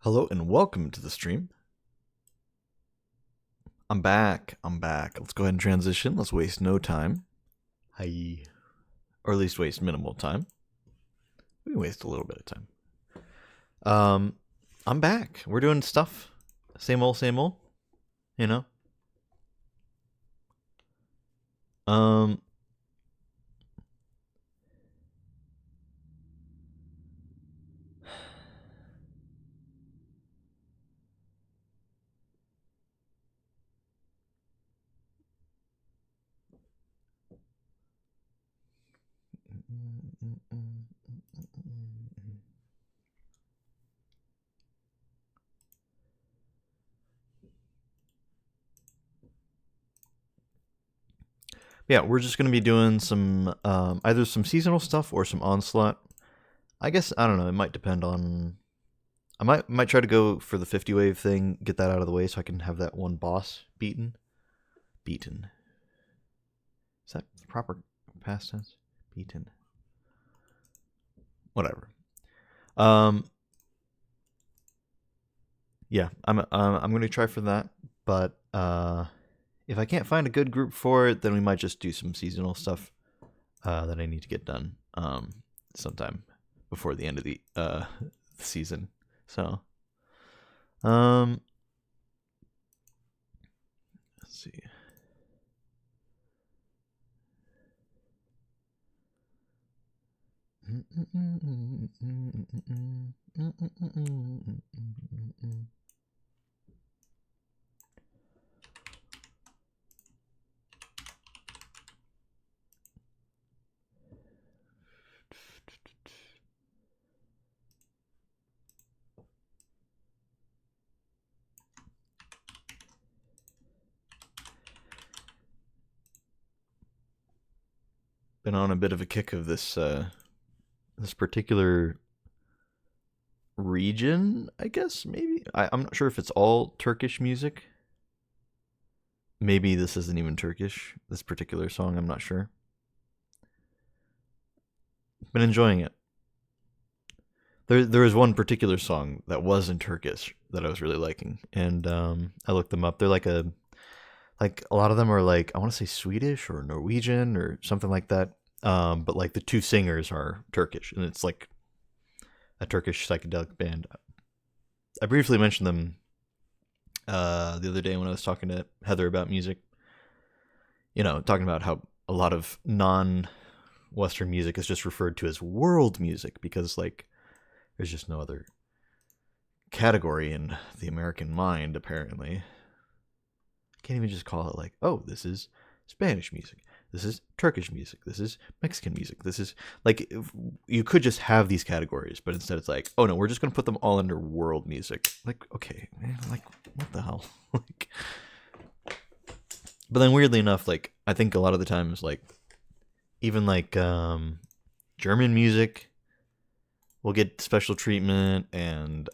Hello and welcome to the stream. I'm back. Let's go ahead and transition. Let's waste no time. Hi. Or at least waste minimal time. We can waste a little bit of time. I'm back. We're doing stuff. Same old, you know? Um, yeah, we're just going to be doing some, either some seasonal stuff or some onslaught. I guess, I don't know, it might depend on... I might try to go for the 50 wave thing, get that out of the way so I can have that one boss beaten. Is that the proper past tense? Beaten. Whatever. Yeah, I'm going to try for that, but if I can't find a good group for it, then we might just do some seasonal stuff that I need to get done sometime before the end of the season. So, let's see. Been on a bit of a kick of this this particular region, I guess. Maybe I'm not sure if it's all Turkish music. Maybe this isn't even Turkish. This particular song, I'm not sure. Been enjoying it. There was one particular song that was in Turkish that I was really liking, and I looked them up. They're like a lot of them are like, I want to say Swedish or Norwegian or something like that. But like the two singers are Turkish, and it's like a Turkish psychedelic band. I briefly mentioned them the other day when I was talking to Heather about music. You know, talking about how a lot of non-Western music is just referred to as world music because like there's just no other category in the American mind, apparently. Can't even just call it like, oh, this is Spanish music. This is Turkish music. This is Mexican music. This is like, you could just have these categories, but instead it's like, oh no, we're just going to put them all under world music. Like, okay, man, like, what the hell? Like, but then weirdly enough, like, I think a lot of the times, like, even like German music will get special treatment, and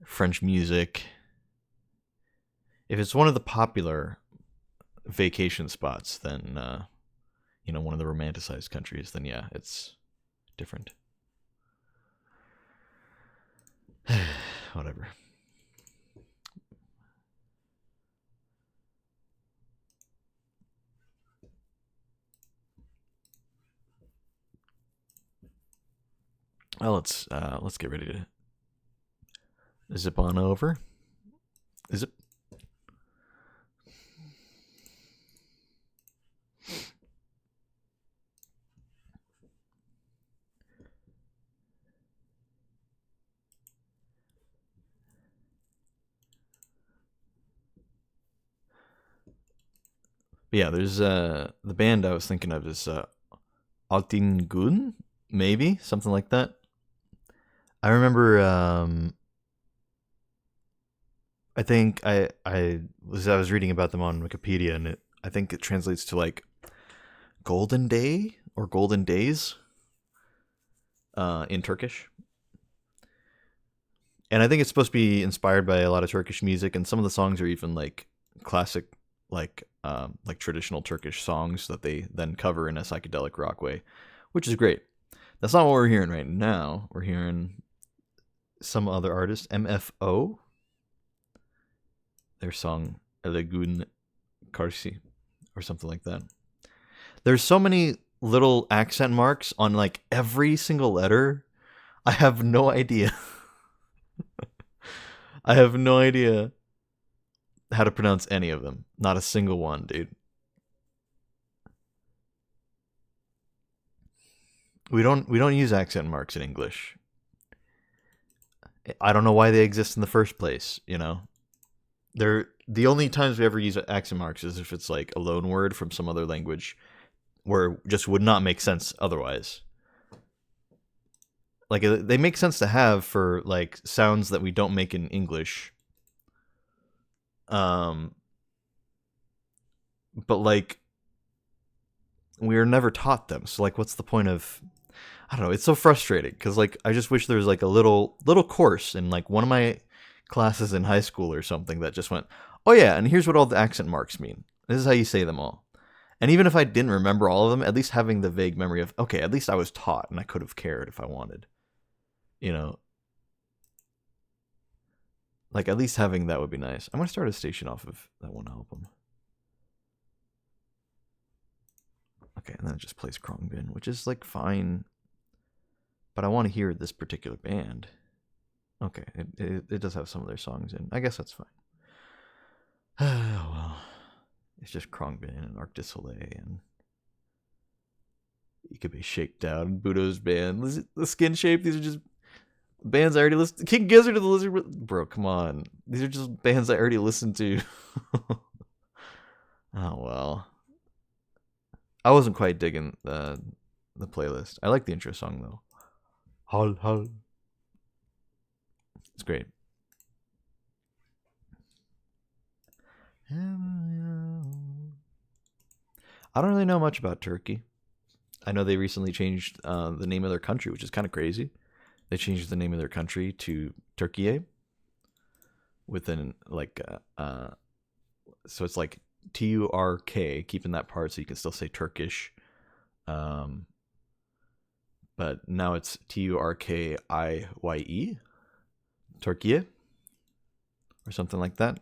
French music. If it's one of the popular vacation spots, then one of the romanticized countries, then yeah, it's different. Whatever. Well, let's get ready to zip on over. Is it? But yeah, there's the band I was thinking of is Altingun, maybe something like that. I remember. I think I was reading about them on Wikipedia, and I think it translates to like Golden Day or Golden Days in Turkish. And I think it's supposed to be inspired by a lot of Turkish music, and some of the songs are even like classic, like traditional Turkish songs that they then cover in a psychedelic rock way, which is great. That's not what we're hearing right now. We're hearing some other artist, MFO. Their song Elegun Karsi or something like that. There's so many little accent marks on like every single letter. I have no idea. I have no idea how to pronounce any of them. Not a single one, dude. We don't use accent marks in English. I don't know why they exist in the first place, you know. They're the only times we ever use accent marks is if it's like a loan word from some other language where it just would not make sense otherwise. Like they make sense to have for like sounds that we don't make in English. But like we're never taught them. So like what's the point of, I don't know, it's so frustrating because like I just wish there was like a little course in like one of my classes in high school or something that just went, oh yeah, and here's what all the accent marks mean. This is how you say them all. And even if I didn't remember all of them, at least having the vague memory of, okay, at least I was taught and I could have cared if I wanted. You know, like at least having that would be nice. I'm gonna start a station off of that one album. Okay, and then it just plays Krongbin, which is like fine, but I want to hear this particular band. Okay, it does have some of their songs in. I guess that's fine. Well, it's just Krongbin and Arc du Soleil, and you could be Shaked Out and Budo's band. The Skin Shape, these are just bands I already listened to. King Gizzard of the Lizard. Bro, come on. These are just bands I already listened to. Oh, well. I wasn't quite digging the playlist. I like the intro song, though. Hal Hal. It's great. I don't really know much about Turkey. I know they recently changed the name of their country, which is kind of crazy. They changed the name of their country to Turkiye. Within like, so it's like TURK, keeping that part so you can still say Turkish. But now it's TURKIYE, Turkiye, or something like that.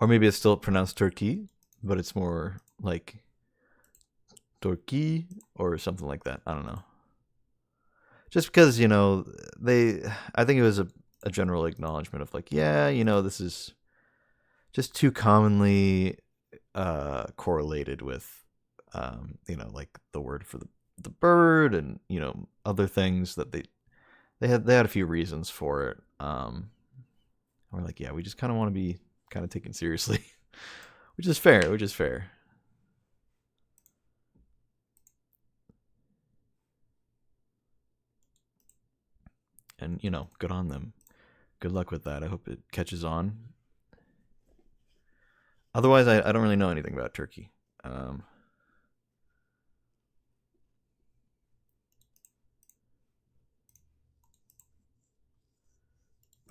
Or maybe it's still pronounced Turkey, but it's more like Turkey or something like that. I don't know. Just because, you know, I think it was a general acknowledgement of like, yeah, you know, this is just too commonly correlated with, you know, like the word for the bird and, you know, other things that they had a few reasons for it. We're like, yeah, we just kind of want to be kind of taken seriously, which is fair. And, you know, good on them. Good luck with that. I hope it catches on. Otherwise, I don't really know anything about Turkey. But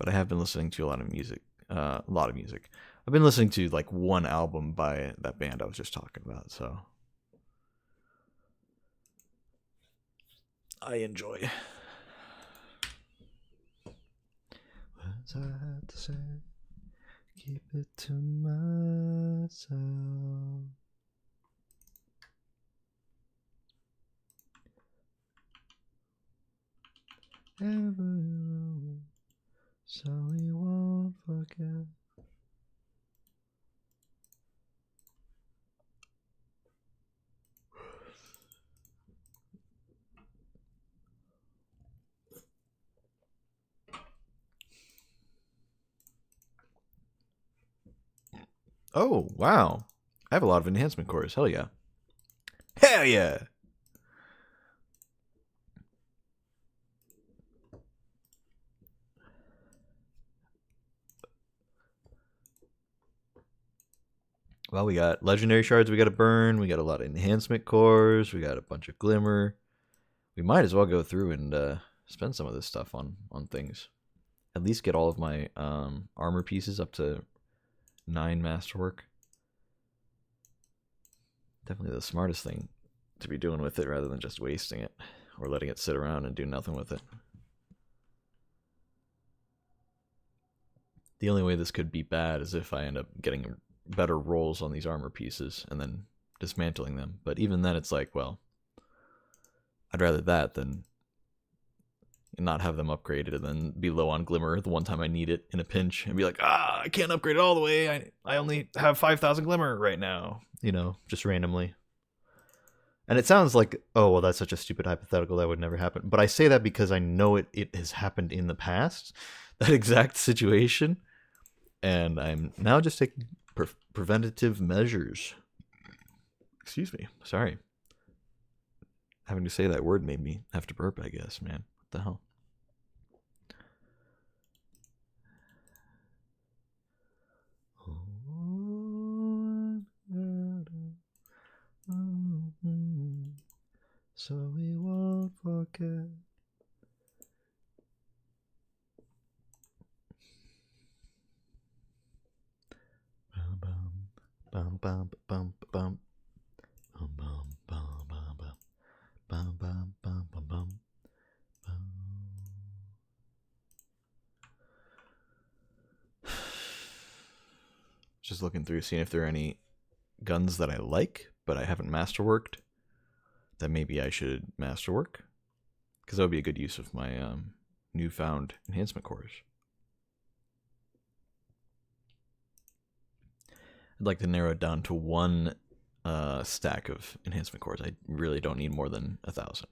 I have been listening to a lot of music. I've been listening to like one album by that band I was just talking about, so I enjoy. Words I had to say, keep it to myself. Ever know, so we won't forget. Oh, wow. I have a lot of enhancement cores. Hell yeah. Hell yeah. Well, we got legendary shards we got to burn. We got a lot of enhancement cores. We got a bunch of glimmer. We might as well go through and spend some of this stuff on things. At least get all of my armor pieces up to 9 masterwork. Definitely the smartest thing to be doing with it rather than just wasting it. or letting it sit around and do nothing with it. The only way this could be bad is if I end up getting better rolls on these armor pieces and then dismantling them. But even then, it's like, well, I'd rather that than not have them upgraded and then be low on Glimmer the one time I need it in a pinch and be like, I can't upgrade it all the way. I only have 5,000 Glimmer right now, you know, just randomly. And it sounds like, oh, well, that's such a stupid hypothetical that would never happen. But I say that because I know it has happened in the past, that exact situation. And I'm now just taking preventative measures. Excuse me. Sorry. Having to say that word made me have to burp, I guess, man. What the hell? So we won't forget. Bum bum bum bum bum bum bum bum bum bum bum bum bum bum. Just looking through, seeing if there are any guns that I like, but I haven't masterworked, that maybe I should masterwork, because that would be a good use of my newfound enhancement cores. I'd like to narrow it down to one stack of enhancement cores. I really don't need more than 1,000.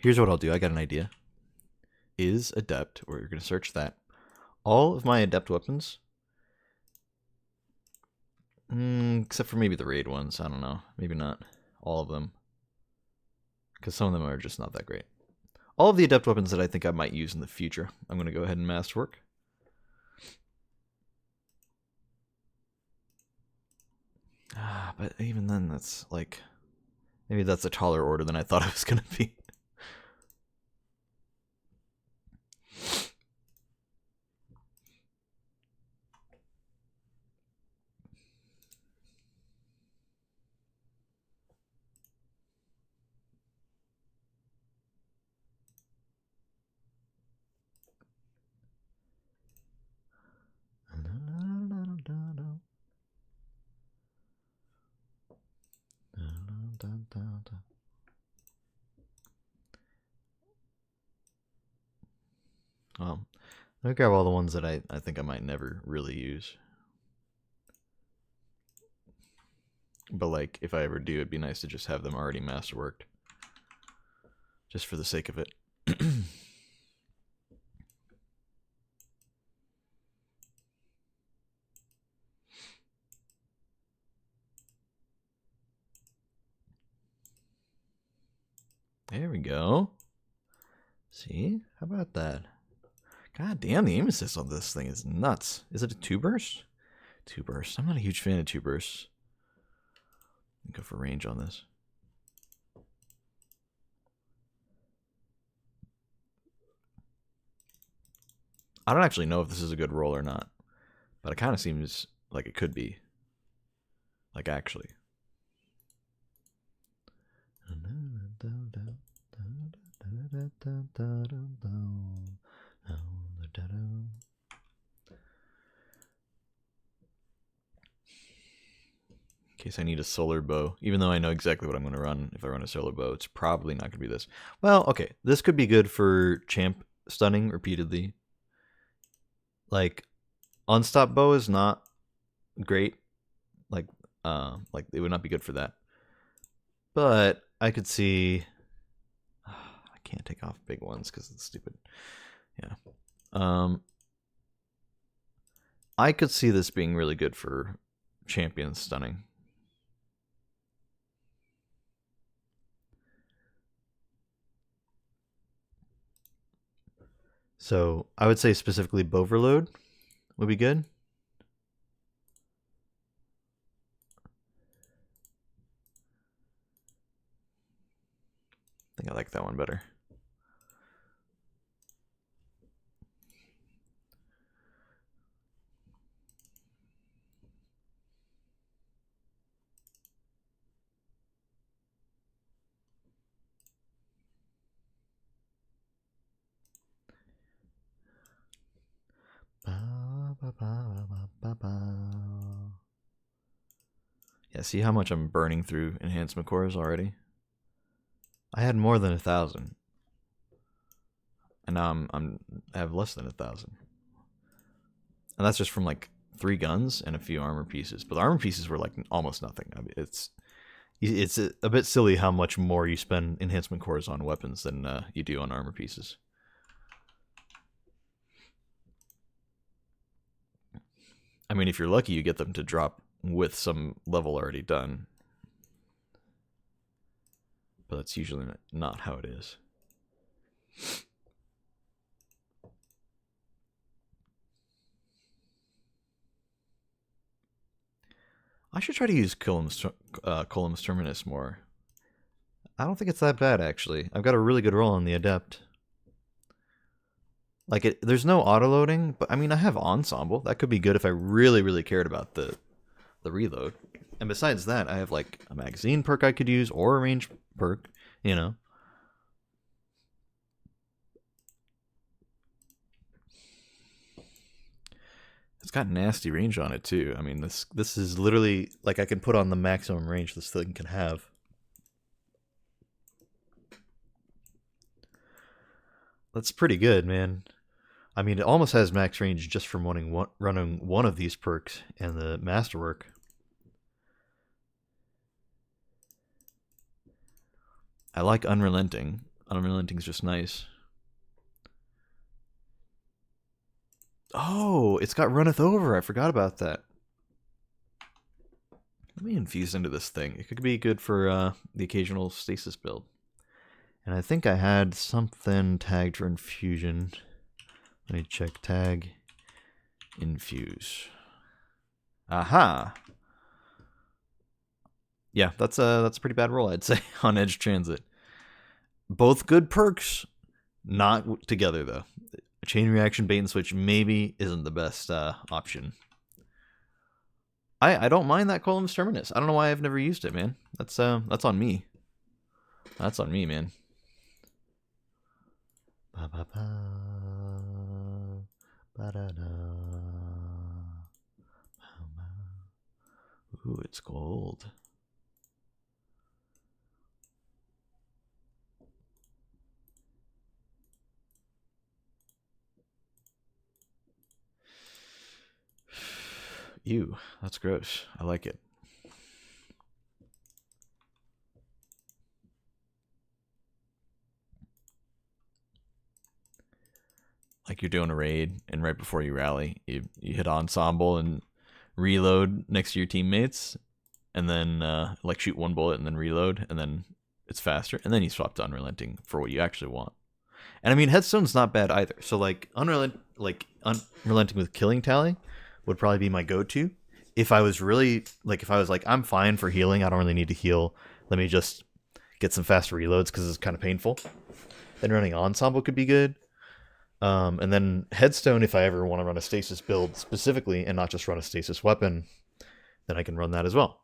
Here's what I'll do. I got an idea. Is adept, or you're going to search that. All of my adept weapons, except for maybe the raid ones. I don't know. Maybe not all of them, because some of them are just not that great. All of the adept weapons that I think I might use in the future, I'm going to go ahead and masterwork. But even then, that's like, maybe that's a taller order than I thought it was going to be. I'll grab all the ones that I think I might never really use. But like, if I ever do, it'd be nice to just have them already masterworked. Just for the sake of it. There we go. See? How about that? God damn, the aim assist on this thing is nuts. Is it a 2-burst? 2-burst. I'm not a huge fan of 2-bursts. Go for range on this. I don't actually know if this is a good roll or not, but it kind of seems like it could be. Like, actually. In case I need a solar bow, even though I know exactly what I'm going to run. If I run a solar bow, it's probably not going to be this. Well, okay, this could be good for champ stunning repeatedly. Like, unstop bow is not great. Like it would not be good for that. But I could see. I can't take off big ones because it's stupid. Yeah. I could see this being really good for champion stunning. So I would say specifically Boverload would be good. I think I like that one better. Yeah, see how much I'm burning through enhancement cores already? I had more than 1,000. And now I have less than 1,000. And that's just from like 3 guns and a few armor pieces. But the armor pieces were like almost nothing. I mean, it's a bit silly how much more you spend enhancement cores on weapons than you do on armor pieces. I mean, if you're lucky, you get them to drop with some level already done. But that's usually not how it is. I should try to use Column's Terminus more. I don't think it's that bad, actually. I've got a really good roll on the Adept. Like, there's no auto-loading, but I mean, I have Ensemble. That could be good if I really, really cared about the reload. And besides that, I have, like, a magazine perk I could use, or a range perk, you know. It's got nasty range on it, too. I mean, this is literally, like, I can put on the maximum range this thing can have. That's pretty good, man. I mean, it almost has max range just from running one of these perks and the Masterwork. I like Unrelenting. Unrelenting's just nice. Oh, it's got Runneth Over. I forgot about that. Let me infuse into this thing. It could be good for the occasional stasis build. And I think I had something tagged for infusion. Let me check tag. Infuse. Aha! Yeah, that's a pretty bad roll, I'd say, on Edge Transit. Both good perks, not together, though. Chain Reaction Bait and Switch maybe isn't the best option. I don't mind that Column's Terminus. I don't know why I've never used it, man. That's on me. That's on me, man. Ba ba ba ba da da. Ooh, it's gold. Ew, that's gross. I like it. Like you're doing a raid, and right before you rally, you hit Ensemble and reload next to your teammates, and then like shoot one bullet and then reload, and then it's faster, and then you swap to Unrelenting for what you actually want. And I mean, Headstone's not bad either. So like Unrelenting with Killing Tally would probably be my go-to. If I was really like, I'm fine for healing, I don't really need to heal. Let me just get some faster reloads because it's kind of painful. Then running Ensemble could be good. And then Headstone, if I ever want to run a stasis build specifically and not just run a stasis weapon, then I can run that as well.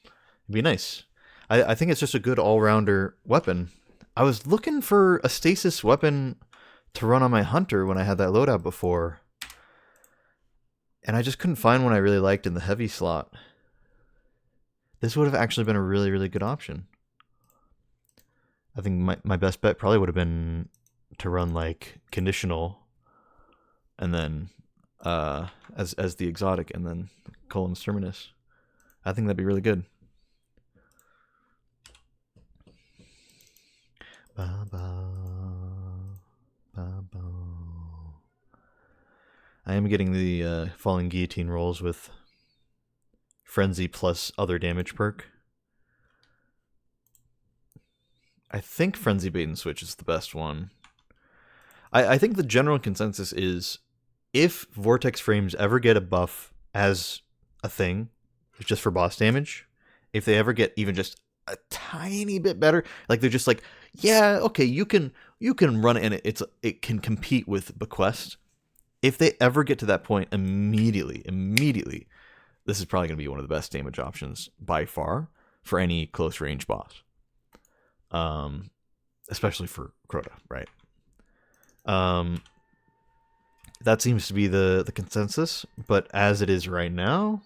It'd be nice. I think it's just a good all-rounder weapon. I was looking for a stasis weapon to run on my Hunter when I had that loadout before, and I just couldn't find one I really liked in the heavy slot. This would have actually been a really, really good option. I think my best bet probably would have been to run like Conditional, and then as the exotic, and then Column's Terminus. I think that'd be really good. Ba, ba, ba, ba. I am getting the Falling Guillotine rolls with Frenzy plus other damage perk. I think Frenzy Bait and Switch is the best one. I think the general consensus is if Vortex Frames ever get a buff as a thing, just for boss damage, if they ever get even just a tiny bit better, like they're just like, yeah, okay, you can run it and it can compete with Bequest. If they ever get to that point, immediately, this is probably going to be one of the best damage options by far for any close range boss. Especially for Crota, right? that seems to be the consensus. But as it is right now,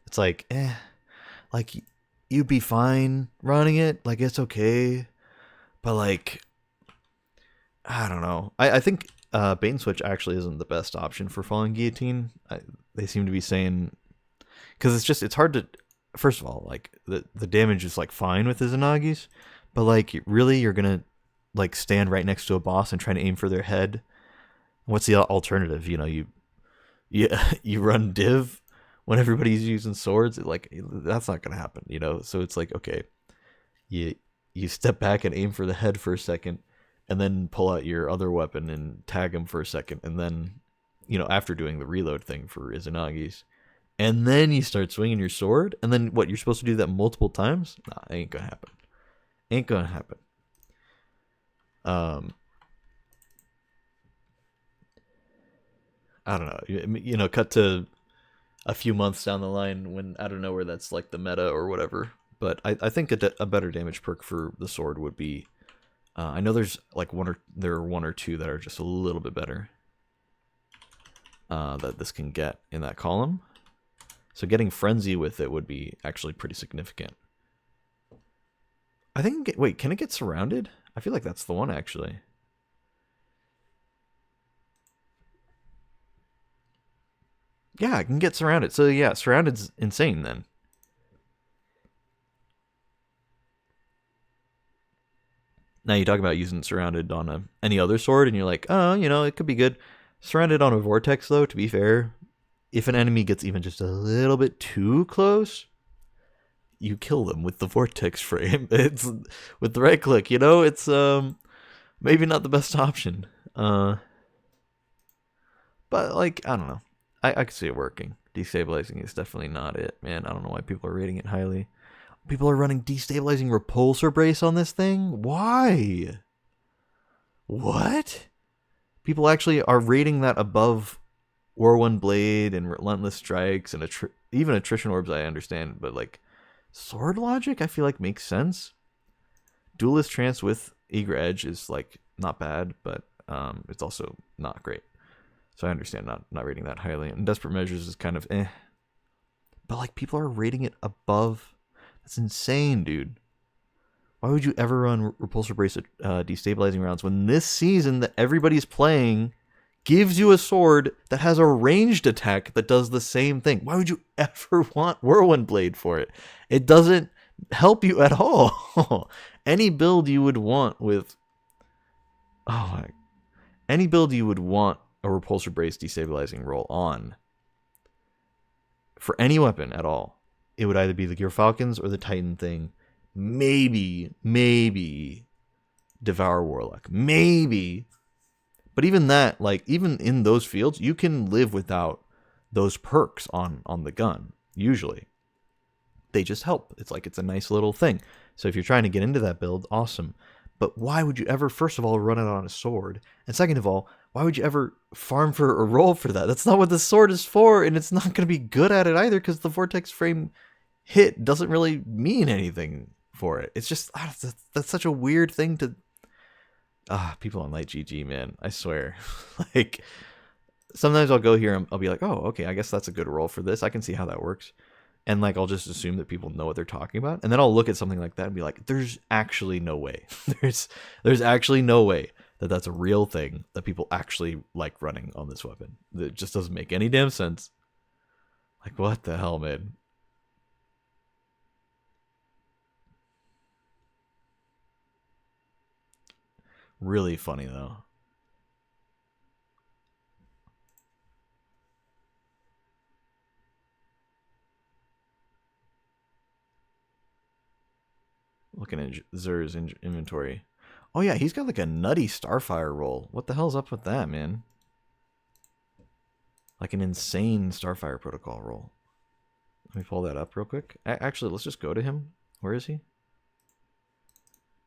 it's like, like you'd be fine running it. Like it's okay, but like I don't know. I think bait and switch actually isn't the best option for falling guillotine. They seem to be saying because it's hard to. First of all, like the damage is like fine with Izanagi's, but like really you're gonna like stand right next to a boss and try to aim for their head. What's the alternative? You know, you you run div when everybody's using swords. Like that's not gonna happen. You know, so it's like okay, you you step back and aim for the head for a second, and then pull out your other weapon and tag him for a second, and then you know after doing the reload thing for Izanagi's, and then you start swinging your sword, and then what? You're supposed to do that multiple times? Nah, ain't gonna happen. Ain't gonna happen. Um, I don't know. You know, cut to a few months down the line when I don't know where that's like the meta or whatever. But I think a better damage perk for the sword would be. I know there's like there are one or two that are just a little bit better. That this can get in that column. So getting frenzy with it would be actually pretty significant. I think. Wait, can it get surrounded? I feel like that's the one actually. Yeah, I can get surrounded. So yeah, surrounded's insane then. Now you talk about using surrounded on any other sword, and you're like, oh, you know, it could be good. Surrounded on a vortex, though, to be fair, if an enemy gets even just a little bit too close, you kill them with the vortex frame. It's with the right click, you know. It's maybe not the best option. But like I don't know, I could see it working. Destabilizing is definitely not it, man. I don't know why people are rating it highly. People are running destabilizing repulsor brace on this thing. Why? What? People actually are rating that above War Blade and Relentless Strikes and even Attrition Orbs. I understand, but like Sword Logic, I feel like makes sense. Duelist Trance with Eager Edge is like not bad, but it's also not great. So I understand not rating that highly. And Desperate Measures is kind of eh. But like people are rating it above. That's insane, dude. Why would you ever run Repulsor Brace destabilizing rounds when this season that everybody's playing gives you a sword that has a ranged attack that does the same thing? Why would you ever want Whirlwind Blade for it? It doesn't help you at all. Any build you would want with... Oh my... Any build you would want a Repulsor Brace destabilizing roll on for any weapon at all, it would either be the Gear Falcons or the Titan thing. Maybe Devour Warlock. Maybe. But even that, like, even in those fields, you can live without those perks on the gun, usually. They just help. It's like it's a nice little thing. So if you're trying to get into that build, awesome. But why would you ever, first of all, run it on a sword? And second of all, why would you ever farm for a roll for that? That's not what the sword is for, and it's not going to be good at it either because the Vortex frame hit doesn't really mean anything for it. It's just, that's such a weird thing to... people on Light GG, man. I swear. Like, sometimes I'll go here and I'll be like, oh, okay, I guess that's a good roll for this. I can see how that works. And like I'll just assume that people know what they're talking about, and then I'll look at something like that and be like, "There's actually no way. there's actually no way that that's a real thing that people actually like running on this weapon. It just doesn't make any damn sense. Like what the hell, man?" Really funny though. Looking at Zer's inventory. Oh yeah, he's got like a nutty Starfire roll. What the hell's up with that, man? Like an insane Starfire protocol roll. Let me pull that up real quick. Actually, let's just go to him. Where is he?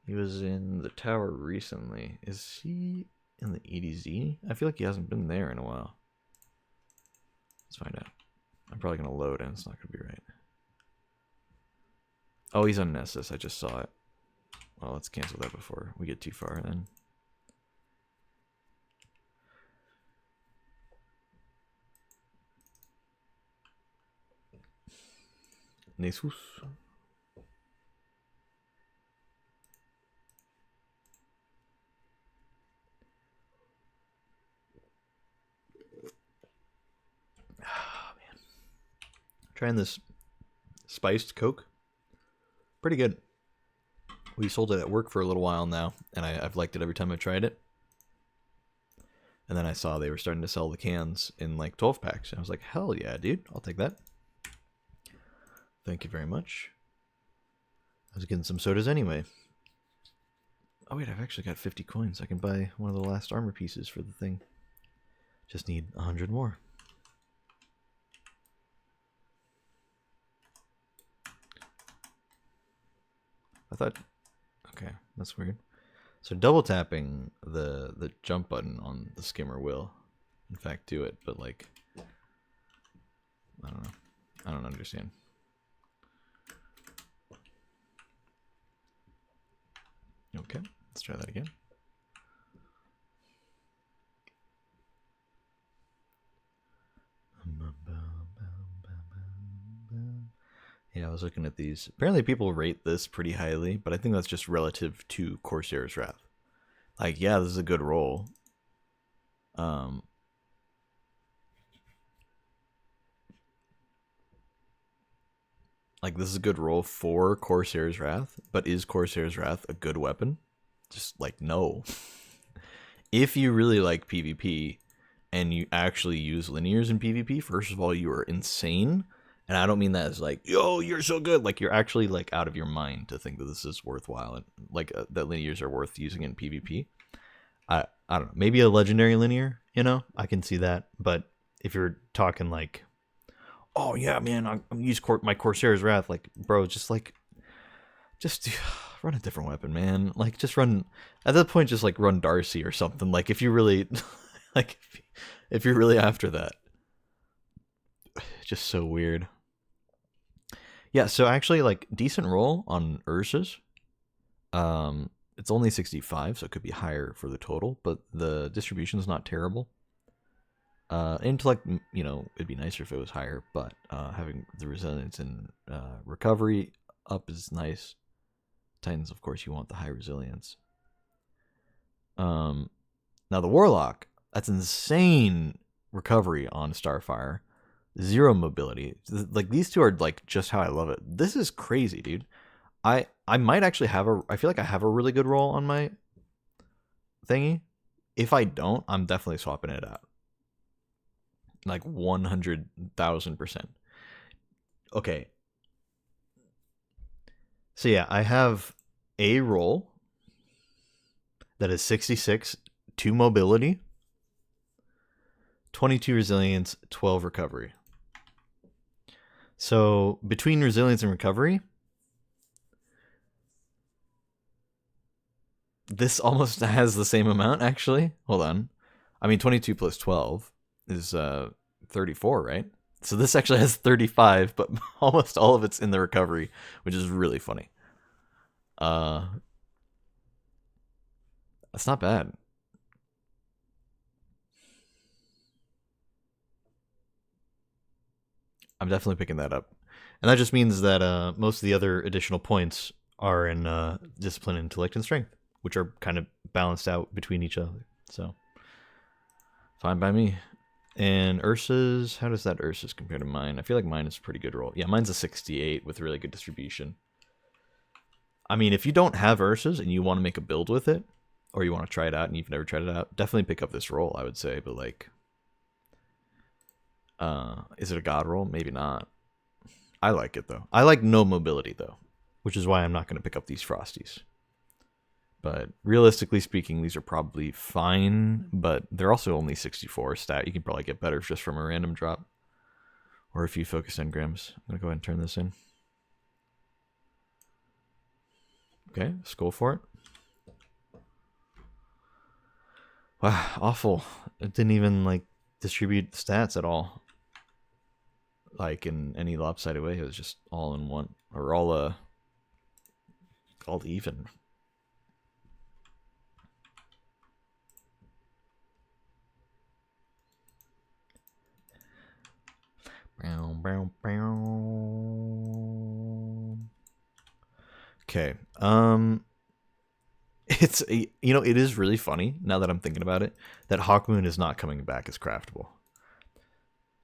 He was in the tower recently. Is he in the EDZ? I feel like he hasn't been there in a while. Let's find out. I'm probably going to load and it's not going to be right. Oh, he's on Nessus. I just saw it. Well, let's cancel that before we get too far then. Jesus. Oh, man. Trying this spiced Coke. Pretty good. We sold it at work for a little while now, and I've liked it every time I've tried it. And then I saw they were starting to sell the cans in like 12 packs. And I was like, hell yeah, dude. I'll take that. Thank you very much. I was getting some sodas anyway. Oh wait, I've actually got 50 coins. I can buy one of the last armor pieces for the thing. Just need 100 more. I thought... Okay, that's weird. So double tapping the jump button on the skimmer will, in fact, do it. But like... I don't know. I don't understand. Okay, let's try that again. Yeah, I was looking at these. Apparently people rate this pretty highly, but I think that's just relative to Corsair's Wrath. Like, yeah, this is a good roll. Like, this is a good roll for Corsair's Wrath, but is Corsair's Wrath a good weapon? Just, like, no. If you really like PvP, and you actually use linears in PvP, first of all, you are insane. And I don't mean that as like, yo, you're so good. Like, you're actually like out of your mind to think that this is worthwhile and like that linears are worth using in PvP. I don't know. Maybe a legendary linear, you know, I can see that. But if you're talking like, oh yeah, man, I'm use my Corsair's Wrath, like, bro, just run a different weapon, man. Like, just run at that point, just like run Darcy or something. Like, if you really like, if you're really after that, just so weird. Yeah, so actually, like, decent roll on Ursa's. It's only 65, so it could be higher for the total, but the distribution's not terrible. Intellect, you know, it'd be nicer if it was higher, but having the resilience and recovery up is nice. Titans, of course, you want the high resilience. Now the Warlock, that's insane recovery on Starfire. 0 mobility. Like, these two are like just how I love it. This is crazy, dude. I might actually have I feel like I have a really good roll on my thingy. If I don't, I'm definitely swapping it out. Like 100,000%. Okay. So yeah, I have a roll that is 66, 2 mobility, 22 resilience, 12 recovery. So between resilience and recovery, this almost has the same amount, actually. Hold on. I mean, 22 plus 12 is 34, right? So this actually has 35, but almost all of it's in the recovery, which is really funny. That's not bad. I'm definitely picking that up. And that just means that most of the other additional points are in discipline, intellect, and strength, which are kind of balanced out between each other. So, fine by me. And Ursa's, how does that Ursa's compare to mine? I feel like mine is a pretty good roll. Yeah, mine's a 68 with really good distribution. I mean, if you don't have Ursa's and you want to make a build with it, or you want to try it out and you've never tried it out, definitely pick up this roll, I would say. But like, is it a god roll? Maybe not. I like it though. I like no mobility though, which is why I'm not going to pick up these Frosties. But realistically speaking, these are probably fine, but they're also only 64 stat. You can probably get better just from a random drop. Or a few focus engrams. I'm going to go ahead and turn this in. Okay, let's go for it. Wow, awful. It didn't even, like, distribute stats at all. Like, in any lopsided way. It was just all in one. Or all even. Bow, bow, bow. Okay. It's it is really funny now that I'm thinking about it that Hawkmoon is not coming back as craftable.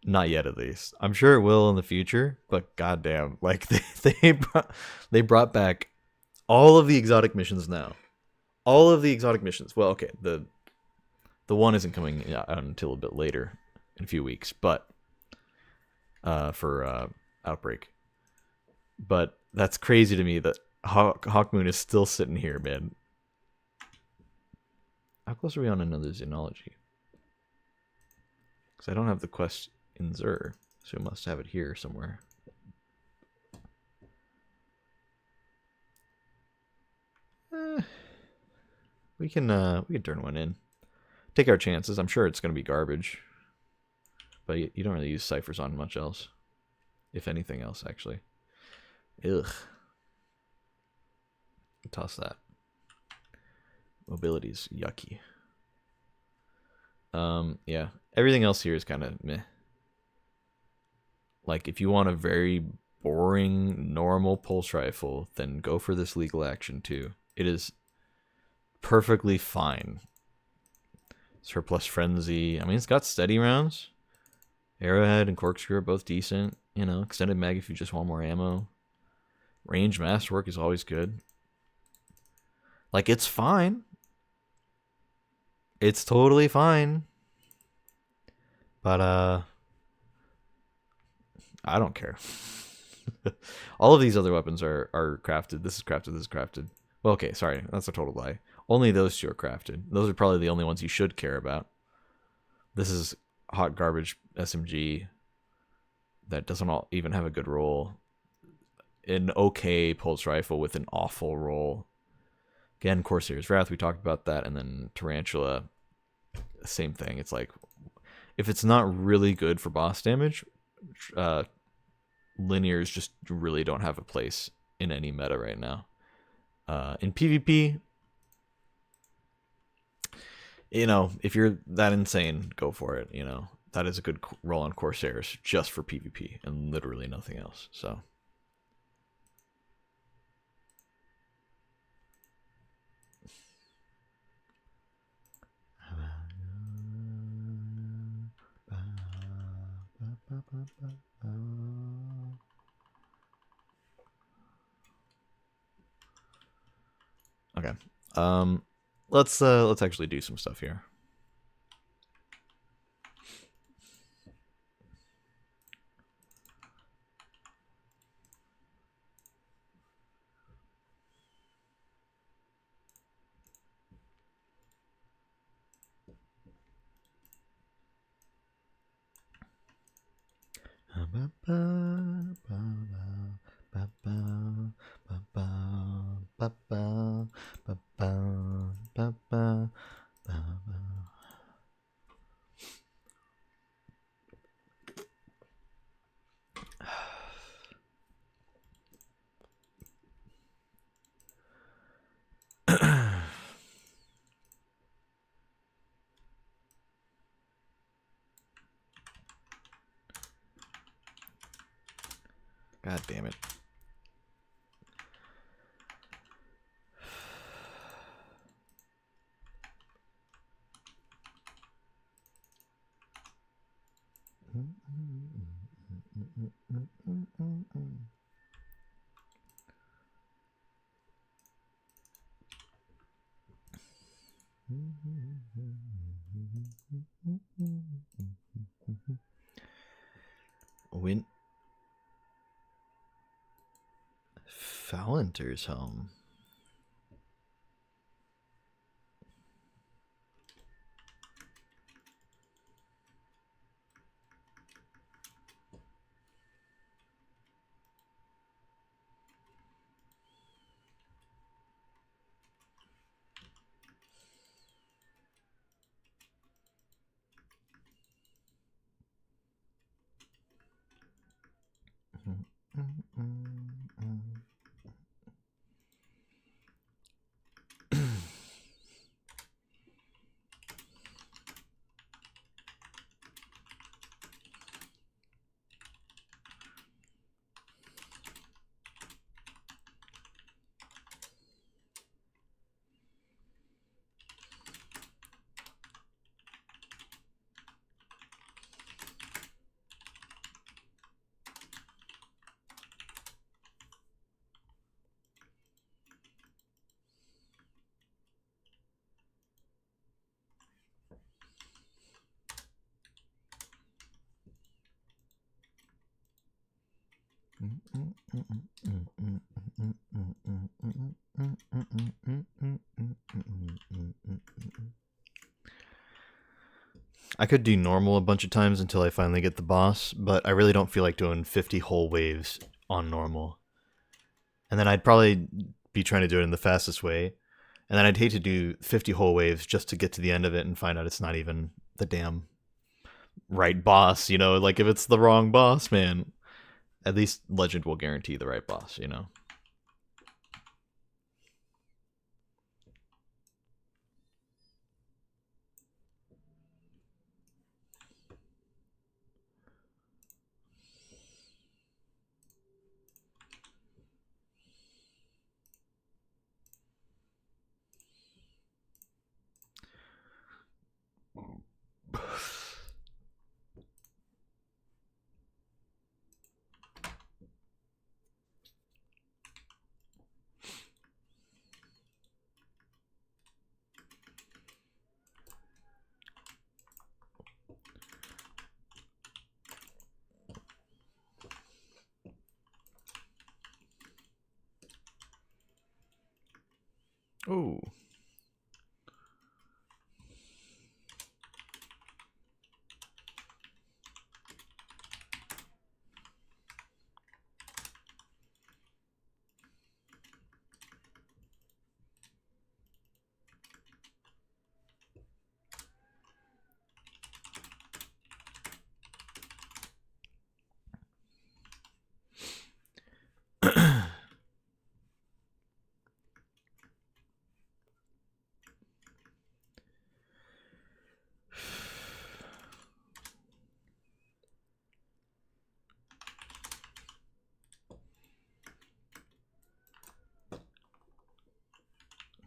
Not yet, at least. I'm sure it will in the future, but goddamn, like they brought back all of the exotic missions now. All of the exotic missions. Well, okay, the one isn't coming out until a bit later, in a few weeks, but for Outbreak. But that's crazy to me that Hawkmoon is still sitting here, man. How close are we on another Xenology? Because I don't have the quest in Zur, so we must have it here somewhere. We can turn one in. Take our chances. I'm sure it's gonna be garbage, but you don't really use ciphers on much else, if anything else, actually. Ugh. Toss that. Mobility's yucky. Yeah. Everything else here is kind of meh. Like, if you want a very boring, normal pulse rifle, then go for this legal action too. It is perfectly fine. Surplus Frenzy. I mean, it's got steady rounds. Arrowhead and Corkscrew are both decent. You know, extended mag if you just want more ammo. Range Masterwork is always good. Like, it's fine. It's totally fine. But, I don't care. All of these other weapons are crafted. This is crafted. This is crafted. Well, okay, sorry. That's a total lie. Only those two are crafted. Those are probably the only ones you should care about. This is hot garbage SMG that doesn't even have a good roll. An okay pulse rifle with an awful roll. Again, Corsair's Wrath, we talked about that. And then Tarantula, same thing. It's like, if it's not really good for boss damage, linears just really don't have a place in any meta right now. In PvP, you know, if you're that insane, go for it. You know, that is a good roll on Corsairs just for PvP and literally nothing else. So. Okay. Let's actually do some stuff here. God damn it. Win Falinter's home. I could do normal a bunch of times until I finally get the boss, but I really don't feel like doing 50 whole waves on normal. And then I'd probably be trying to do it in the fastest way. And then I'd hate to do 50 whole waves just to get to the end of it and find out it's not even the damn right boss, you know? Like, if it's the wrong boss, man, at least Legend will guarantee the right boss, you know? Ooh.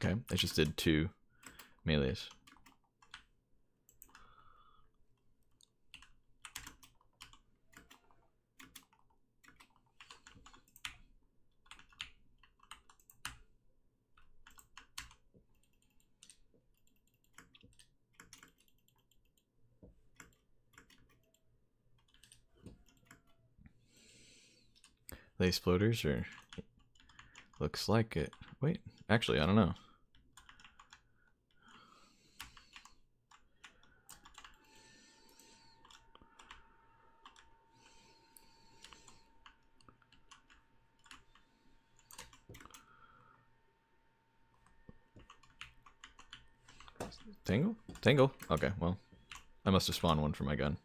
Okay, I just did 2 melees. They exploders or looks like it. Wait, actually, I don't know. Tangle? Tangle? Okay, well, I must have spawned one for my gun.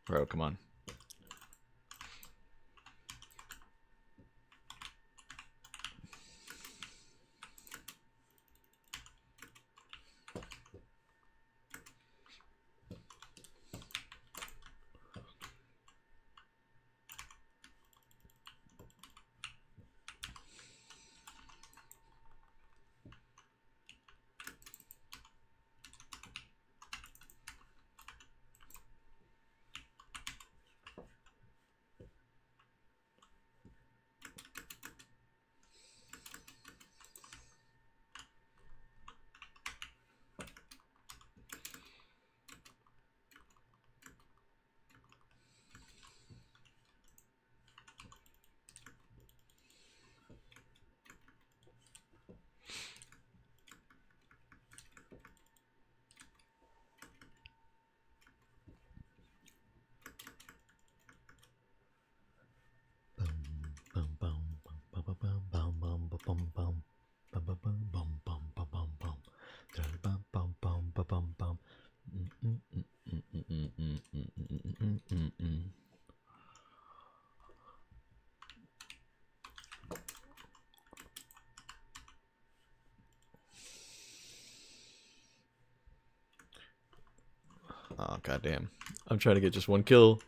Bro, come on. Oh, goddamn. I'm trying to get just one kill.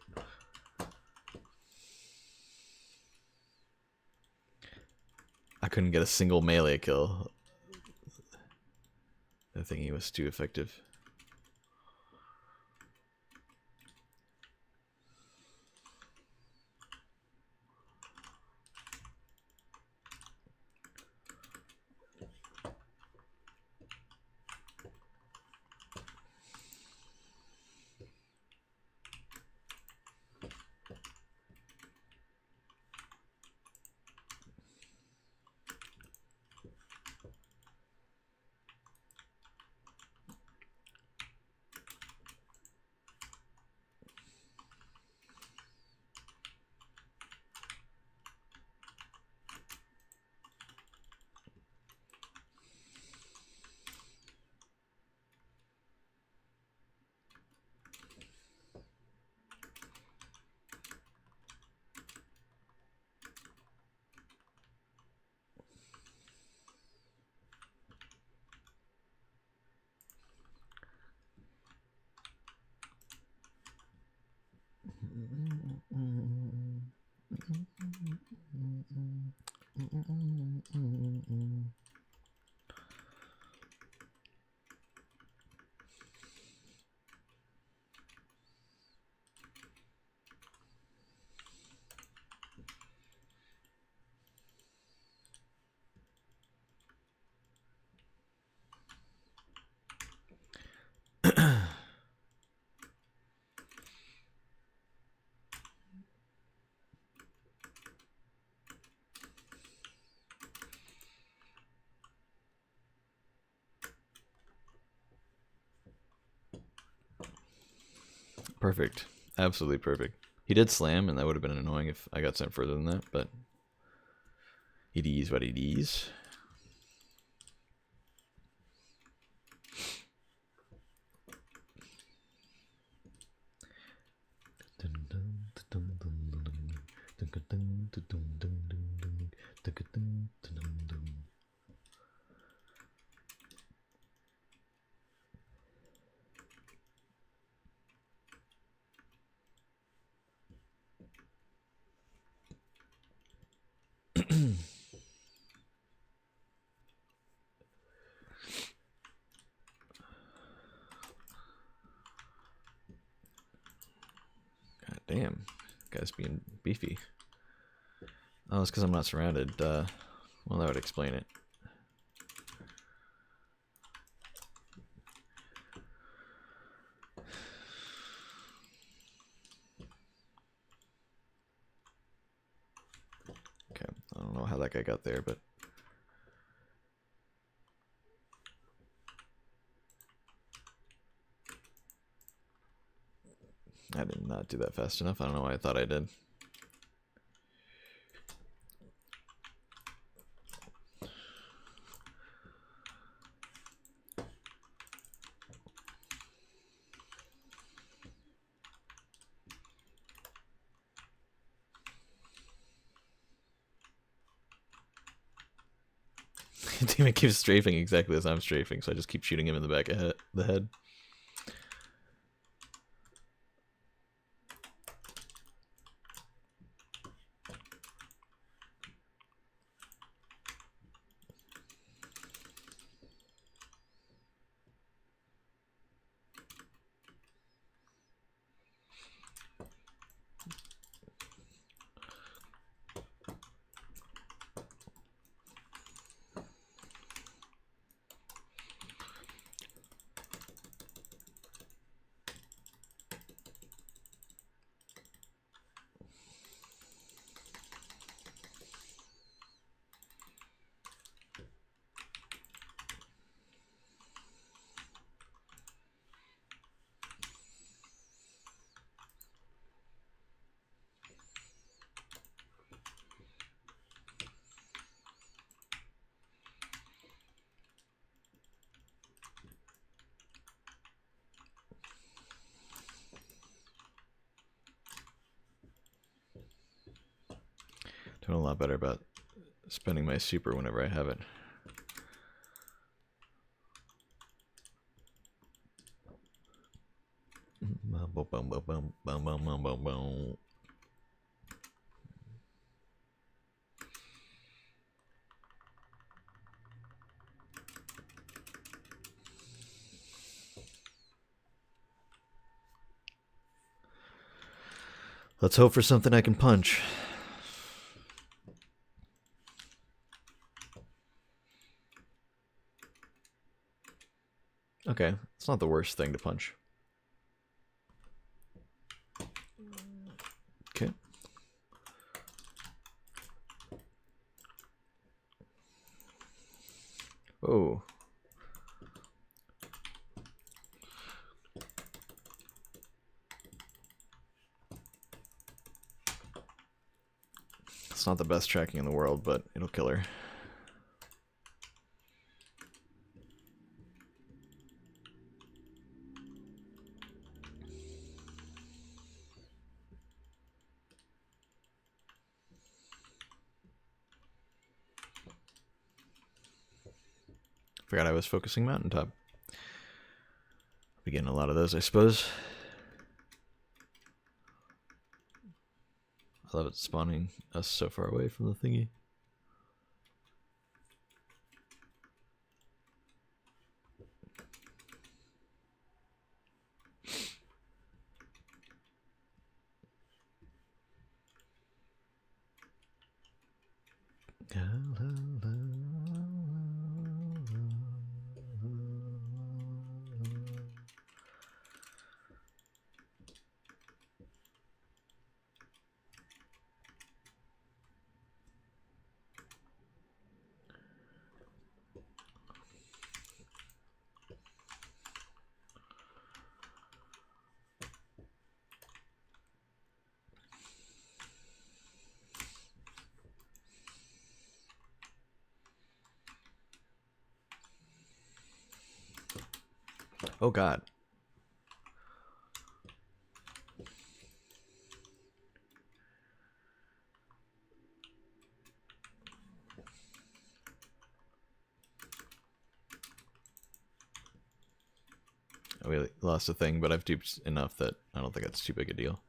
I couldn't get a single melee kill. I think he was too effective. Perfect. Absolutely perfect. He did slam, and that would have been annoying if I got sent further than that, but it is what it is. God damn. Guy's being beefy. Oh, it's because I'm not surrounded. Well, that would explain it. Okay, I don't know how that guy got there, but... I did not do that fast enough. I don't know why I thought I did. Demon keeps strafing exactly as I'm strafing, so I just keep shooting him in the back of the head. Doing a lot better about spending my super whenever I have it. Boom, boom, boom, boom, boom, boom, boom, boom, boom. Let's hope for something I can punch. Okay, it's not the worst thing to punch. Okay. Oh. It's not the best tracking in the world, but it'll kill her. Forgot I was focusing mountaintop. Be getting a lot of those, I suppose. I love it spawning us so far away from the thingy. Oh god. We lost a thing, but I've duped enough that I don't think that's too big a deal.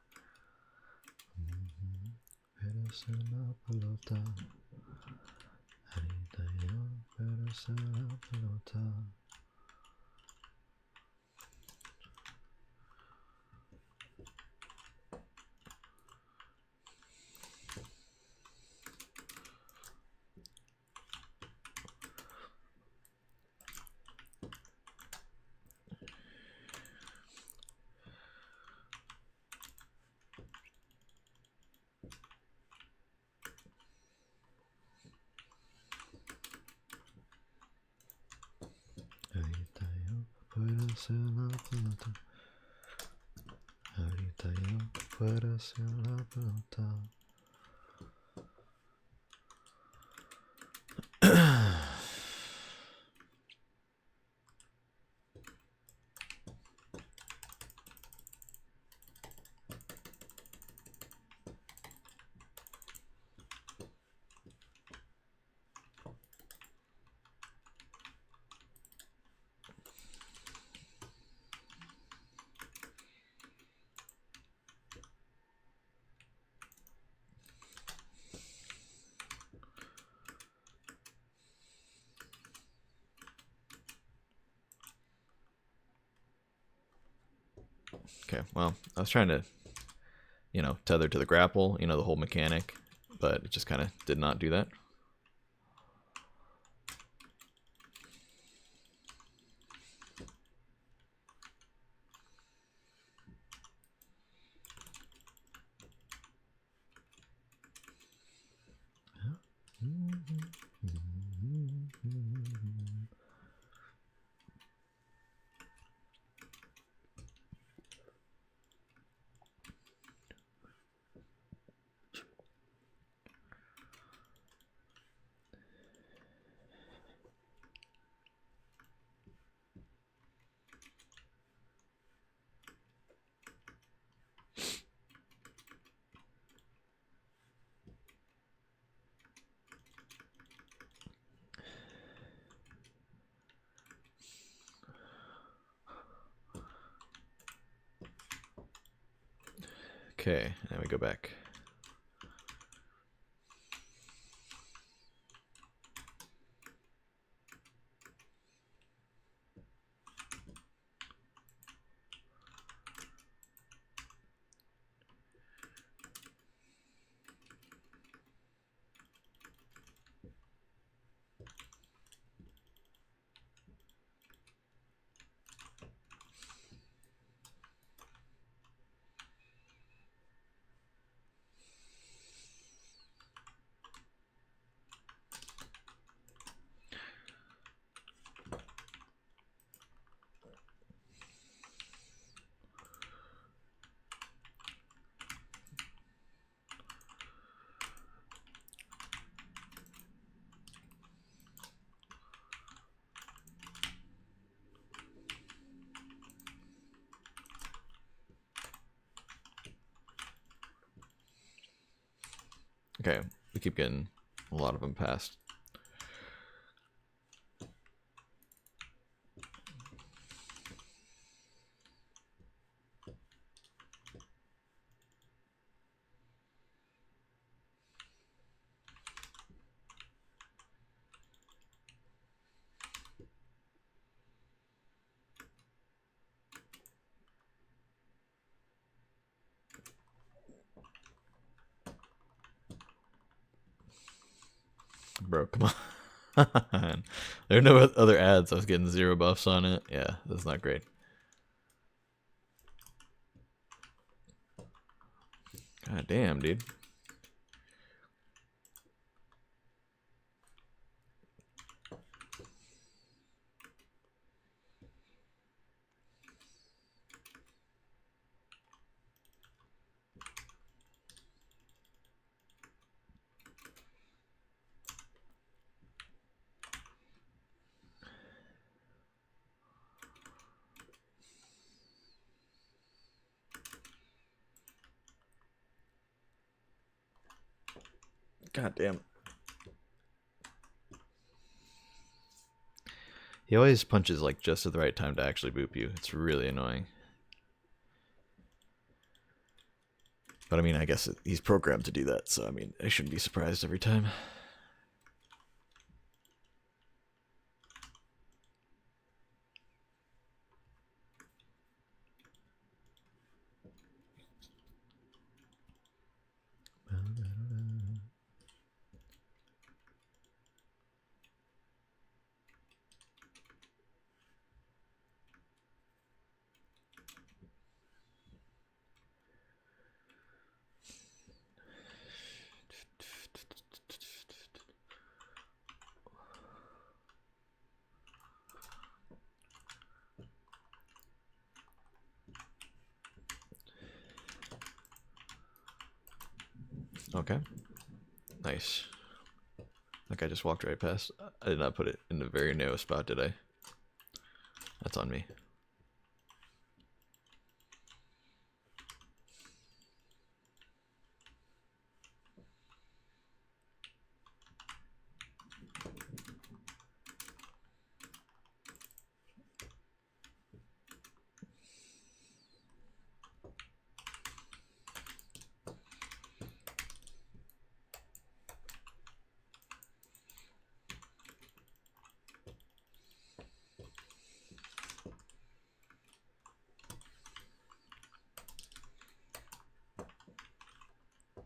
Okay, well, I was trying to, tether to the grapple, the whole mechanic, but it just kind of did not do that. Okay, and we go back. Okay, we keep getting a lot of them passed. Bro, come on. There are no other ads. I was getting 0 buffs on it. Yeah, that's not great. God damn, dude. God damn. He always punches like just at the right time to actually boop you. It's really annoying. But I mean, I guess he's programmed to do that, so I mean, I shouldn't be surprised every time. Okay. Nice. Like I just walked right past. I did not put it in a very narrow spot, did I? That's on me.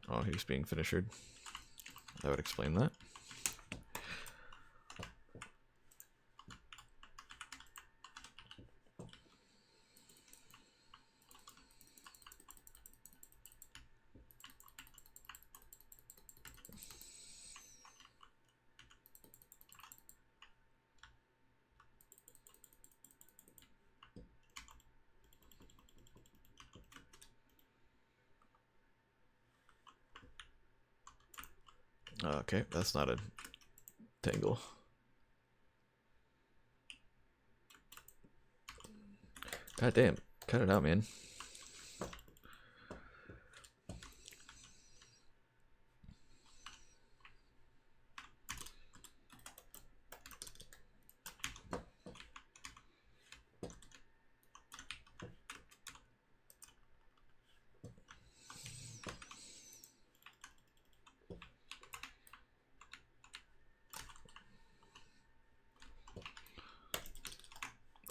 Oh, he was being finished. That would explain that. Okay, that's not a tangle. God damn, cut it out, man.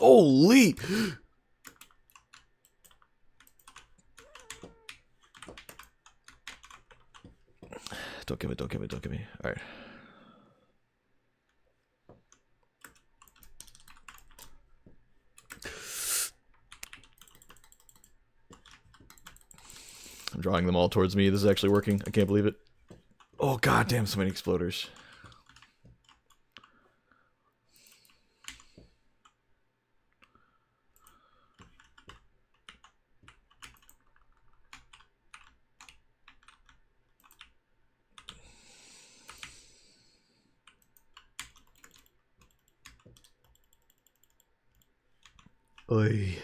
Holy! Don't give it, don't give it, don't give me. Alright. I'm drawing them all towards me. This is actually working. I can't believe it. Oh, goddamn, so many exploders. Oy.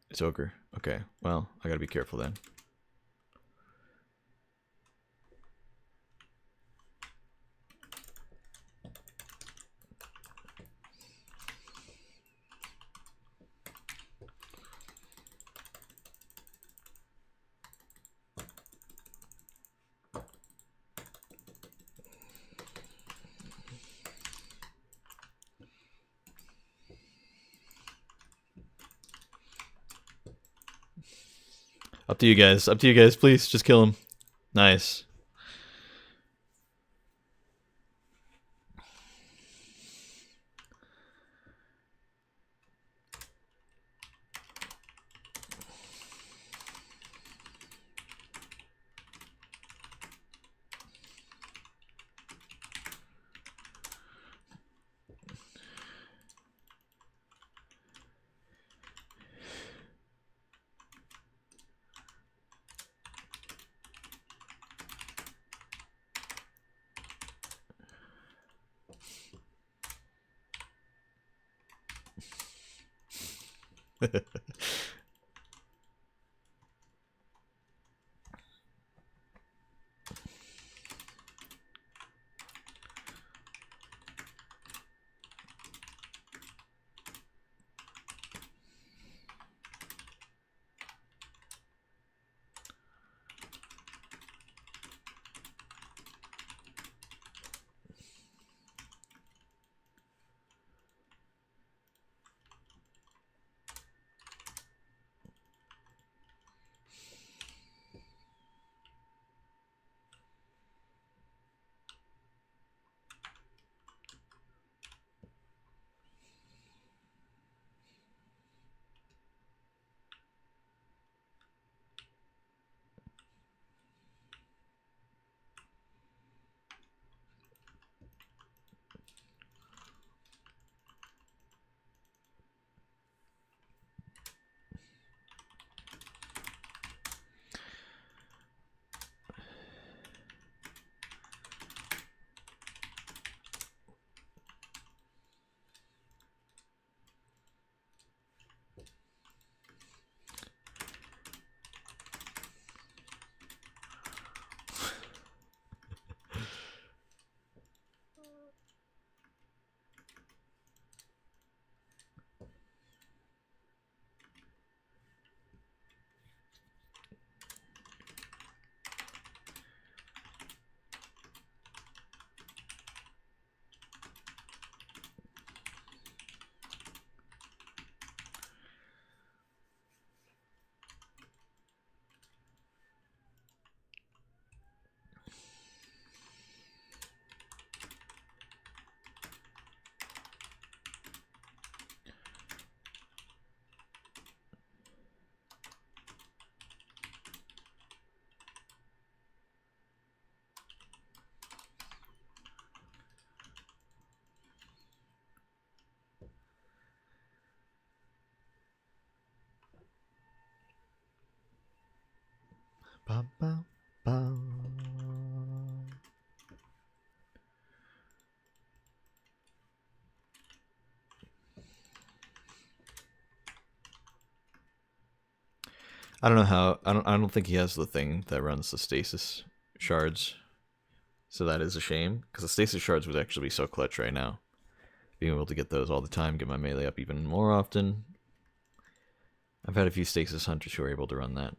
It's ochre. Okay, well, I gotta be careful then. Up to you guys. Up to you guys. Please, just kill him. Nice. Ba, ba, ba. I don't know how. I don't think he has the thing that runs the stasis shards. So that is a shame, because the stasis shards would actually be so clutch right now. Being able to get those all the time, get my melee up even more often. I've had a few stasis hunters who are able to run that.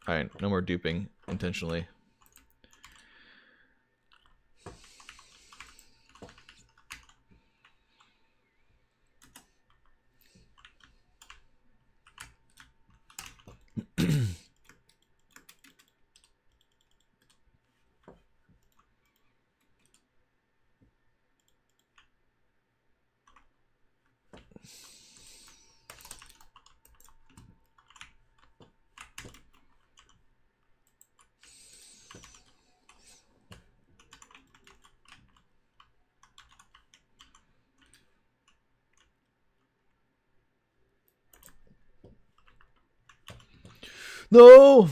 Alright, no more duping intentionally. No!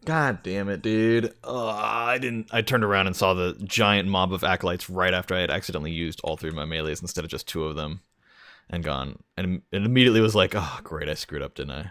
God damn it, dude. I turned around and saw the giant mob of acolytes right after I had accidentally used all three of my melees instead of just two of them and gone. And it immediately was like, oh, great, I screwed up, didn't I?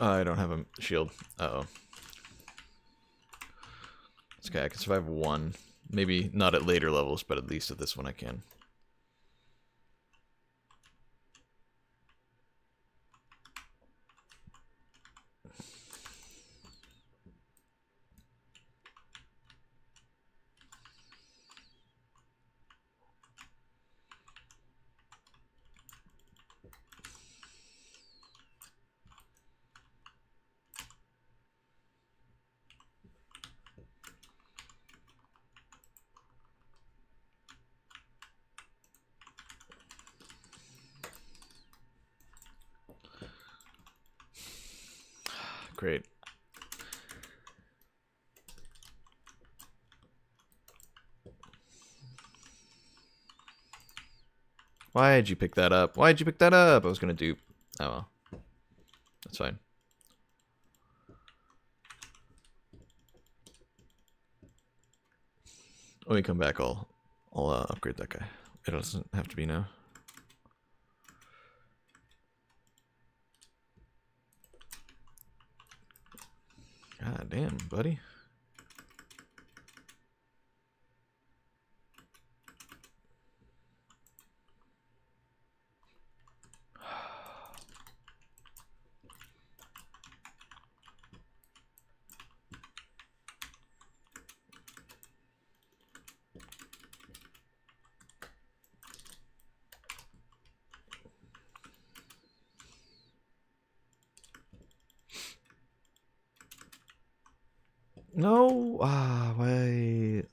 I don't have a shield. Uh-oh. It's okay, I can survive one. Maybe not at later levels, but at least at this one I can. Great. Why'd you pick that up? Why'd you pick that up? I was gonna dupe. Oh well. That's fine. When we come back, I'll upgrade that guy. It doesn't have to be now. God damn, buddy. No. Wait.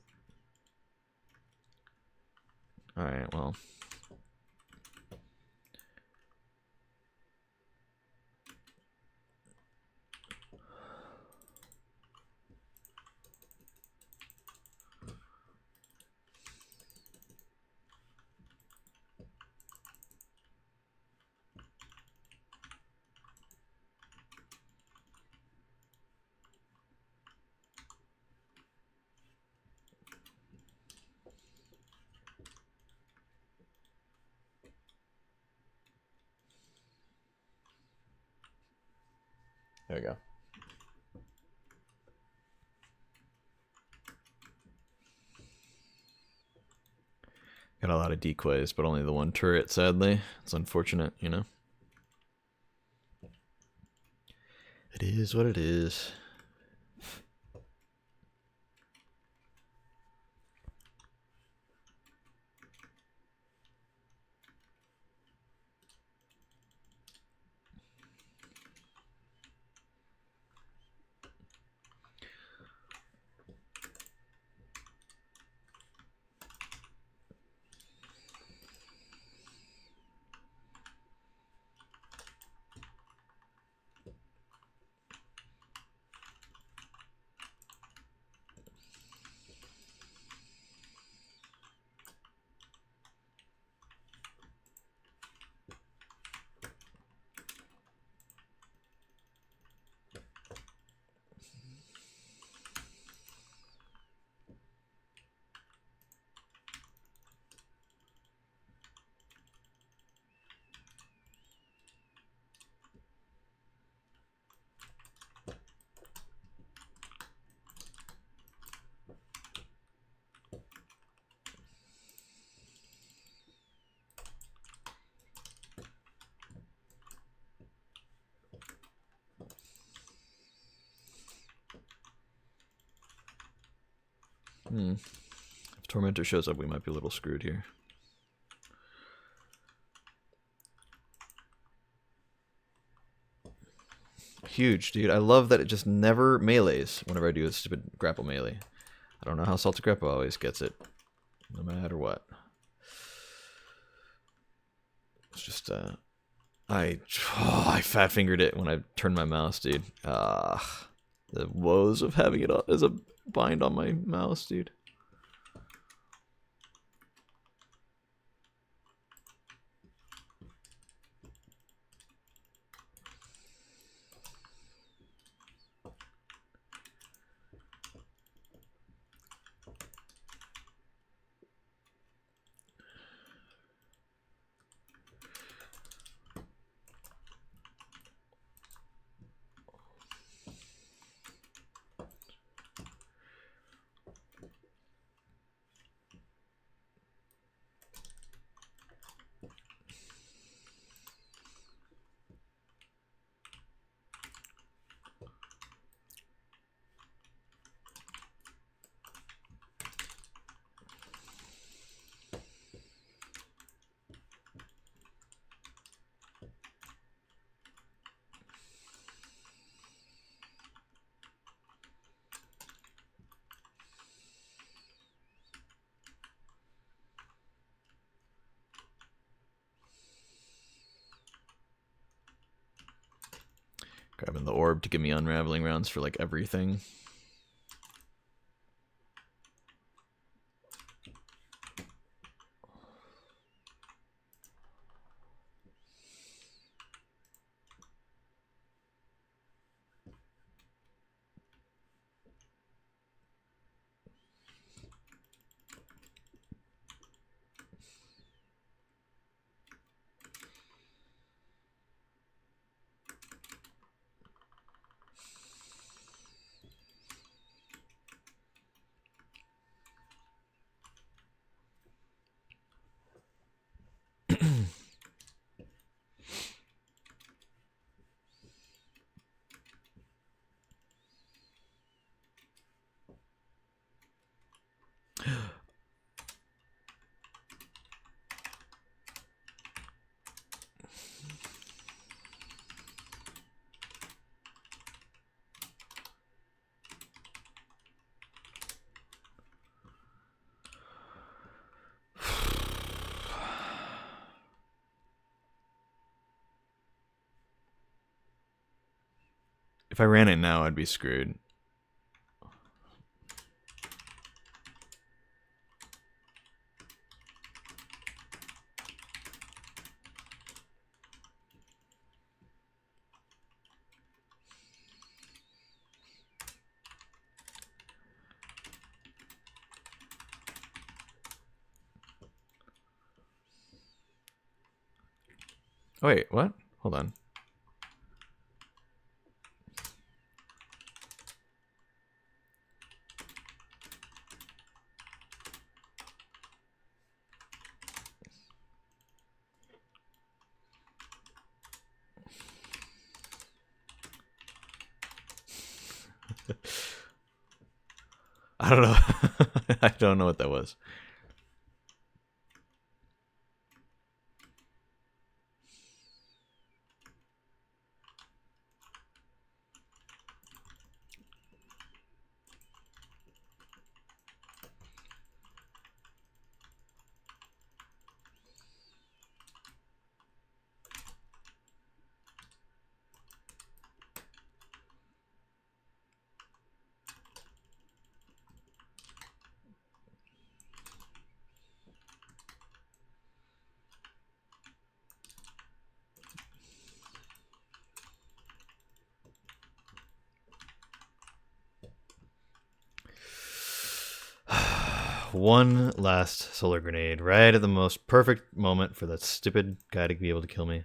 All right. Well. There we go. Got a lot of decoys, but only the one turret, sadly. It's unfortunate, you know? It is what it is. If Tormentor shows up, we might be a little screwed here. Huge, dude. I love that it just never melees whenever I do a stupid grapple melee. I don't know how Salted Grapple always gets it, no matter what. It's just, I fat fingered it when I turned my mouse, dude. The woes of having it as a bind on my mouse, dude. Grabbing the orb to give me unraveling rounds for like everything. If I ran it now, I'd be screwed. Oh, wait, what? Hold on. I don't know. I don't know what that was. One last solar grenade, right at the most perfect moment for that stupid guy to be able to kill me.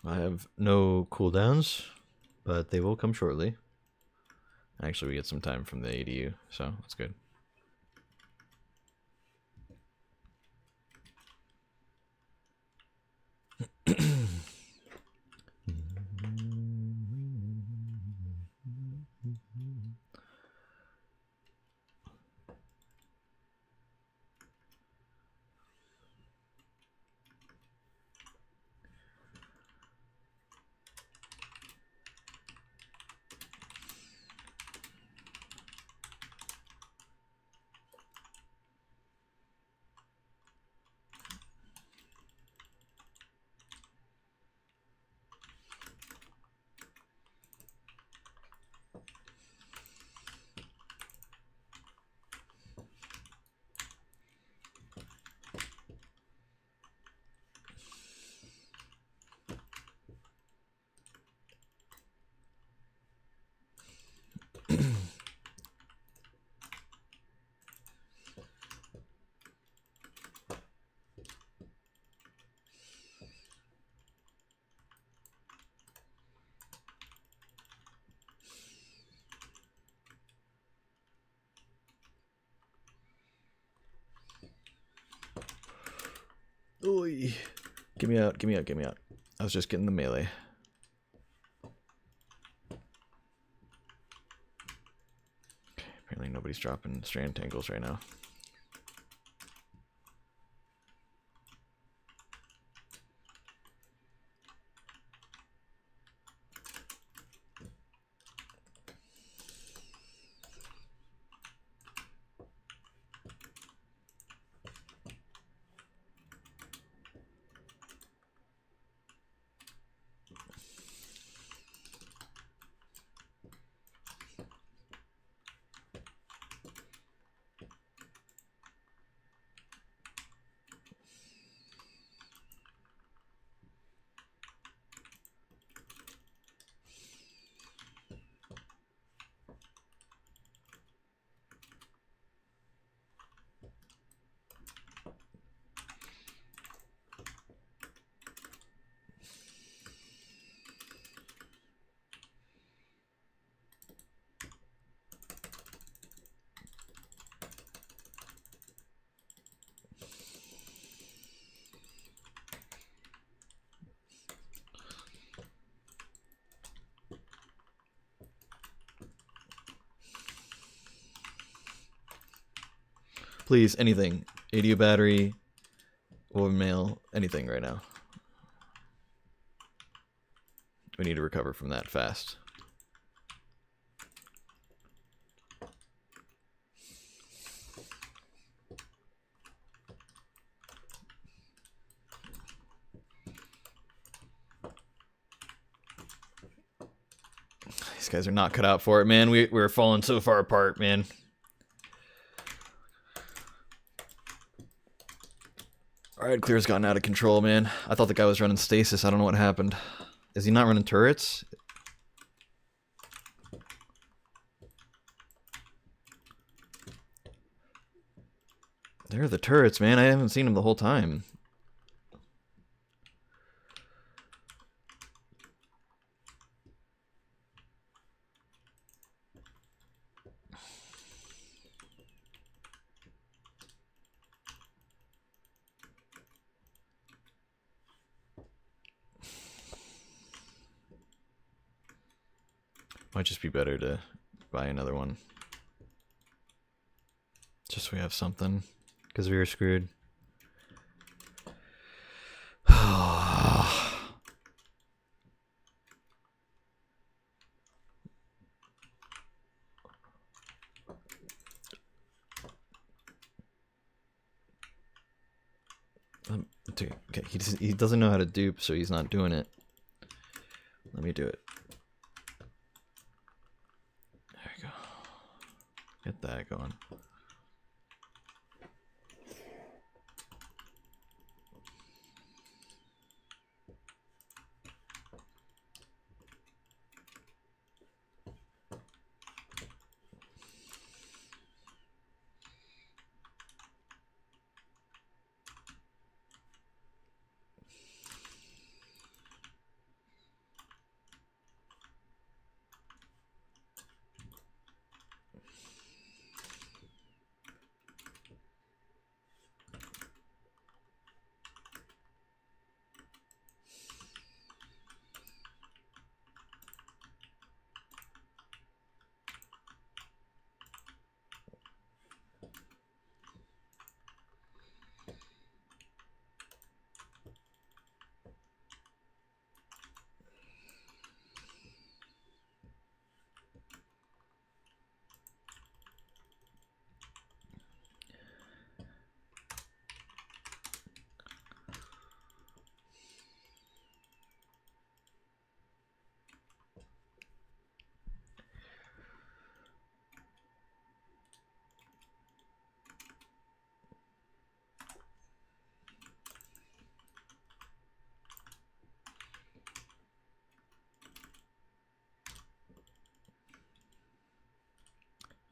I have no cooldowns, but they will come shortly. Actually, we get some time from the ADU, so that's good. Get me out, get me out, get me out. I was just getting the melee. Okay, apparently nobody's dropping strand tangles right now. Please, anything. ADU battery, woven mail, anything right now. We need to recover from that fast. These guys are not cut out for it, man. We're falling so far apart, man. Alright, Clear's gotten out of control, man. I thought the guy was running stasis. I don't know what happened. Is he not running turrets? There are the turrets, man. I haven't seen them the whole time. Might just be better to buy another one. Just so we have something. Because we were screwed. Okay, he doesn't know how to dupe, so he's not doing it. Let me do it. There we go. Get that going.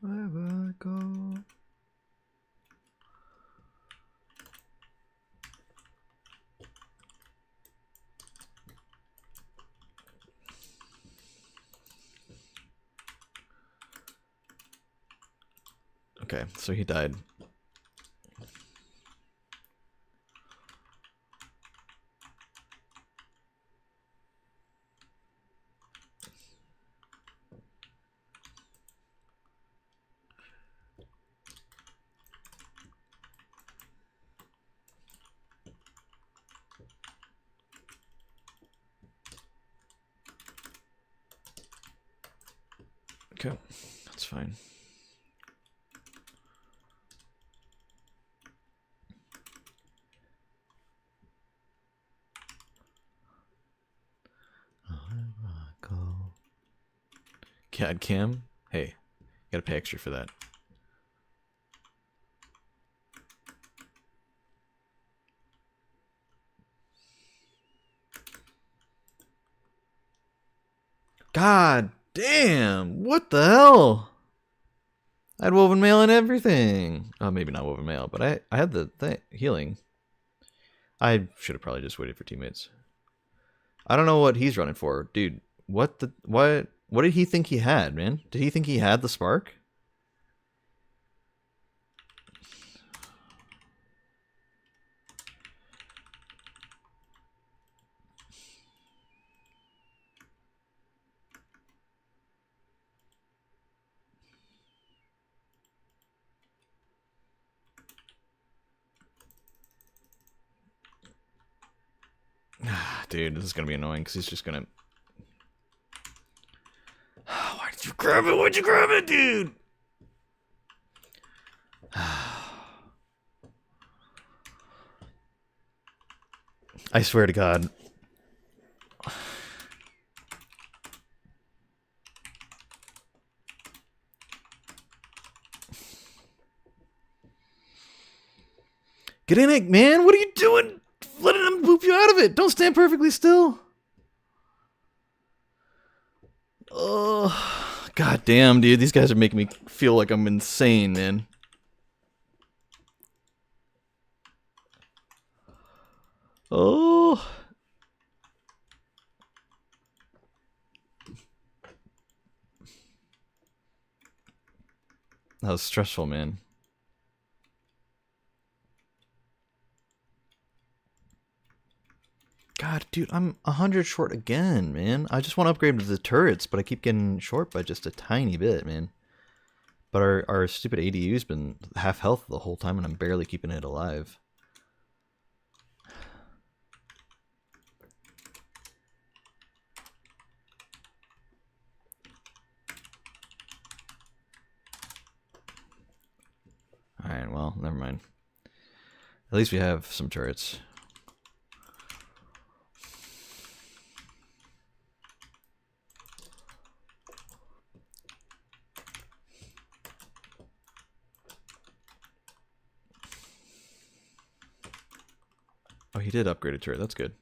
Where will I go? Okay, so he died. Okay, that's fine. CAD cam? Hey, you gotta pay extra for that. God damn! What the hell? I had woven mail and everything. Oh, maybe not woven mail, but I had the thing, healing. I should have probably just waited for teammates. I don't know what he's running for, dude. What did he think he had, man? Did he think he had the spark? Dude, this is gonna be annoying because he's just gonna. Why did you grab it? Why'd you grab it, dude? I swear to God. Get in it, man. What are you doing? Letting him boop you out of it. Don't stand perfectly still. Oh, God damn, dude. These guys are making me feel like I'm insane, man. Oh. That was stressful, man. God, dude, I'm 100 short again, man. I just want to upgrade the turrets, but I keep getting short by just a tiny bit, man. But our stupid ADU's been half health the whole time, and I'm barely keeping it alive. Alright, well, never mind. At least we have some turrets. Oh, he did upgrade a turret. That's good.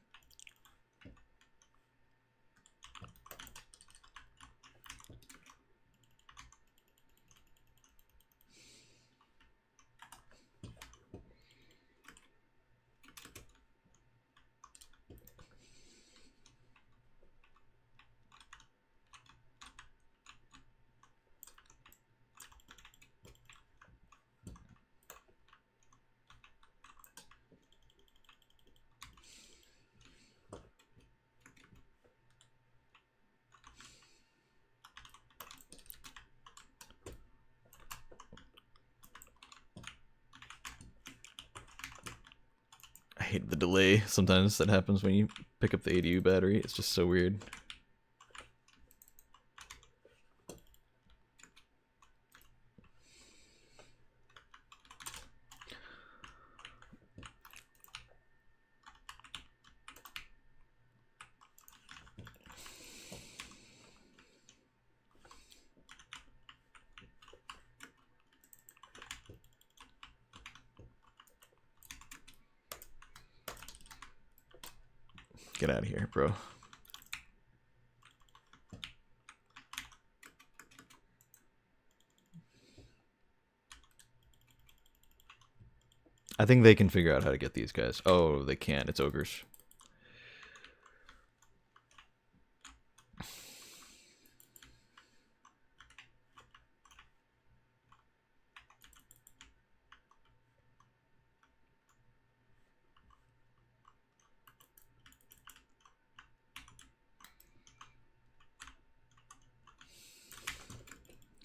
I hate the delay sometimes that happens when you pick up the ADU battery. It's just so weird. Get out of here, bro. I think they can figure out how to get these guys. Oh, they can't. It's ogres.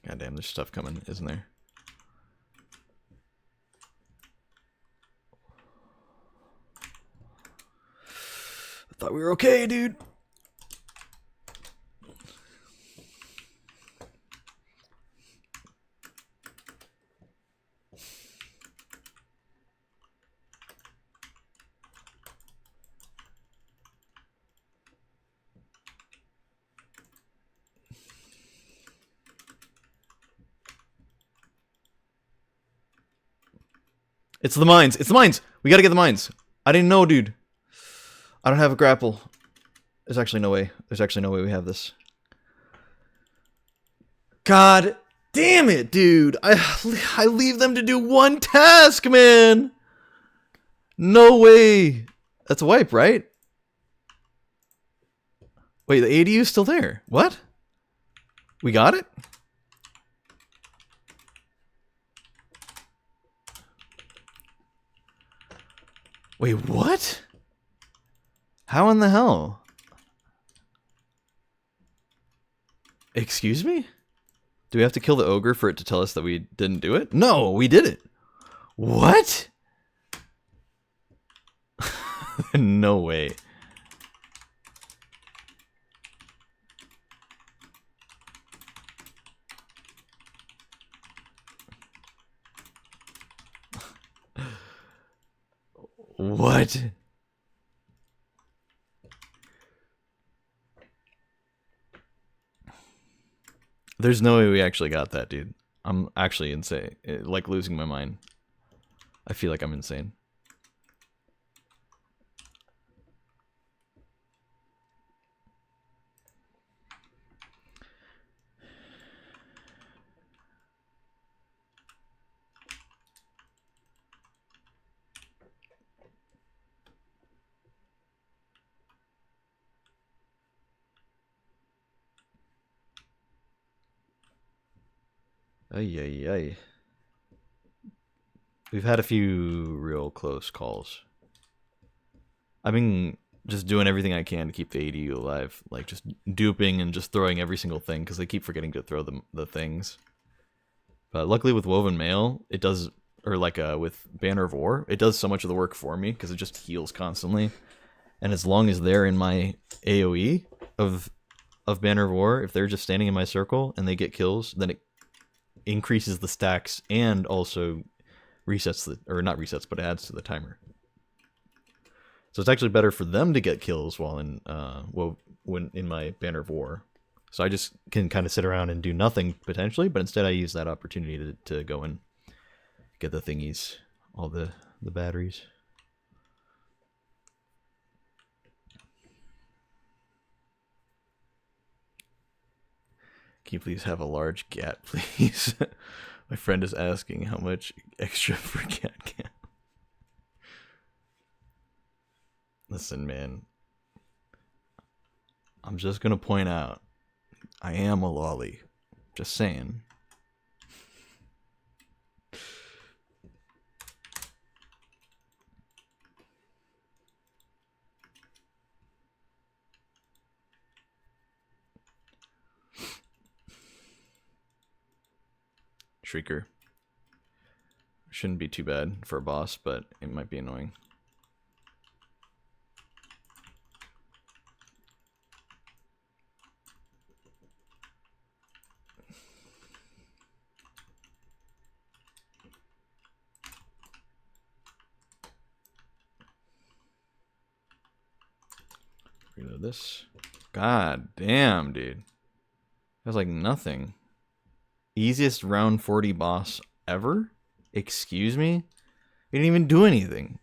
God damn, there's stuff coming, isn't there? I thought we were okay, dude. It's the mines. It's the mines. We gotta get the mines. I didn't know, dude. I don't have a grapple. There's actually no way. There's actually no way we have this. God damn it, dude. I leave them to do one task, man. No way. That's a wipe, right? Wait, the ADU is still there. What? We got it? Wait, what? How in the hell? Excuse me? Do we have to kill the ogre for it to tell us that we didn't do it? No, we did it. What? No way. What? There's no way we actually got that, dude. I'm actually insane. Like losing my mind. I feel like I'm insane. Ay, ay, ay. We've had a few real close calls. I've been just doing everything I can to keep the ADU alive. Like, just duping and just throwing every single thing, because they keep forgetting to throw the things. But luckily with Woven Mail, it does, or like with Banner of War, it does so much of the work for me, because it just heals constantly. And as long as they're in my AoE of Banner of War, if they're just standing in my circle and they get kills, then it increases the stacks and also resets the, or not resets, but adds to the timer. So it's actually better for them to get kills while in when in my Banner of War. So I just can kind of sit around and do nothing potentially, but instead I use that opportunity to go and get the thingies, all the batteries. Can you please have a large gat, please? My friend is asking how much extra for cat can. Listen, man. I'm just gonna point out, I am a lolly. Just saying. Shrieker. Shouldn't be too bad for a boss, but it might be annoying. Reload this. God damn, dude. That's like nothing. Easiest round 40 boss ever? Excuse me? We didn't even do anything.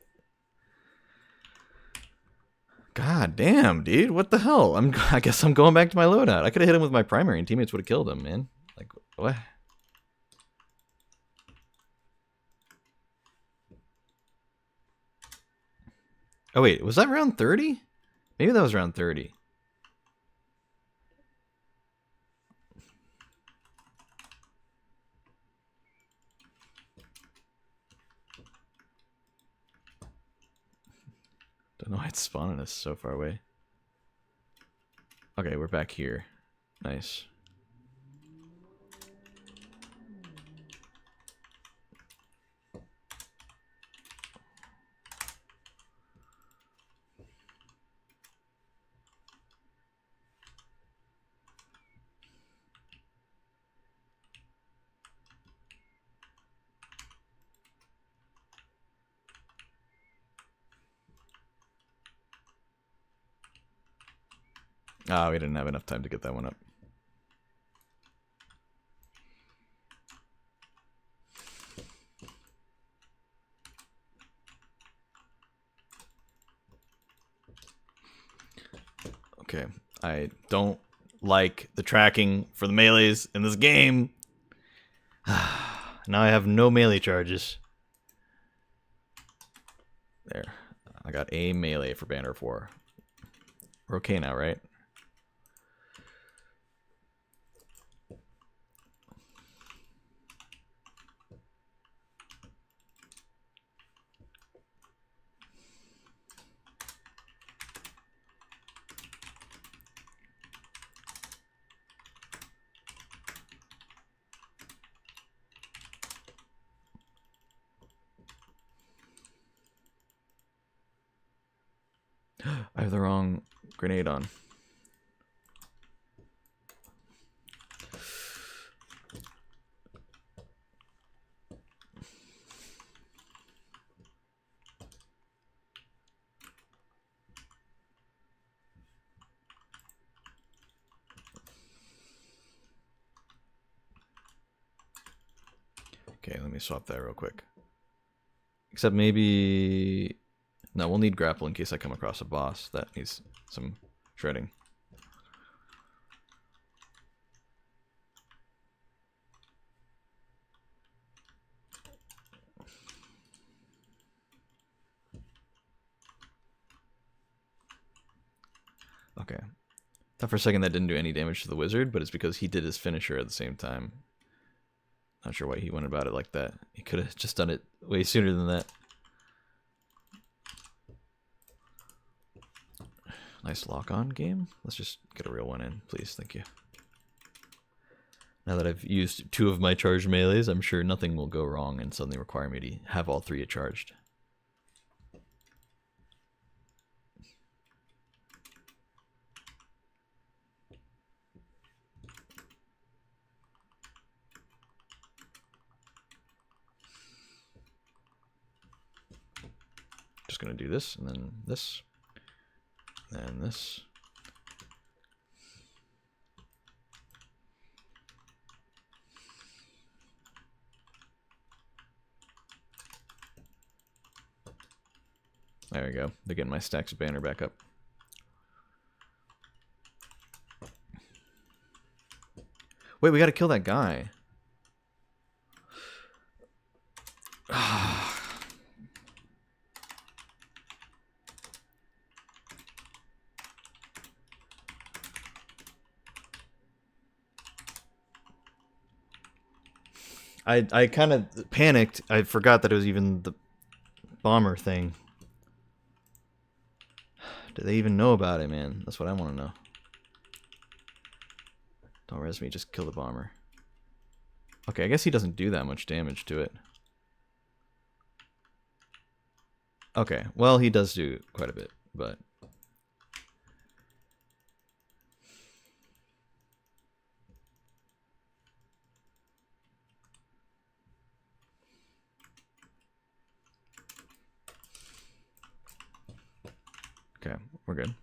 God damn, dude. What the hell? I guess I'm going back to my loadout. I could have hit him with my primary and teammates would have killed him, man. Like, what? Oh, wait. Was that round 30? Maybe that was round 30. Don't know why it's spawning us so far away. Okay, we're back here. Nice. Ah, we didn't have enough time to get that one up. Okay, I don't like the tracking for the melees in this game. Now I have no melee charges. There. I got a melee for Banner 4. We're okay now, right? I have the wrong grenade on. Okay, let me swap that real quick. Except maybe... No, we'll need grapple in case I come across a boss that needs some shredding. Okay. Thought for a second that didn't do any damage to the wizard, but it's because he did his finisher at the same time. Not sure why he went about it like that. He could have just done it way sooner than that. Nice lock-on game. Let's just get a real one in, please. Thank you. Now that I've used 2 of my charged melees, I'm sure nothing will go wrong and suddenly require me to have all 3 charged. Just gonna do this, and then this, and this. There we go. They're getting my stacks of banner back up. Wait, we gotta kill that guy. I kind of panicked. I forgot that it was even the bomber thing. Do they even know about it, man? That's what I want to know. Don't res me, just kill the bomber. Okay, I guess he doesn't do that much damage to it. Okay, well, he does do quite a bit, but... Okay, we're good.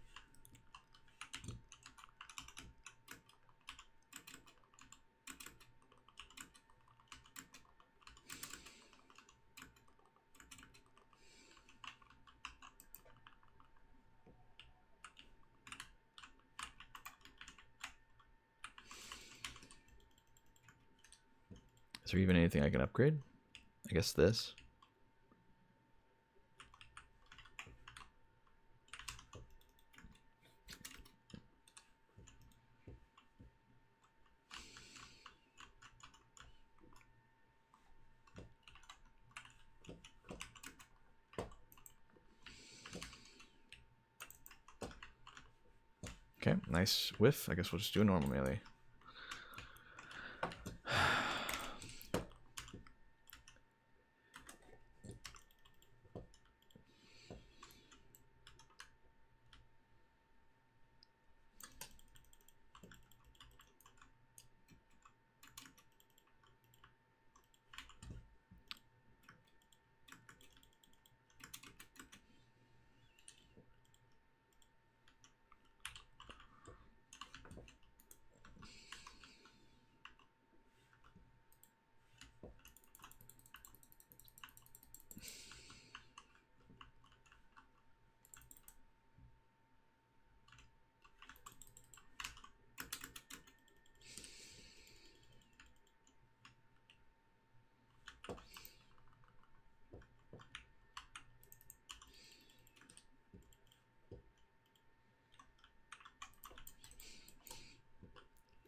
Is there even anything I can upgrade? I guess this. Okay, nice whiff. I guess we'll just do a normal melee.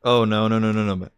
Oh no no no no no.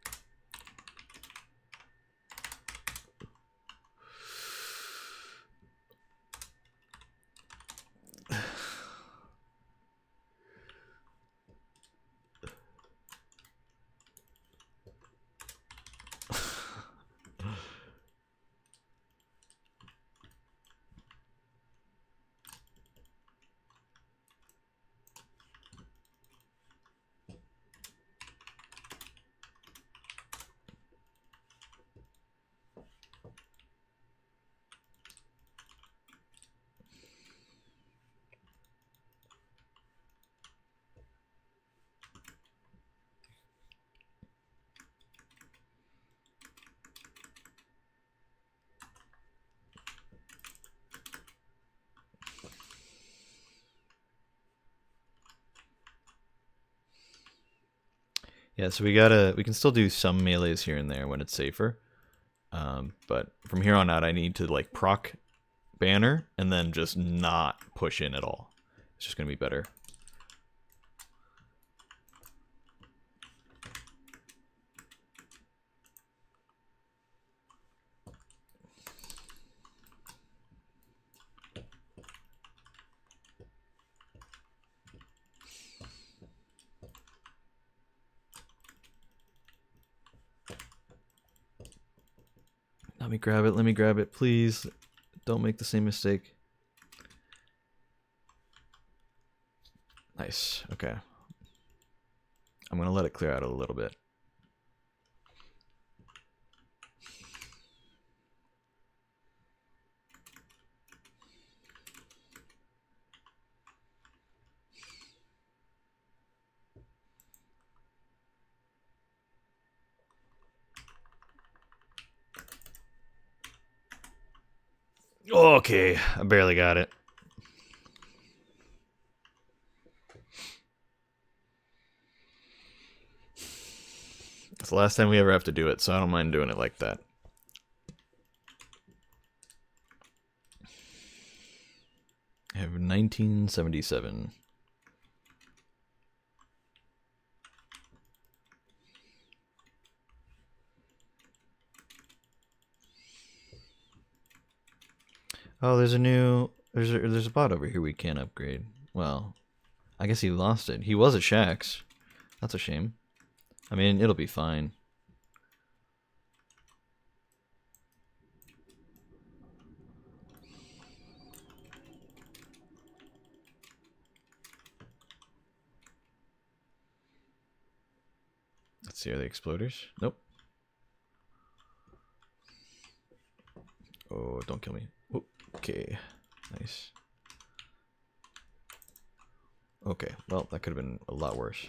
Yeah, so we can still do some melees here and there when it's safer. But from here on out, I need to like proc banner and then just not push in at all. It's just gonna be better. Let me grab it. Let me grab it, please. Don't make the same mistake. Nice. Okay. I'm gonna let it clear out a little bit. Okay, I barely got it. It's the last time we ever have to do it, so I don't mind doing it like that. I have 1977. Oh, there's a bot over here we can't upgrade. Well, I guess he lost it. He was at Shaxx. That's a shame. I mean, it'll be fine. Let's see, are they exploders? Nope. Oh, don't kill me. Okay, nice. Okay, well, that could have been a lot worse.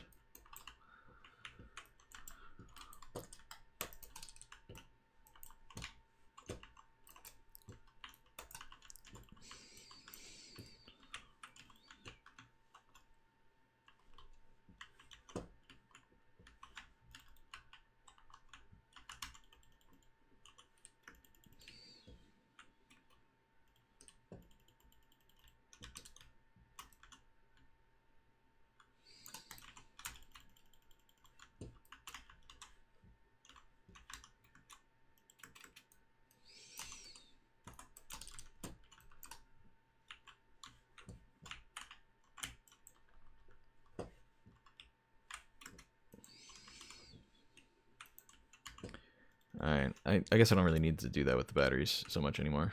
Alright, I guess I don't really need to do that with the batteries so much anymore.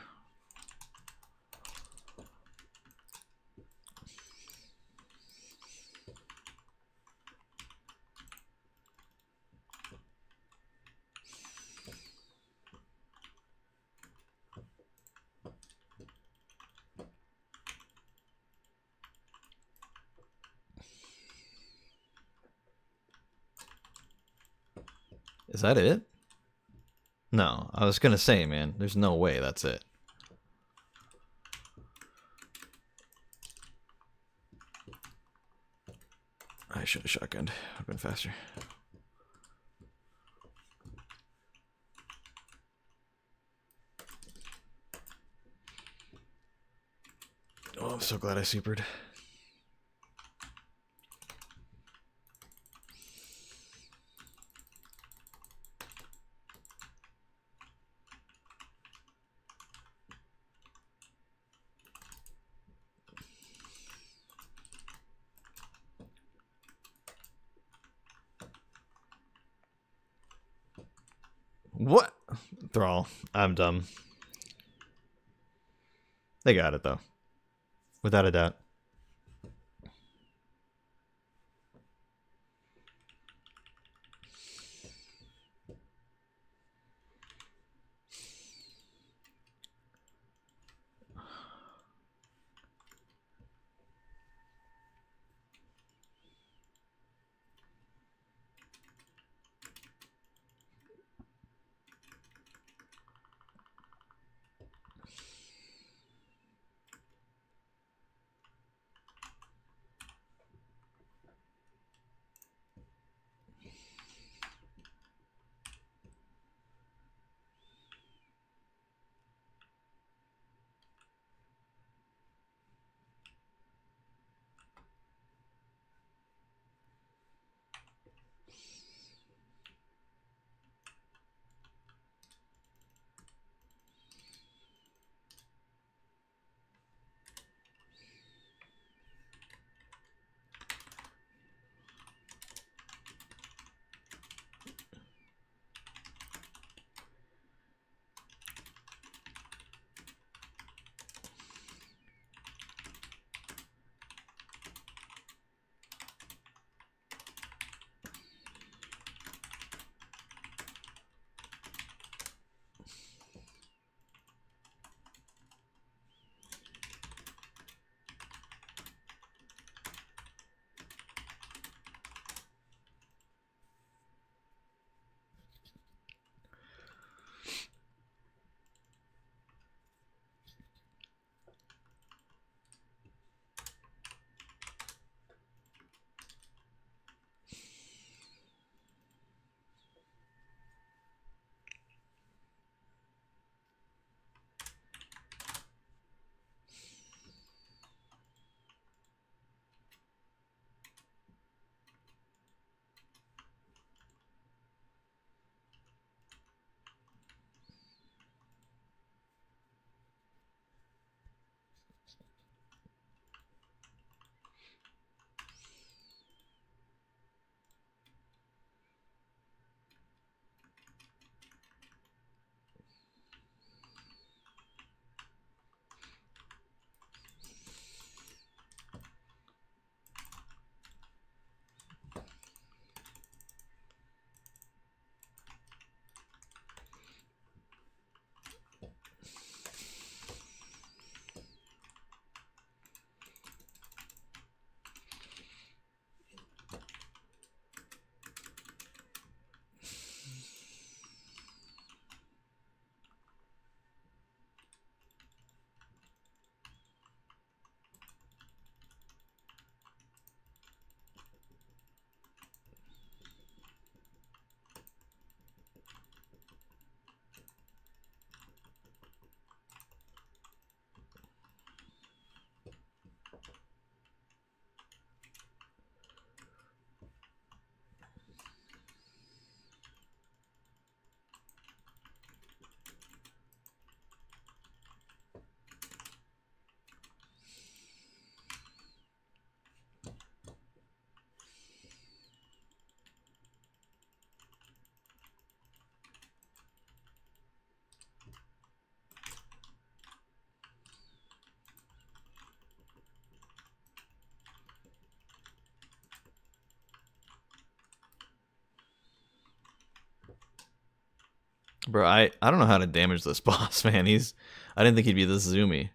Is that it? No, I was gonna say, man, there's no way that's it. I should have shotgunned. Would have been faster. Oh, I'm so glad I supered. What? Thrall. I'm dumb. They got it, though. Without a doubt. Bro, I don't know how to damage this boss, man. I didn't think he'd be this zoomy.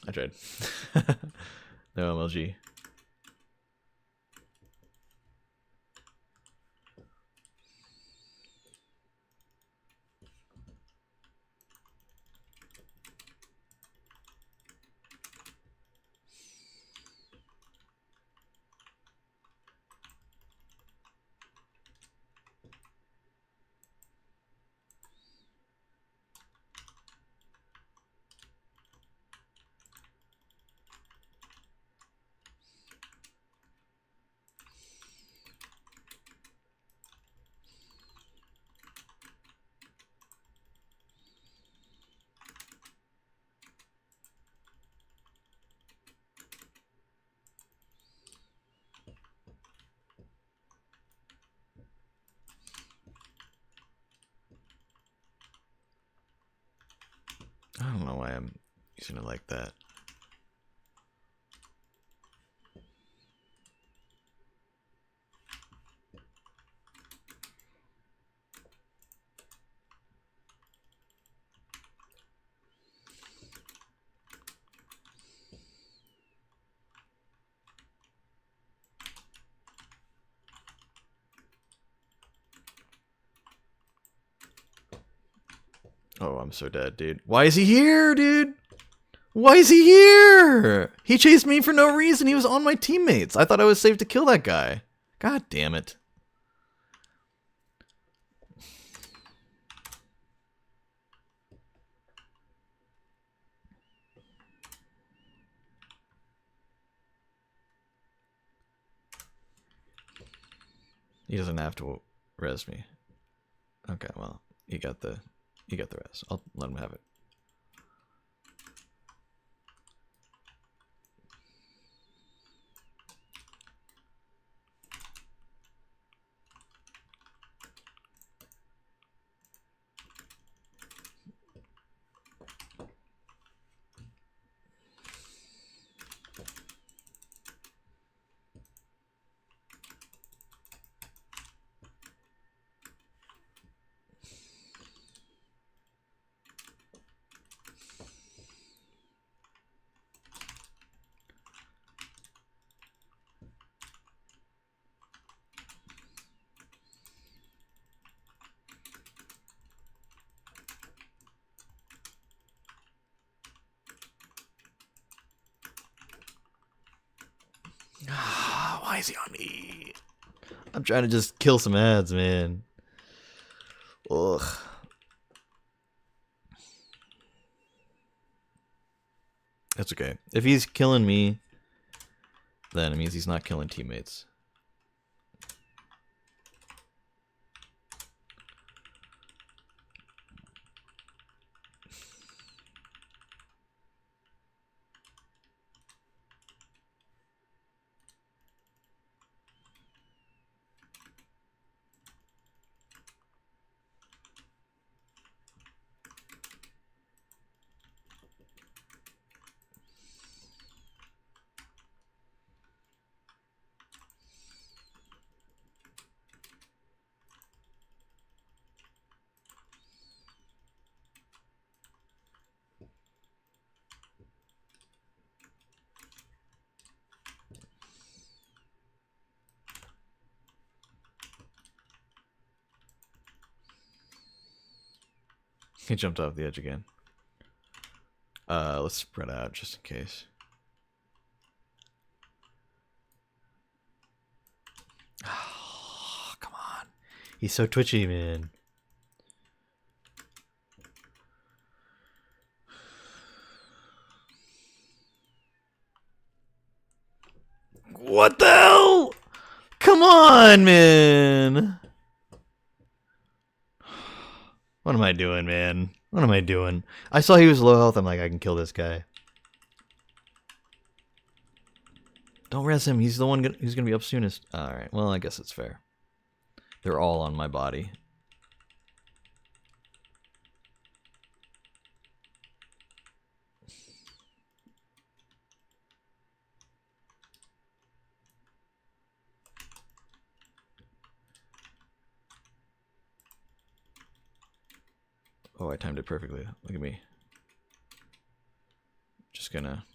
I tried. No MLG. I don't know why I'm using it like that. Oh, I'm so dead, dude. Why is he here, dude? Why is he here? He chased me for no reason. He was on my teammates. I thought I was safe to kill that guy. God damn it. He doesn't have to res me. Okay, well, you got the res. I'll let him have it. Why is he on me? I'm trying to just kill some ads, man. Ugh. That's okay. If he's killing me, then it means he's not killing teammates. He jumped off the edge again. Let's spread out just in case. Oh, come on. He's so twitchy, man. What the hell? Come on, man. What am I doing, man? What am I doing? I saw he was low health. I'm like, I can kill this guy. Don't res him. He's the one who's going to be up soonest. Alright, well, I guess it's fair. They're all on my body. Oh, I timed it perfectly. Look at me. Just gonna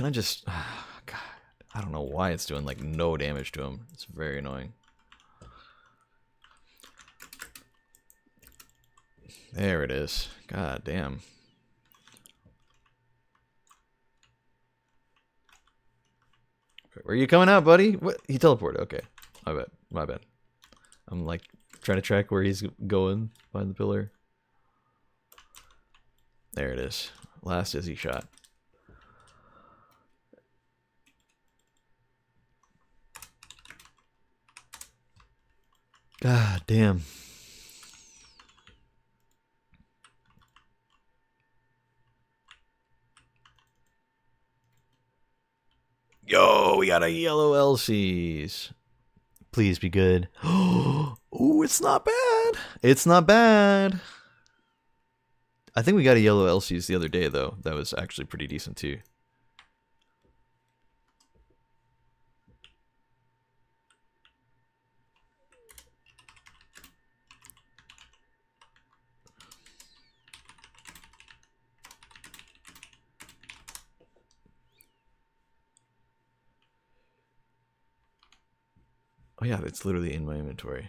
can I just... God, I don't know why it's doing, like, no damage to him. It's very annoying. There it is. God damn. Where are you coming out, buddy? What? He teleported. Okay. My bad. My bad. I'm, like, trying to track where he's going behind the pillar. There it is. Last Izzy shot. God damn. Yo, we got a yellow LCs. Please be good. Oh, it's not bad. It's not bad. I think we got a yellow LCs the other day, though. That was actually pretty decent, too. Oh yeah, it's literally in my inventory.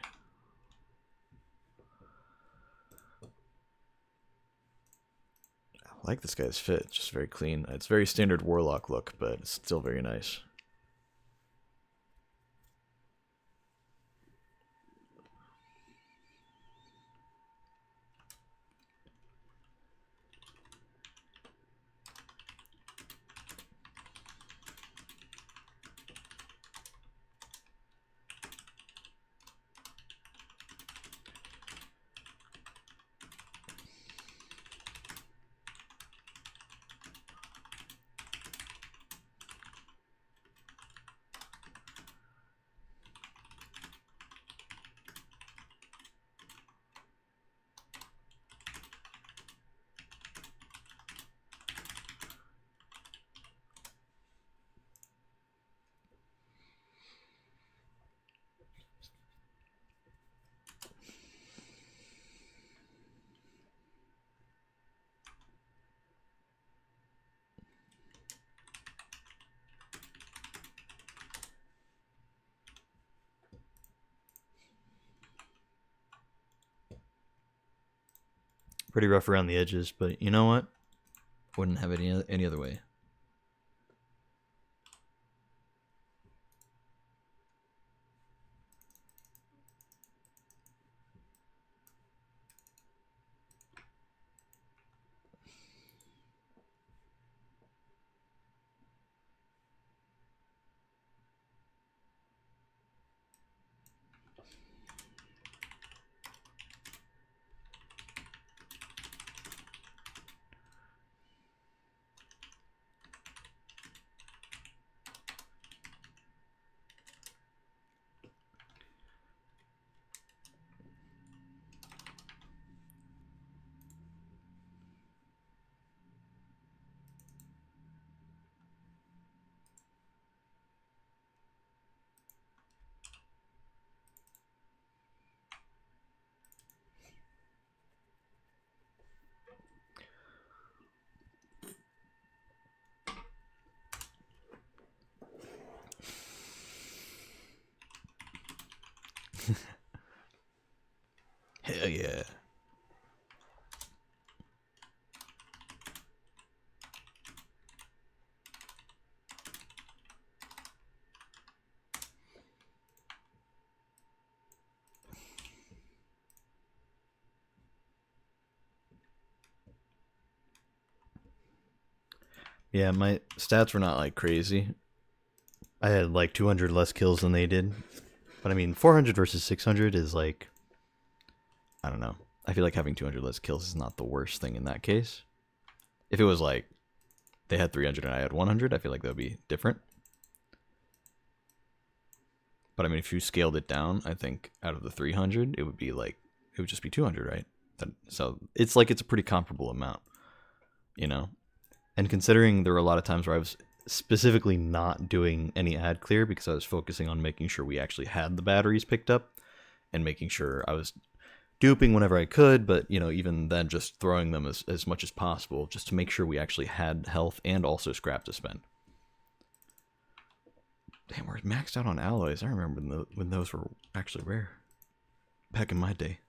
I like this guy's fit, just very clean. It's very standard warlock look, but it's still very nice. Pretty rough around the edges, but you know what? Wouldn't have it any other way. Hell yeah. Yeah, my stats were not like crazy. I had like 200 less kills than they did. But I mean, 400 versus 600 is like, I don't know. I feel like having 200 less kills is not the worst thing in that case. If it was like they had 300 and I had 100, I feel like that would be different. But I mean, if you scaled it down, I think out of the 300, it would be like, it would just be 200, right? So it's like it's a pretty comparable amount, you know? And considering there were a lot of times where I was specifically not doing any ad clear because I was focusing on making sure we actually had the batteries picked up and making sure I was duping whenever I could, but, you know, even then just throwing them as much as possible just to make sure we actually had health and also scrap to spend. Damn, we're maxed out on alloys. I remember when those were actually rare. Back in my day.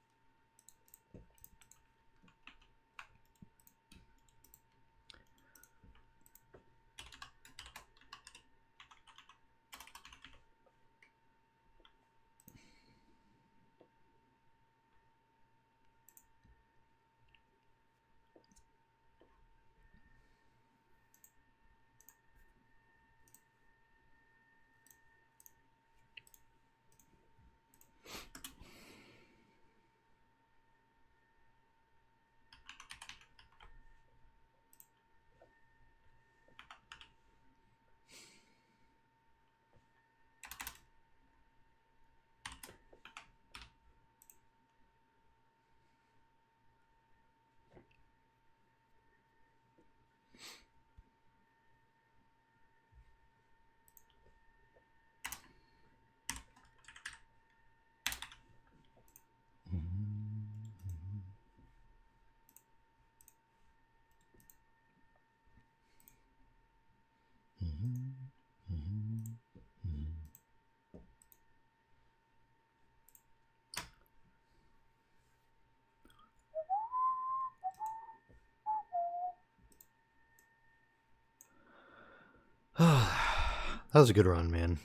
That was a good run, man.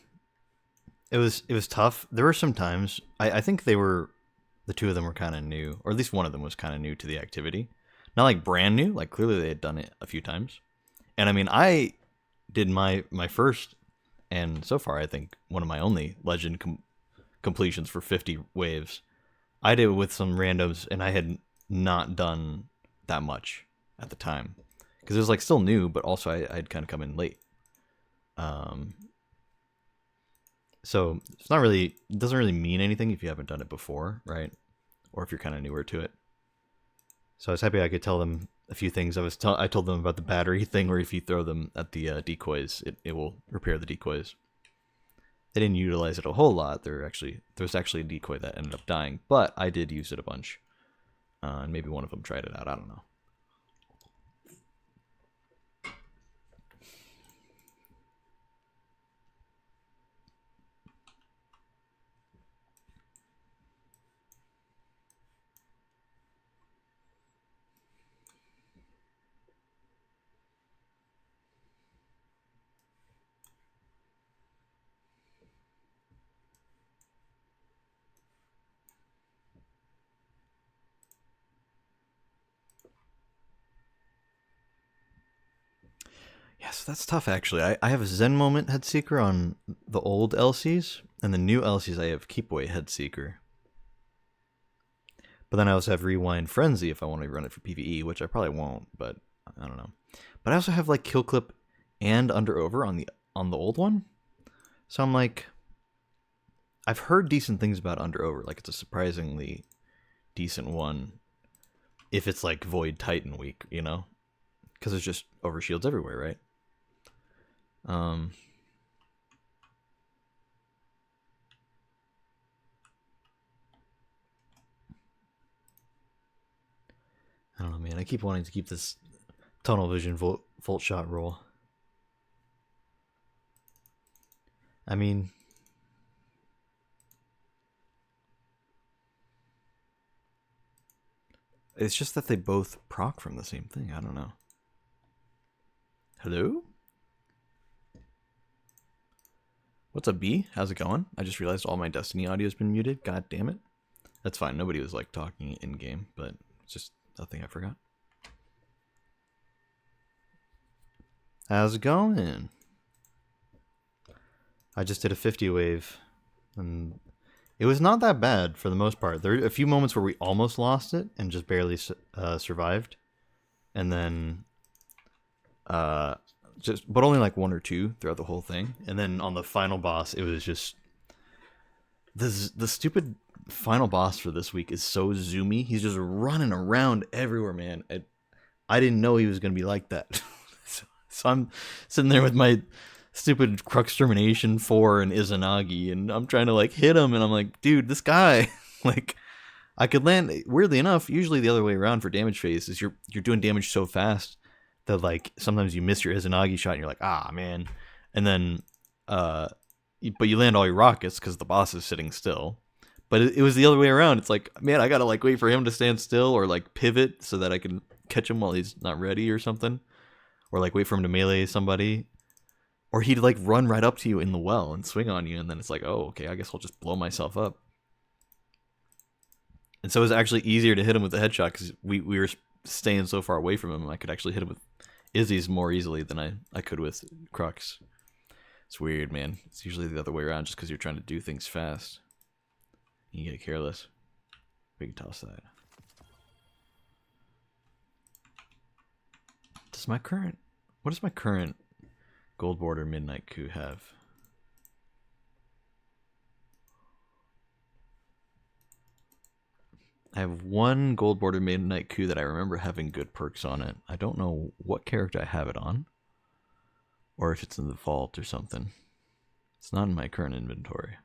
It was tough. There were some times I think the two of them were kind of new, or at least one of them was kind of new to the activity. Not like brand new, like clearly they had done it a few times. And I mean, I did my first, and so far I think one of my only legend completions for 50 waves. I did it with some randoms, and I had not done that much at the time because it was like still new, but also I'd kind of come in late. So it's not really, it doesn't really mean anything if you haven't done it before, right? Or if you're kind of newer to it. So I was happy I could tell them a few things. I told them about the battery thing, where if you throw them at the decoys, it will repair the decoys. They didn't utilize it a whole lot. There was actually a decoy that ended up dying, but I did use it a bunch. And maybe one of them tried it out. I don't know. Yes, that's tough actually. I have a Zen Moment Headseeker on the old LCs, and the new LCs I have Keep Away Headseeker. But then I also have Rewind Frenzy if I want to run it for PvE, which I probably won't, but I don't know. But I also have like Kill Clip and Under Over on the old one. So I'm like, I've heard decent things about Under Over. Like it's a surprisingly decent one if it's like Void Titan week, you know? Because there's just overshields everywhere, right? I don't know, man. I keep wanting to keep this tunnel vision volt shot roll. I mean, it's just that they both proc from the same thing. I don't know. Hello? What's up, B? How's it going? I just realized all my Destiny audio's been muted. God damn it. That's fine. Nobody was like talking in game, but it's just a thing I forgot. How's it going? I just did a 50 wave, and it was not that bad for the most part. There were a few moments where we almost lost it and just barely survived, and then but only like one or two throughout the whole thing. And then on the final boss, it was just the stupid final boss for this week is so zoomy. He's just running around everywhere, man. I didn't know he was gonna be like that. So I'm sitting there with my stupid Crux Termination 4 and Izanagi, and I'm trying to like hit him, and I'm like, dude, this guy, like, I could land. Weirdly enough, usually the other way around for damage phase is you're doing damage so fast that like sometimes you miss your Izanagi shot, and you're like, ah man, and then but you land all your rockets because the boss is sitting still. But it was the other way around. It's like, man, I gotta like wait for him to stand still or like pivot so that I can catch him while he's not ready or something, or like wait for him to melee somebody, or he'd like run right up to you in the well and swing on you, and then it's like, oh, okay, I guess I'll just blow myself up. And so it was actually easier to hit him with the headshot because we were staying so far away from him, and I could actually hit him with Izzy's more easily than I could with Crux. It's weird, man. It's usually the other way around just because you're trying to do things fast. You get careless. We can toss that. What does my current Gold Border Midnight Coup have? I have one Gold Border Midnight Coup that I remember having good perks on it. I don't know what character I have it on, or if it's in the vault or something. It's not in my current inventory.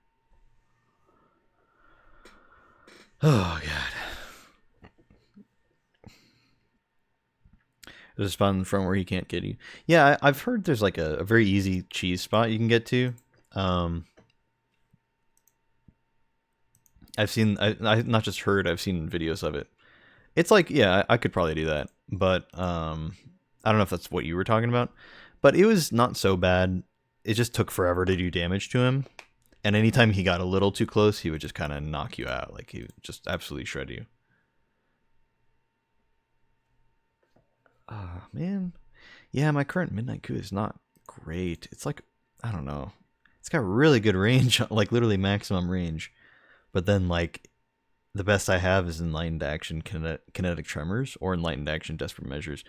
Oh, God. There's a spot in the front where he can't get you. Yeah, I've heard there's like a very easy cheese spot you can get to. I've seen, I not just heard, I've seen videos of it. It's like, yeah, I could probably do that. But I don't know if that's what you were talking about. But it was not so bad. It just took forever to do damage to him. And anytime he got a little too close, he would just kind of knock you out. Like, he would just absolutely shred you. Ah, man. Yeah, my current Midnight Coup is not great. It's like, I don't know. It's got really good range, like literally maximum range. But then, like, the best I have is Enlightened Action Kinetic Tremors or Enlightened Action Desperate Measures.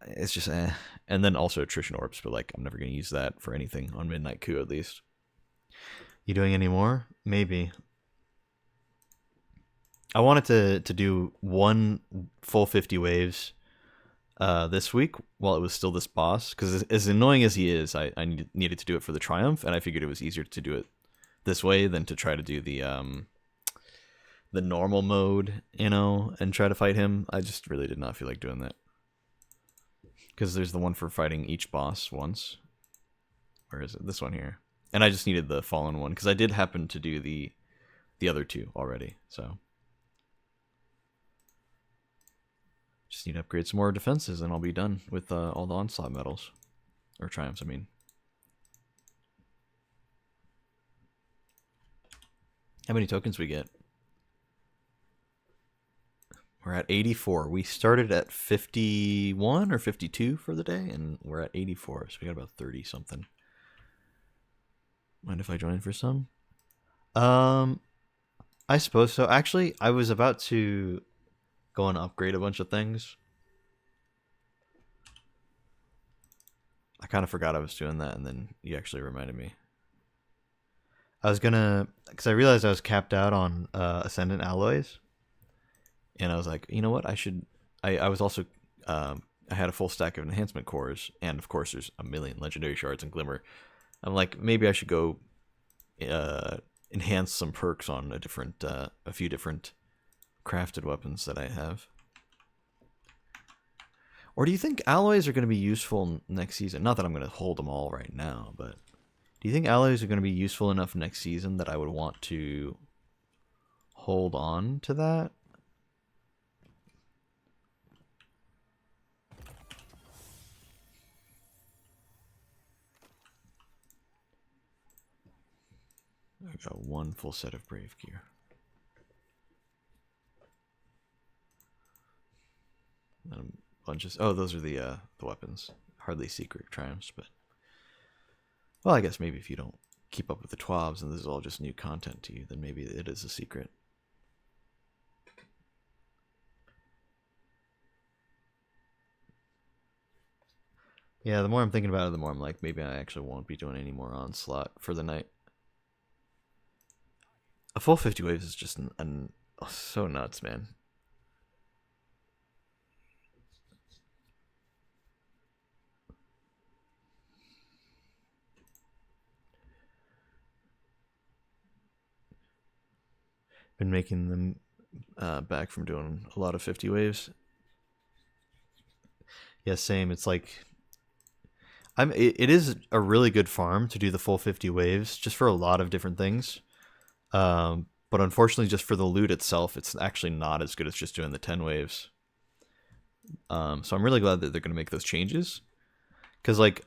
It's just eh. And then also Attrition Orbs, but like, I'm never going to use that for anything on Midnight Coup at least. You doing any more? Maybe. I wanted to do one full 50 waves this week while it was still this boss, because as annoying as he is, I needed to do it for the Triumph, and I figured it was easier to do it this way than to try to do the normal mode, you know, and try to fight him. I just really did not feel like doing that. Because there's the one for fighting each boss once. Where is it? This one here. And I just needed the Fallen one, because I did happen to do the other two already, so. Just need to upgrade some more defenses, and I'll be done with all the Onslaught medals. Or Triumphs, I mean. How many tokens we get? We're at 84. We started at 51 or 52 for the day, and we're at 84, so we got about 30 something. Mind if I join for some? I suppose so. Actually, I was about to go and upgrade a bunch of things. I kind of forgot I was doing that, and then you actually reminded me. I was gonna, because I realized I was capped out on Ascendant Alloys. And I was like, you know what, I was also, I had a full stack of enhancement cores, and of course there's a million legendary shards and glimmer. I'm like, maybe I should go enhance some perks on a few different crafted weapons that I have. Or do you think alloys are going to be useful next season? Not that I'm going to hold them all right now, but do you think alloys are going to be useful enough next season that I would want to hold on to that? I got one full set of Brave gear. And a bunch of, oh, those are the weapons. Hardly secret triumphs, but well, I guess maybe if you don't keep up with the TWABs and this is all just new content to you, then maybe it is a secret. Yeah, the more I'm thinking about it, the more I'm like, maybe I actually won't be doing any more Onslaught for the night. A full 50 waves is just so nuts, man. Been making them back from doing a lot of 50 waves. Yeah, same. It's like, It is a really good farm to do the full 50 waves, just for a lot of different things. But unfortunately, just for the loot itself, it's actually not as good as just doing the 10 waves. So I'm really glad that they're going to make those changes. Because, like,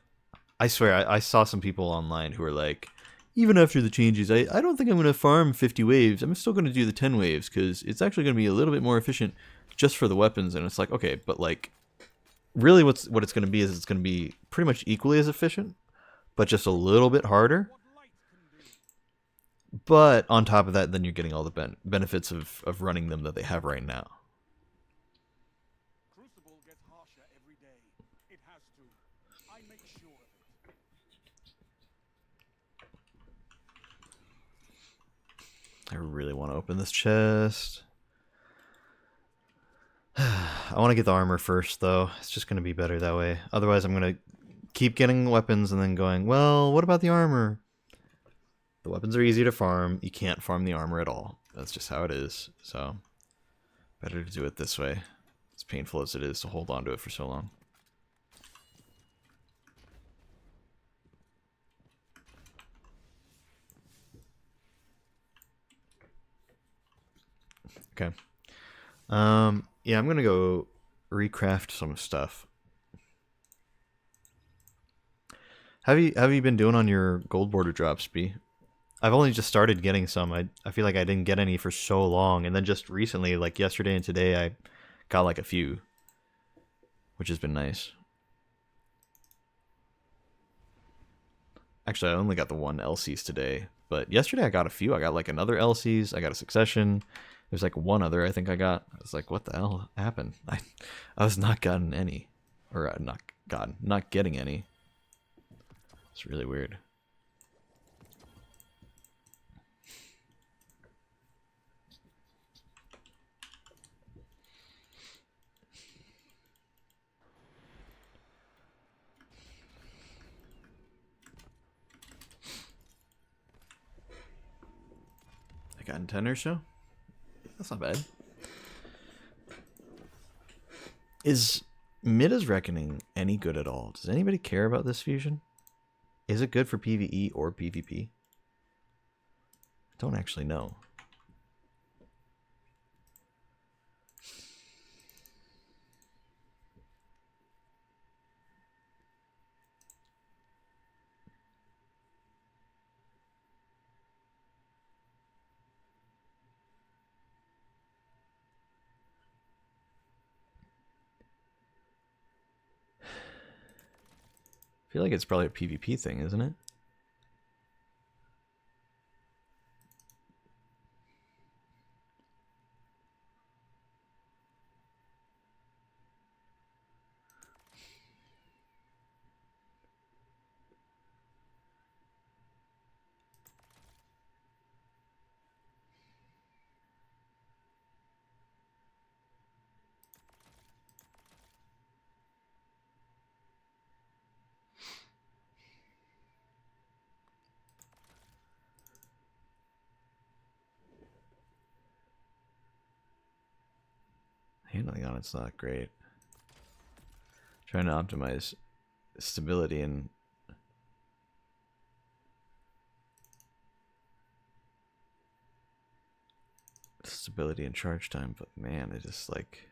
I swear, I saw some people online who were like, even after the changes, I don't think I'm going to farm 50 waves. I'm still going to do the 10 waves because it's actually going to be a little bit more efficient just for the weapons. And it's like, okay, but like, really what it's going to be is it's going to be pretty much equally as efficient, but just a little bit harder. But on top of that, then you're getting all the benefits of running them that they have right now. Crucible gets harsher every day. It has to. I make sure of it. I really want to open this chest. I want to get the armor first, though. It's just going to be better that way. Otherwise, I'm going to keep getting weapons and then going, well, what about the armor? The weapons are easy to farm. You can't farm the armor at all. That's just how it is. So, better to do it this way. As painful as it is to hold on to it for so long. Okay. Yeah, I'm gonna go recraft some stuff. Have you been doing on your gold border drops, B? I've only just started getting some. I feel like I didn't get any for so long, and then just recently, like yesterday and today, I got like a few, which has been nice. Actually, I only got the one LCs today, but yesterday I got a few. I got like another LCs. I got a Succession. There's like one other I think I got. I was like, what the hell happened? I was not gotten any, or not getting any. It's really weird. I got 10 or so. That's not bad. Is Mida's Reckoning any good at all? Does anybody care about this fusion? Is it good for PvE or PvP? I don't actually know. I feel like it's probably a PvP thing, isn't it? Handling on it's not great. Trying to optimize stability and charge time, but man, it is like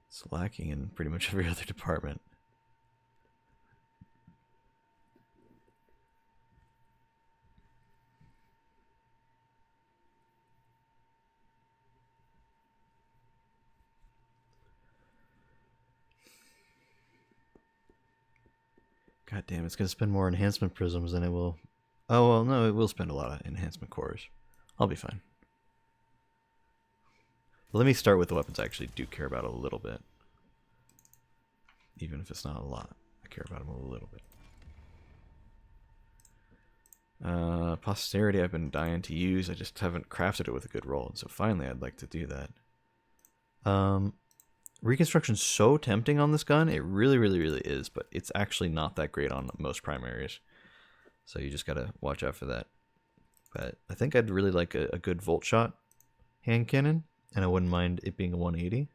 it's lacking in pretty much every other department. God damn, it's gonna spend more enhancement prisms than it will. Oh well, no, it will spend a lot of enhancement cores. I'll be fine. But let me start with the weapons I actually do care about a little bit. Even if it's not a lot, I care about them a little bit. Posterity I've been dying to use. I just haven't crafted it with a good roll, and so finally I'd like to do that. Reconstruction's so tempting on this gun. It really, really, really is, but it's actually not that great on most primaries. So you just gotta watch out for that. But I think I'd really like a good Volt Shot hand cannon, and I wouldn't mind it being a 180.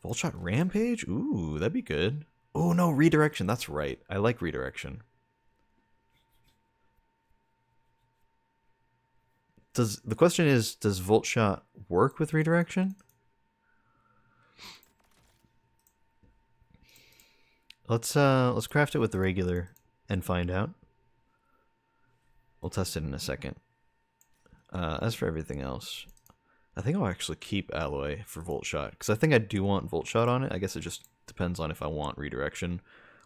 Volt Shot Rampage? Ooh, that'd be good. Oh no, redirection. That's right. I like redirection. The question is, does Volt Shot work with redirection? Let's craft it with the regular and find out. We'll test it in a second. As for everything else, I think I'll actually keep Alloy for Volt Shot, because I think I do want Volt Shot on it. I guess it just depends on if I want redirection,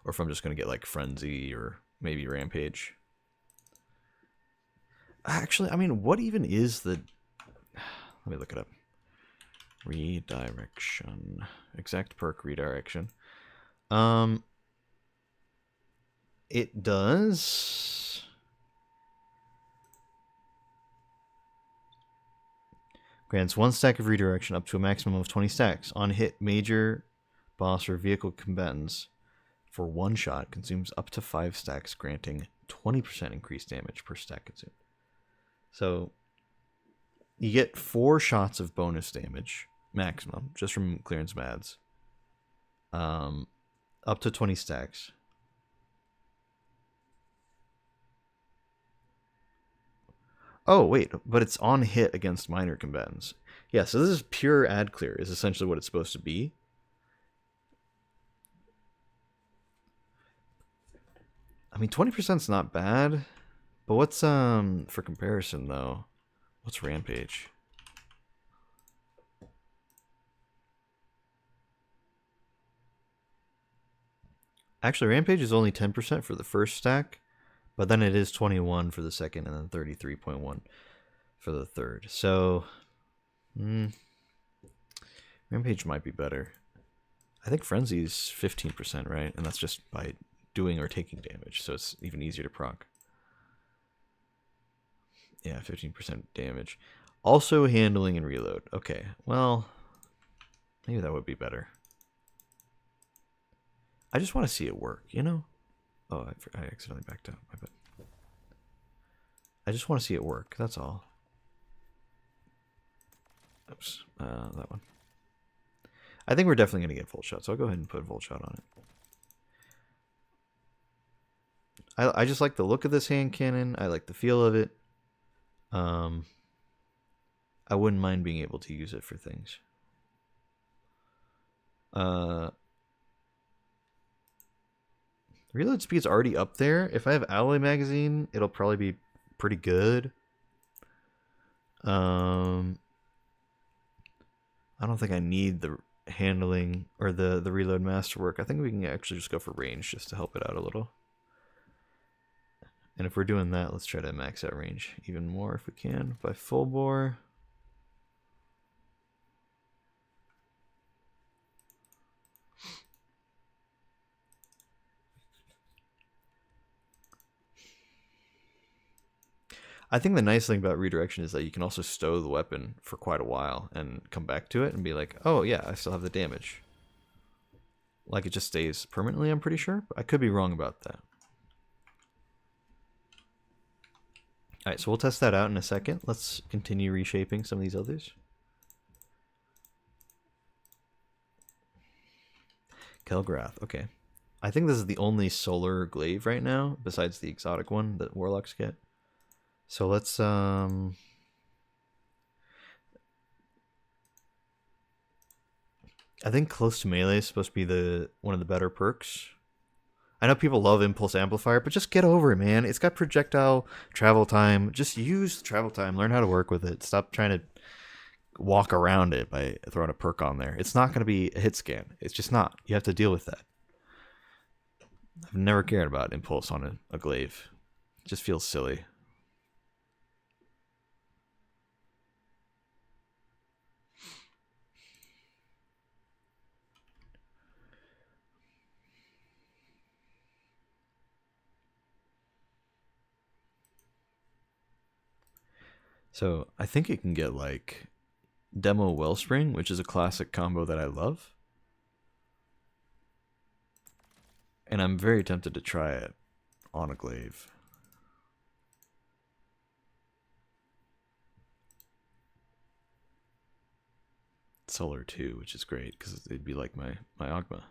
or if I'm just going to get like Frenzy, or maybe Rampage. Actually, I mean, what even is the... Let me look it up. Redirection. Exact perk redirection. It does... Grants 1 stack of redirection up to a maximum of 20 stacks. On hit, major boss or vehicle combatants for 1 shot consumes up to 5 stacks, granting 20% increased damage per stack consumed. So you get 4 shots of bonus damage maximum just from clearance mads. Up to 20 stacks. Oh, wait, but it's on hit against minor combatants. Yeah, so this is pure ad clear, is essentially what it's supposed to be. I mean, 20% is not bad, but what's, for comparison, though, what's Rampage? Actually, Rampage is only 10% for the first stack, but then it is 21 for the second, and then 33.1 for the third. So, Rampage might be better. I think Frenzy's 15%, right? And that's just by doing or taking damage, so it's even easier to proc. Yeah, 15% damage. Also handling and reload. Okay, well, maybe that would be better. I just want to see it work, you know? Oh, I accidentally backed out. My bad. I just want to see it work, that's all. Oops, that one. I think we're definitely going to get Volt Shot, so I'll go ahead and put Volt Shot on it. I just like the look of this hand cannon. I like the feel of it. I wouldn't mind being able to use it for things. Reload speed's already up there. If I have Alloy Magazine, it'll probably be pretty good. I don't think I need the handling or the reload masterwork. I think we can actually just go for range just to help it out a little. And if we're doing that, let's try to max out range even more if we can by full bore. I think the nice thing about redirection is that you can also stow the weapon for quite a while and come back to it and be like, oh yeah, I still have the damage. Like it just stays permanently, I'm pretty sure. But I could be wrong about that. Alright, so we'll test that out in a second. Let's continue reshaping some of these others. Kelgrath, okay. I think this is the only solar glaive right now, besides the exotic one that warlocks get. So let's I think close to melee is supposed to be one of the better perks. I know people love Impulse Amplifier, but just get over it, man. It's got projectile travel time. Just use travel time. Learn how to work with it. Stop trying to walk around it by throwing a perk on there. It's not going to be a hit scan. It's just not. You have to deal with that. I've never cared about Impulse on a glaive. It just feels silly. So I think it can get like Demo Wellspring, which is a classic combo that I love. And I'm very tempted to try it on a glaive. Solar 2, which is great because it'd be like my Ogma.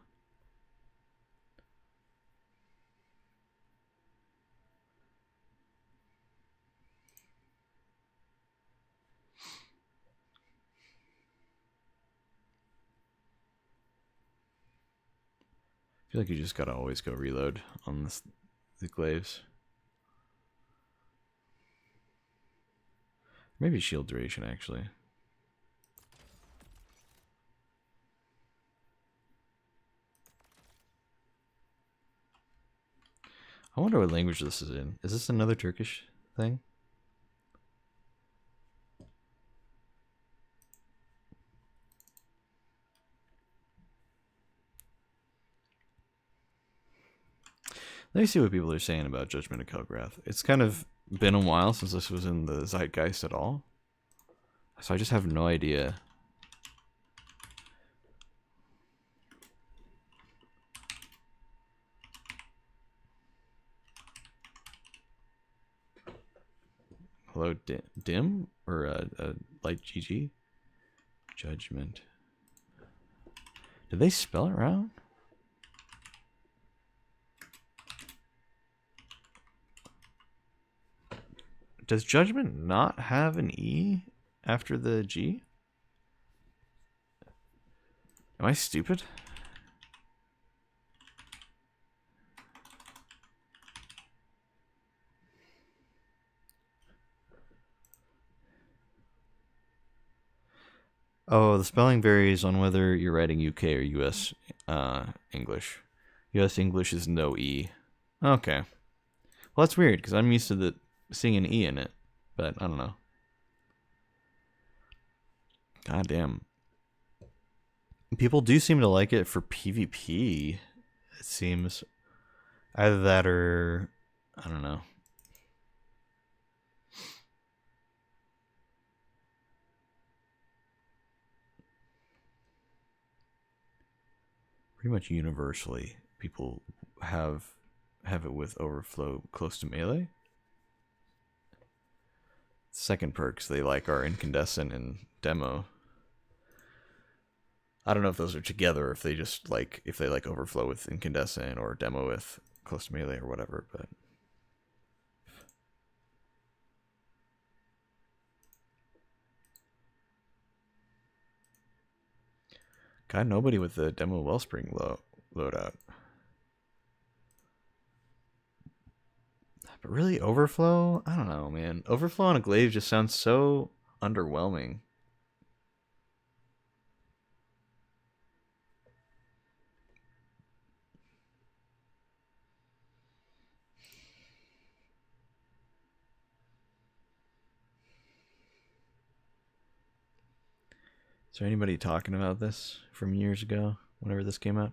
feel like you just gotta always go reload on the glaives. Maybe shield duration, actually. I wonder what language this is in. Is this another Turkish thing? Let me see what people are saying about Judgment of Kelgrath. It's kind of been a while since this was in the zeitgeist at all. So I just have no idea. Hello, Dim? Or Light GG? Judgment. Did they spell it wrong? Does Judgment not have an E after the G? Am I stupid? Oh, the spelling varies on whether you're writing UK or US English. US English is no E. Okay. Well, that's weird, because I'm used to seeing an E in it. But, I don't know. God damn. People do seem to like it for PvP, it seems. Either that or, I don't know. Pretty much universally, people have it with overflow close to melee. Second perks they like are incandescent and demo. I don't know if those are together, if they just like, if they like overflow with incandescent or demo with close to melee or whatever, but God, nobody with the demo wellspring loadout. But really, overflow? I don't know, man. Overflow on a glaive just sounds so underwhelming. Is there anybody talking about this from years ago, whenever this came out?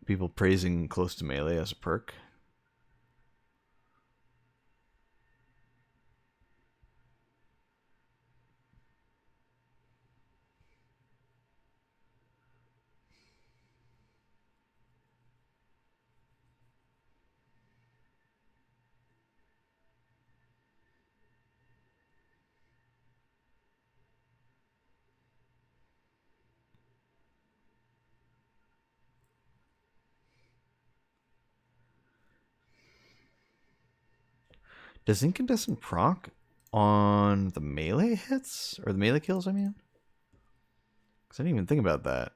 People praising close to melee as a perk? Does incandescent proc on the melee hits? Or the melee kills, I mean? Because I didn't even think about that.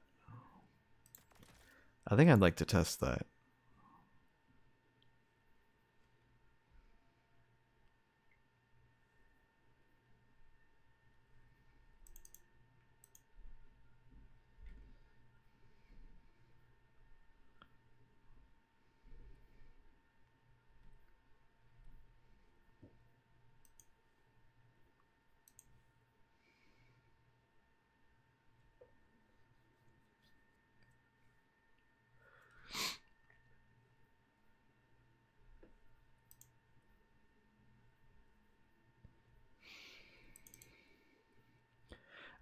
I think I'd like to test that.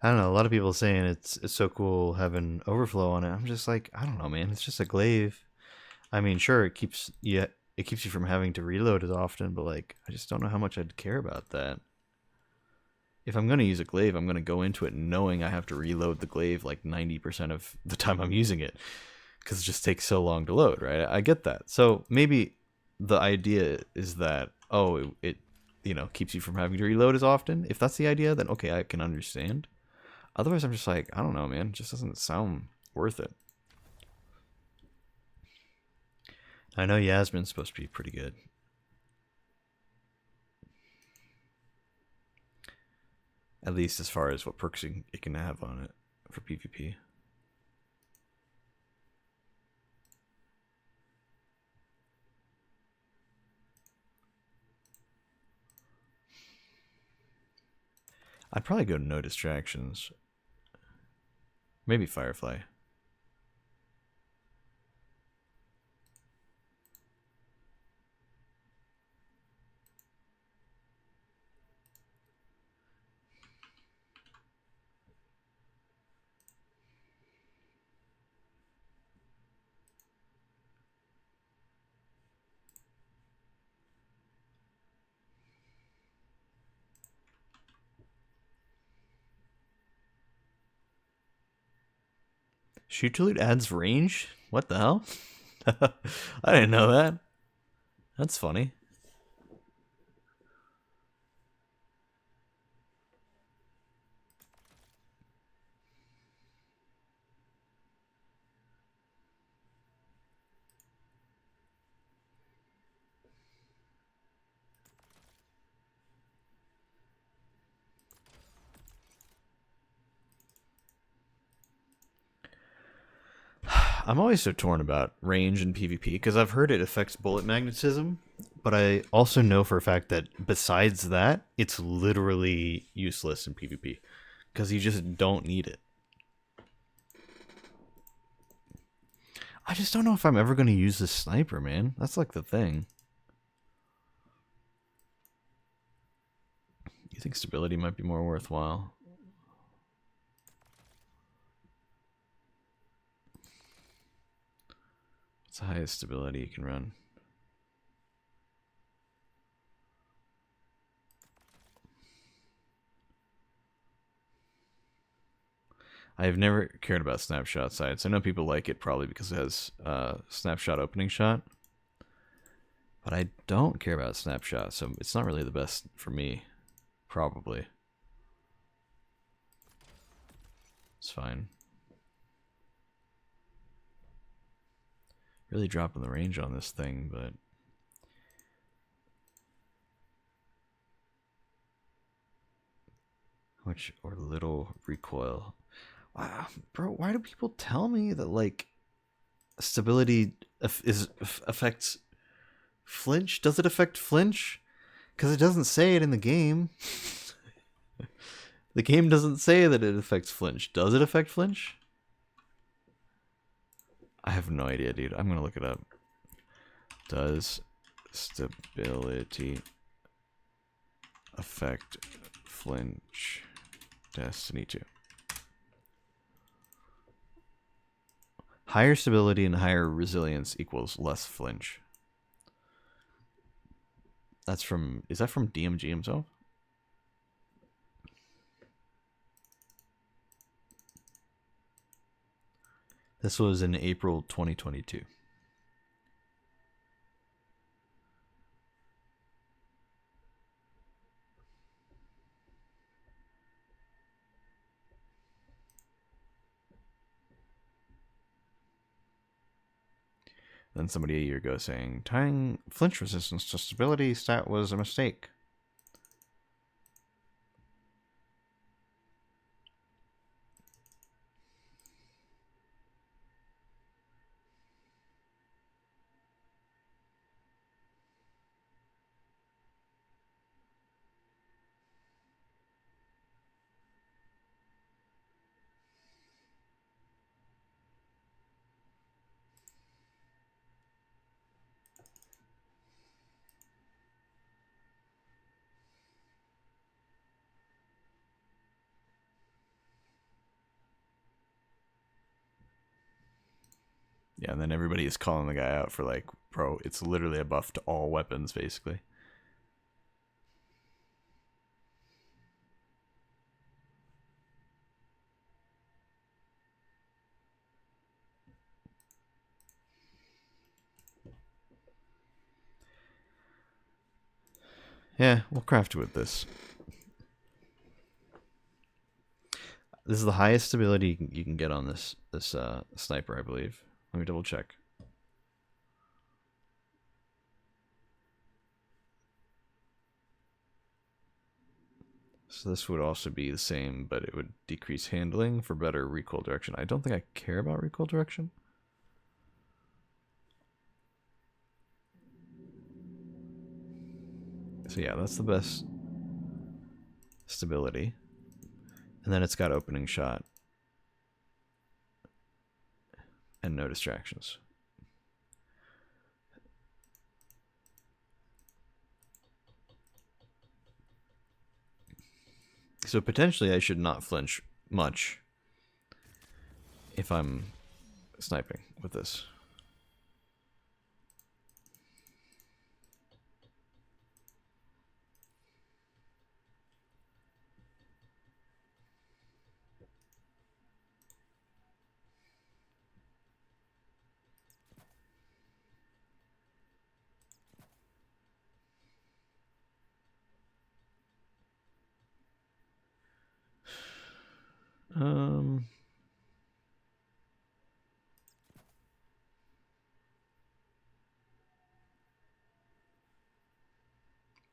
I don't know. A lot of people saying it's so cool having overflow on it. I'm just like, I don't know, man. It's just a glaive. I mean, sure, it keeps you from having to reload as often, but like, I just don't know how much I'd care about that. If I'm gonna use a glaive, I'm gonna go into it knowing I have to reload the glaive like 90% of the time I'm using it, because it just takes so long to load, right? I get that. So maybe the idea is that, oh, it you know, keeps you from having to reload as often. If that's the idea, then okay, I can understand. Otherwise, I'm just like, I don't know, man. It just doesn't sound worth it. I know Yasmin's supposed to be pretty good. At least as far as what perks it can have on it for PvP. I'd probably go no distractions. Maybe Firefly. Shoot to loot adds range? What the hell? I didn't know that. That's funny. I'm always so torn about range in PvP because I've heard it affects bullet magnetism, but I also know for a fact that besides that, it's literally useless in PvP because you just don't need it. I just don't know if I'm ever going to use this sniper, man. That's like the thing. You think stability might be more worthwhile? What's the highest stability you can run? I've never cared about snapshot sights. I know people like it probably because it has snapshot opening shot. But I don't care about snapshot, so it's not really the best for me. Probably. It's fine. Really dropping the range on this thing, but much or little recoil. Wow, bro, why do people tell me that like stability affects flinch? Does it affect flinch? Because it doesn't say it in the game. The game doesn't say that it affects flinch. Does it affect flinch? I have no idea, dude. I'm gonna look it up. Does stability affect flinch? Destiny 2. Higher stability and higher resilience equals less flinch. That's from, is that from DMG himself? This was in April 2022. Then somebody a year ago saying, tying flinch resistance to stability stat was a mistake. Yeah, and then everybody is calling the guy out for like, bro, it's literally a buff to all weapons, basically. Yeah, we'll craft with this. This is the highest stability you can get on this sniper, I believe. Let me double check. So this would also be the same, but it would decrease handling for better recoil direction. I don't think I care about recoil direction. So yeah, that's the best stability. And then it's got opening shot and no distractions. So potentially I should not flinch much if I'm sniping with this.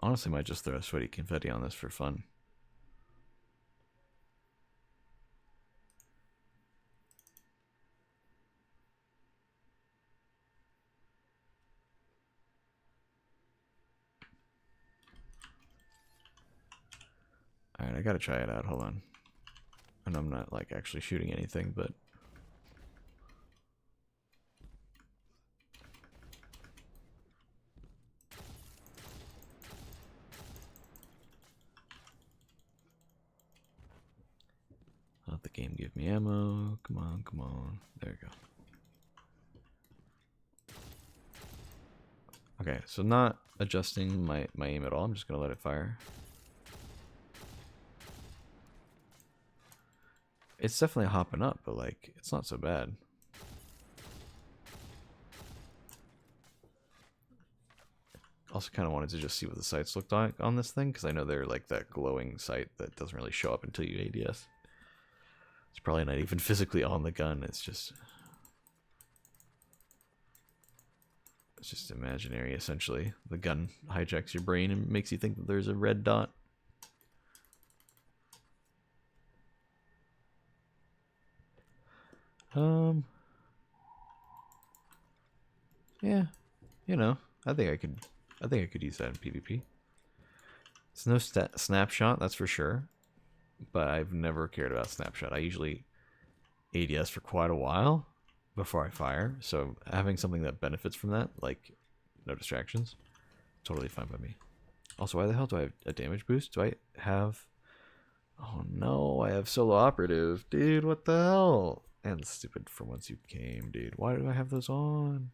Honestly, might just throw sweaty confetti on this for fun. Alright, I gotta try it out. Hold on. And I'm not like actually shooting anything, but let the game give me ammo. Come on, come on. There we go. Okay, so not adjusting my aim at all. I'm just gonna let it fire. It's definitely hopping up, but like it's not so bad. Also kind of wanted to just see what the sights looked like on this thing, because I know they're like that glowing sight that doesn't really show up until you ADS. It's probably not even physically on the gun, it's just imaginary, essentially. The gun hijacks your brain and makes you think that there's a red dot. Yeah, you know, I think I could use that in PvP. It's no snapshot, that's for sure, but I've never cared about snapshot. I usually ADS for quite a while before I fire, so having something that benefits from that, like no distractions, totally fine by me. Also, why the hell do I have a damage boost? Do I have... Oh no, I have solo operative. Dude, what the hell? And stupid from whence you came, dude. Why do I have those on?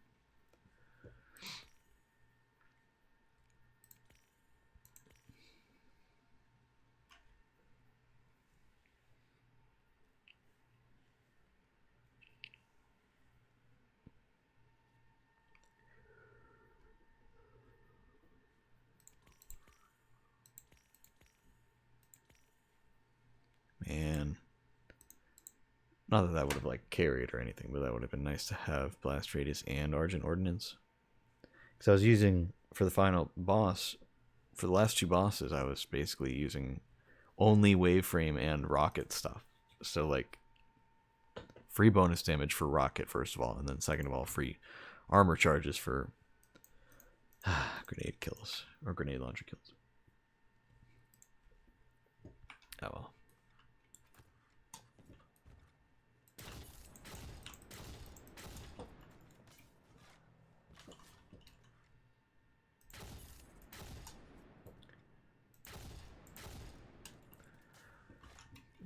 Man. Not that that would have like carried or anything, but that would have been nice to have blast radius and Argent Ordnance. Because I was using, for the final boss, for the last two bosses, I was basically using only waveframe and rocket stuff. So like free bonus damage for rocket first of all, and then second of all free armor charges for grenade kills or grenade launcher kills. Oh well.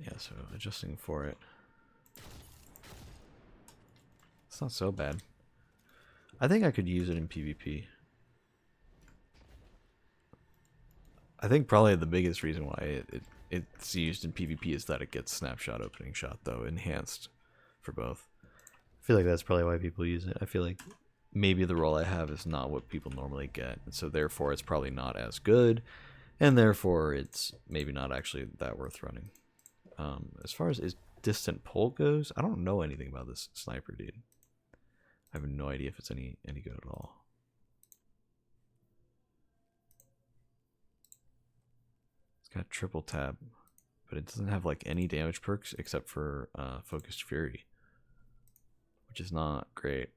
Yeah, so adjusting for it. It's not so bad. I think I could use it in PvP. I think probably the biggest reason why it's used in PvP is that it gets snapshot opening shot, though, enhanced for both. I feel like that's probably why people use it. I feel like maybe the role I have is not what people normally get, and so therefore it's probably not as good, and therefore it's maybe not actually that worth running. As far as distant pull goes, I don't know anything about this sniper, dude. I have no idea if it's any good at all. got triple tap, but it doesn't have like any damage perks except for Focused Fury, which is not great.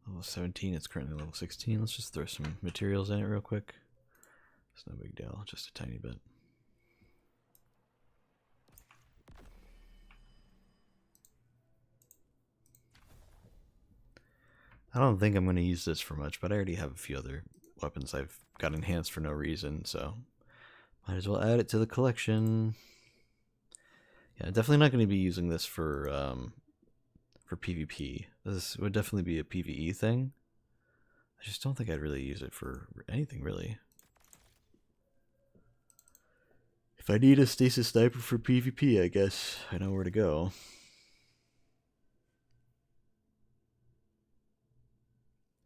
Level 17, it's currently level 16. Let's just throw some materials in it real quick. It's no big deal, just a tiny bit. I don't think I'm going to use this for much, but I already have a few other weapons I've got enhanced for no reason, so might as well add it to the collection. Yeah, definitely not going to be using this for PvP. This would definitely be a PvE thing. I just don't think I'd really use it for anything, really. If I need a stasis sniper for PvP, I guess I know where to go.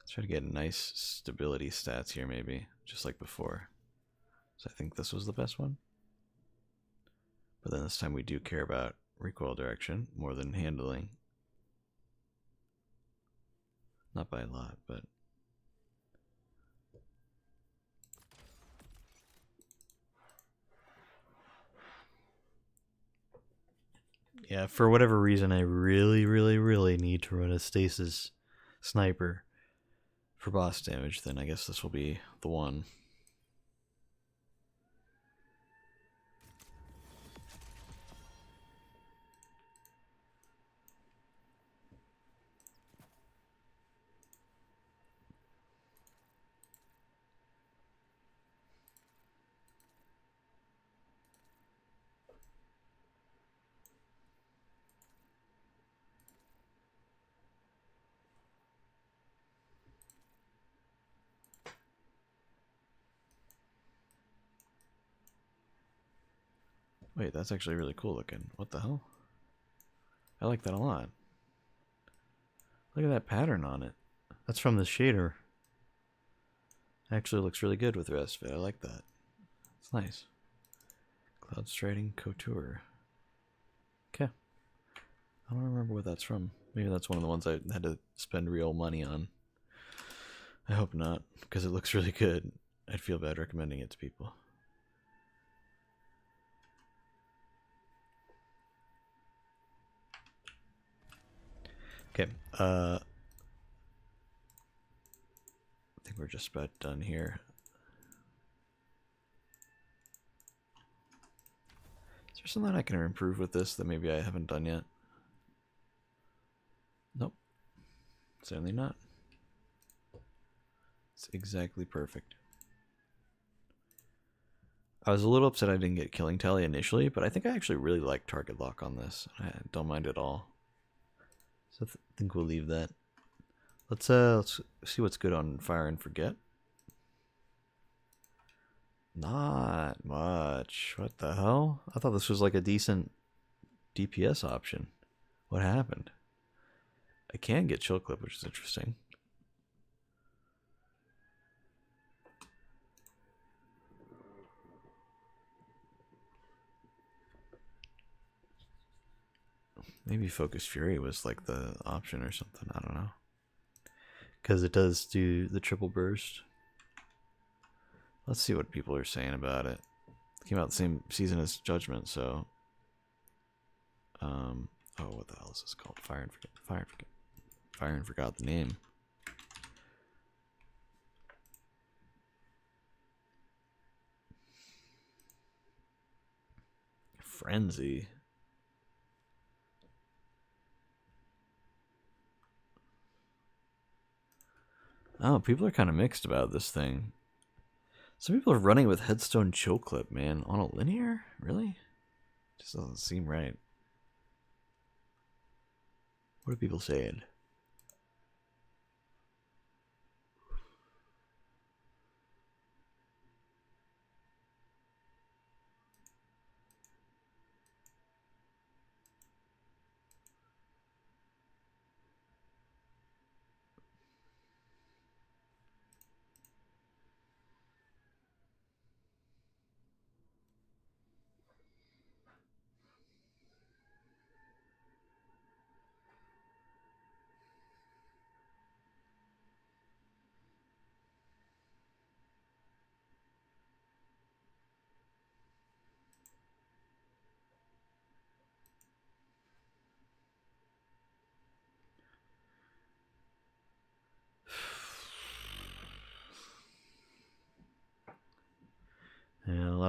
Let's try to get nice stability stats here, maybe, just like before. So I think this was the best one. But then this time we do care about recoil direction more than handling. Not by a lot, but... yeah, for whatever reason, I really need to run a stasis sniper for boss damage, then I guess this will be the one. Wait, that's actually really cool looking. What the hell? I like that a lot. Look at that pattern on it. That's from the shader. Actually looks really good with the rest of it. I like that. It's nice. Cloud Striding Couture. Okay. I don't remember what that's from. Maybe that's one of the ones I had to spend real money on. I hope not, because it looks really good. I'd feel bad recommending it to people. Okay, I think we're just about done here. Is there something I can improve with this that maybe I haven't done yet? Nope. Certainly not. It's exactly perfect. I was a little upset I didn't get killing tally initially, but I think I actually really like target lock on this. I don't mind at all. So I think we'll leave that. Let's see what's good on Fire and Forget. Not much. What the hell? I thought this was like a decent DPS option. What happened? I can get Chill Clip, which is interesting. Maybe Focus Fury was like the option or something. I don't know. Because it does do the triple burst. Let's see what people are saying about it. It came out the same season as Judgment, so... oh, what the hell is this called? Fire and Forget. Fire and Forget. Fire and forgot the name. Frenzy. Oh, people are kind of mixed about this thing. Some people are running with Headstone Chill Clip, man. On a linear? Really? Just doesn't seem right. What are people saying?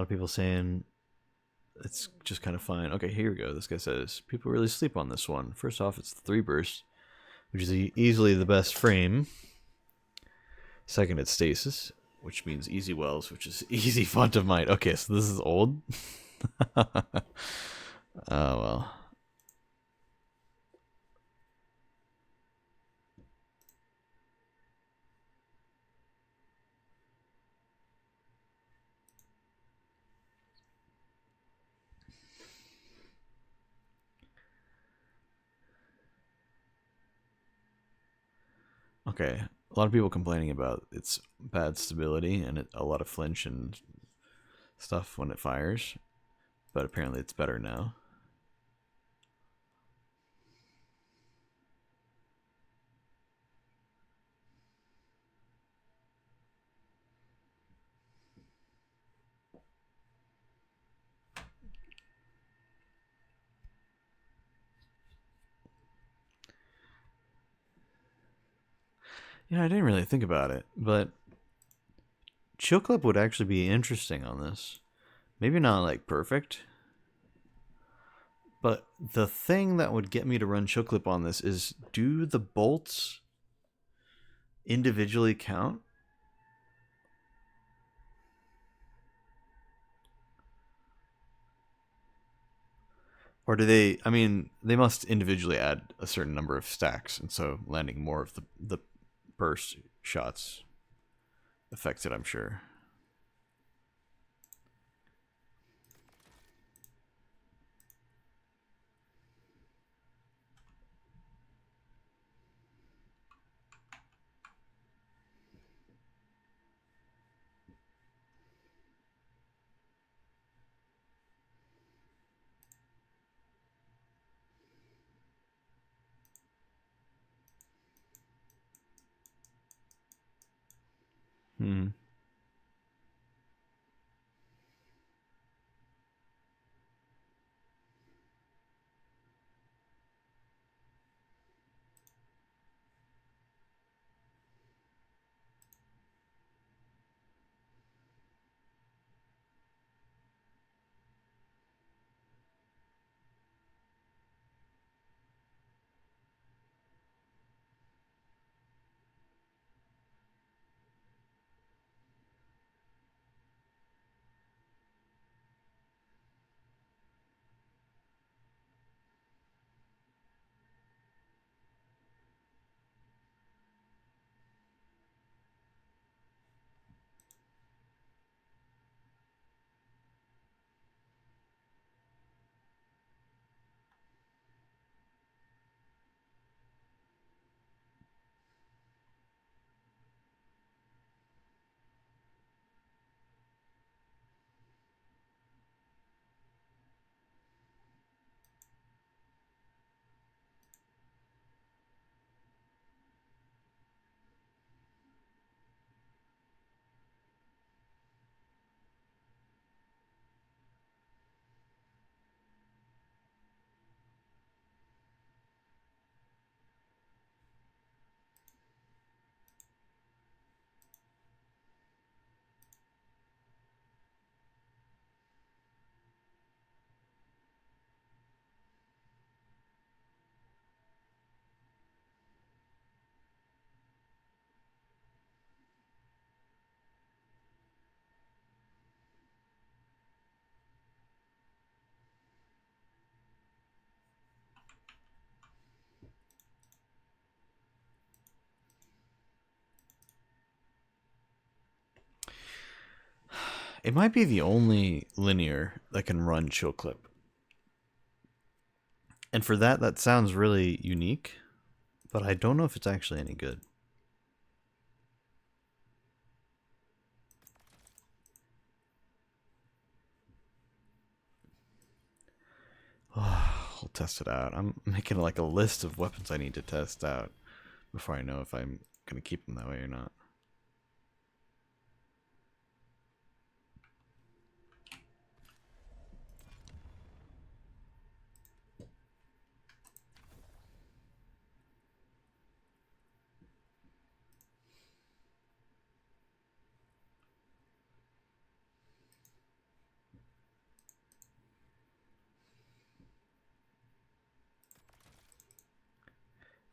of people saying it's just kind of fine. Okay, here we go. This guy says people really sleep on this one. First off, it's the 3 burst, which is easily the best frame. Second, it's stasis, which means easy wells, which is easy font of mind. Okay, so this is old. Oh well. Okay, a lot of people complaining about its bad stability and a lot of flinch and stuff when it fires, but apparently it's better now. Yeah, I didn't really think about it, but chill clip would actually be interesting on this. Maybe not like perfect, but the thing that would get me to run chill clip on this is, do the bolts individually count? Or do they, I mean, they must individually add a certain number of stacks, and so landing more of the burst shots affects it, I'm sure. Hmm. It might be the only linear that can run chill clip. And for that, that sounds really unique, but I don't know if it's actually any good. We'll test it out. I'm making like a list of weapons I need to test out before I know if I'm going to keep them that way or not.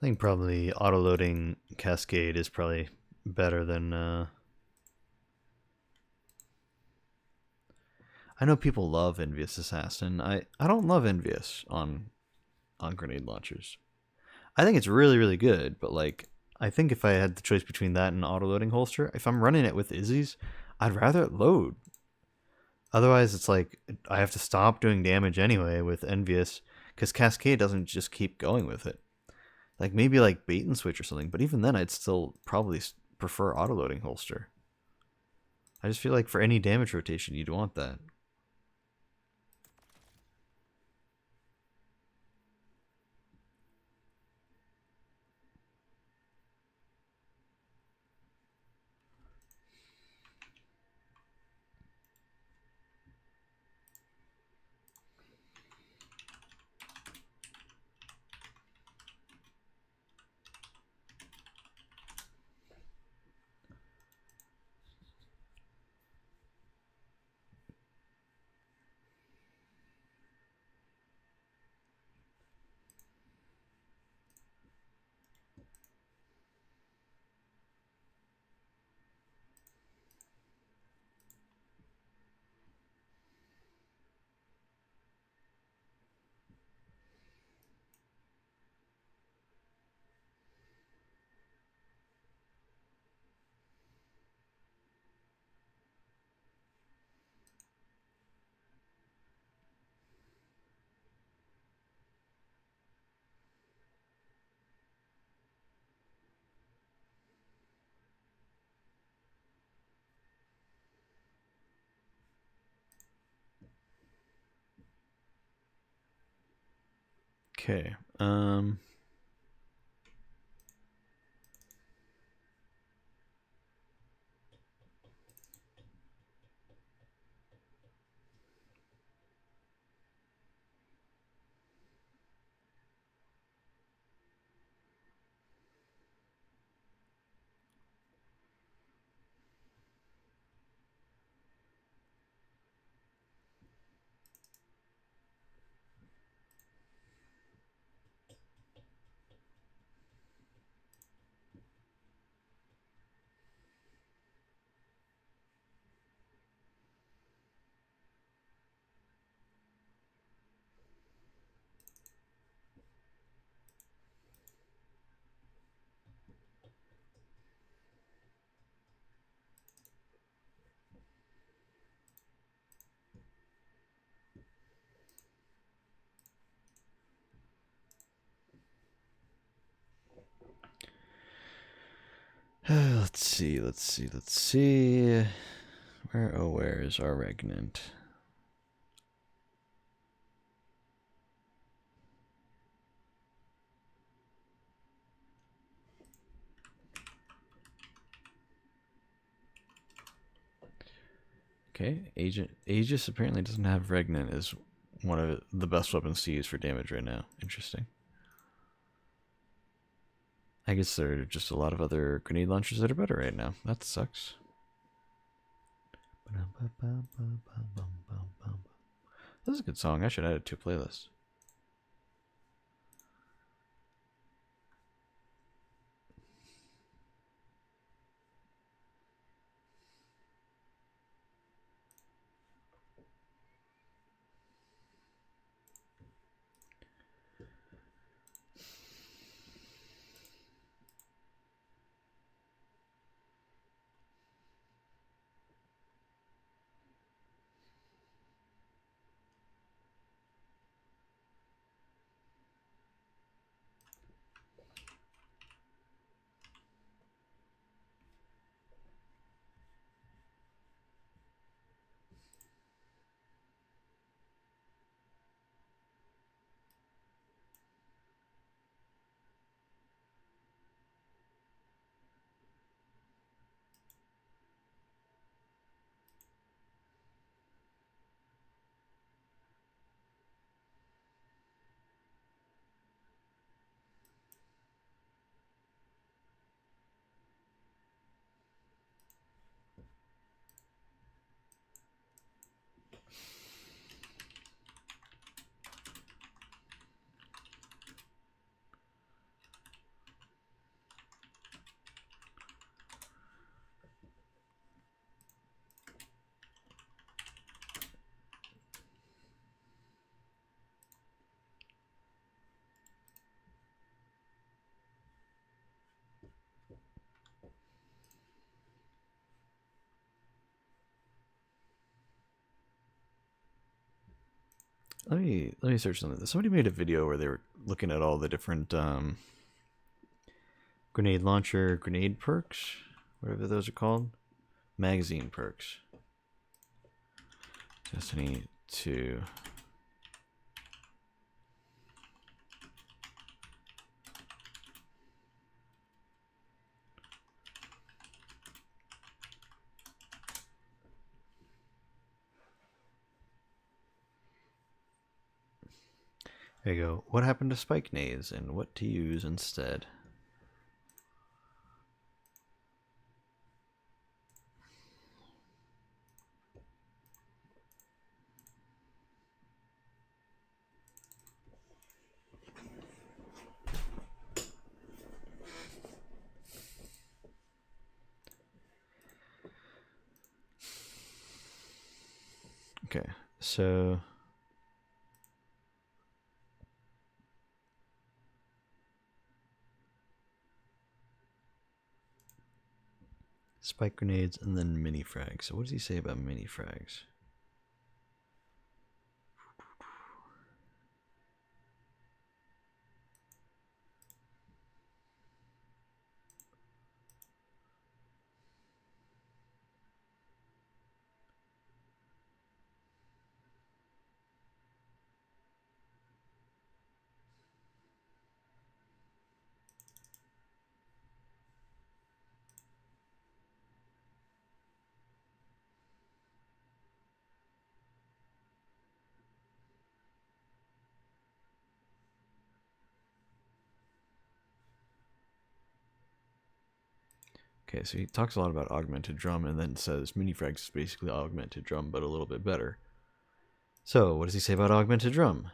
I think probably auto-loading Cascade is probably better than... I know people love Envious Assassin. I don't love Envious on grenade launchers. I think it's really, really good, but like, I think if I had the choice between that and auto-loading holster, if I'm running it with Izzy's, I'd rather it load. Otherwise, it's like I have to stop doing damage anyway with Envious because Cascade doesn't just keep going with it. Like maybe like bait and switch or something, but even then, I'd still probably prefer auto-loading holster. I just feel like for any damage rotation, you'd want that. Okay. Let's see. Where is our regnant? Okay, Aegis apparently doesn't have regnant as one of the best weapons to use for damage right now. Interesting. I guess there are just a lot of other grenade launchers that are better right now. That sucks. This is a good song. I should add it to a playlist. Let me search something. Somebody made a video where they were looking at all the different grenade launcher, grenade perks, whatever those are called, magazine perks. Destiny 2. There you go. What happened to spike nades and what to use instead? Okay, so spike grenades and then mini frags. So what does he say about mini frags? Okay, so he talks a lot about augmented drum and then says mini frags is basically augmented drum, but a little bit better. So, what does he say about augmented drum?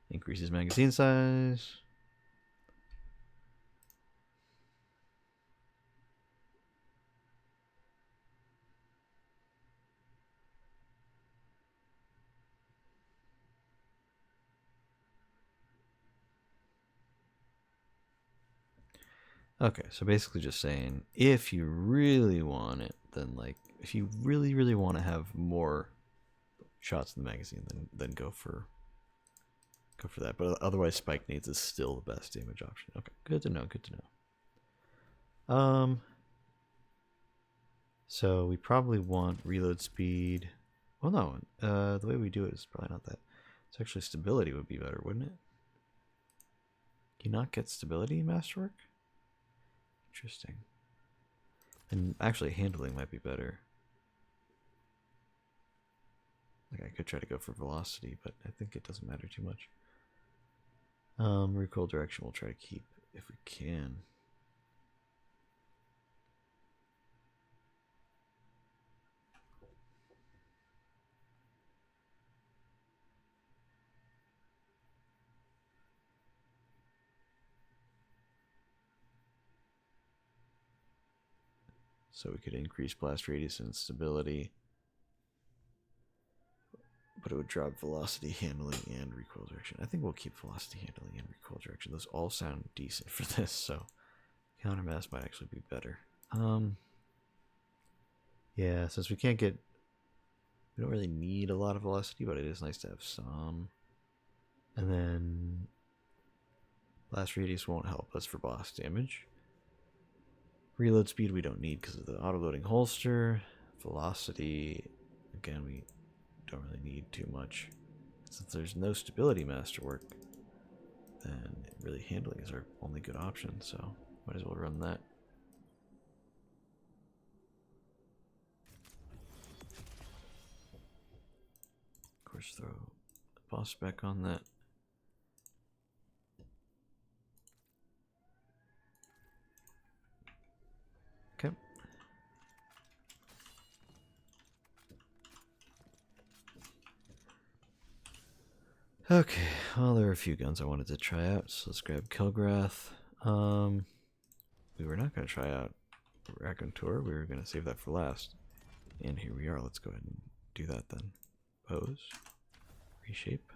Increases magazine size. Okay, so basically just saying if you really want it, then like if you really, really want to have more shots in the magazine, then go for that. But otherwise spike nades is still the best damage option. Okay, good to know, good to know. So we probably want reload speed. Well no, the way we do it is probably not that. It's actually stability would be better, wouldn't it? Can you not get stability in Masterwork? Interesting. And actually handling might be better. Like I could try to go for velocity, but I think it doesn't matter too much. Recoil direction we'll try to keep if we can. So we could increase blast radius and stability, but it would drop velocity, handling, and recoil direction. I think we'll keep velocity, handling, and recoil direction. Those all sound decent for this, so counter mass might actually be better. Yeah, since we can't get, we don't really need a lot of velocity, but it is nice to have some. And then blast radius won't help us for boss damage. Reload speed we don't need because of the auto-loading holster. Velocity, again, we don't really need too much. Since there's no stability masterwork, then really handling is our only good option, so might as well run that. Of course, throw the boss spec on that. Okay. Okay, well, there are a few guns I wanted to try out, so let's grab Kilgrath. We were not going to try out Raconteur, we were going to save that for last. And here we are, let's go ahead and do that then. Pose. Reshape.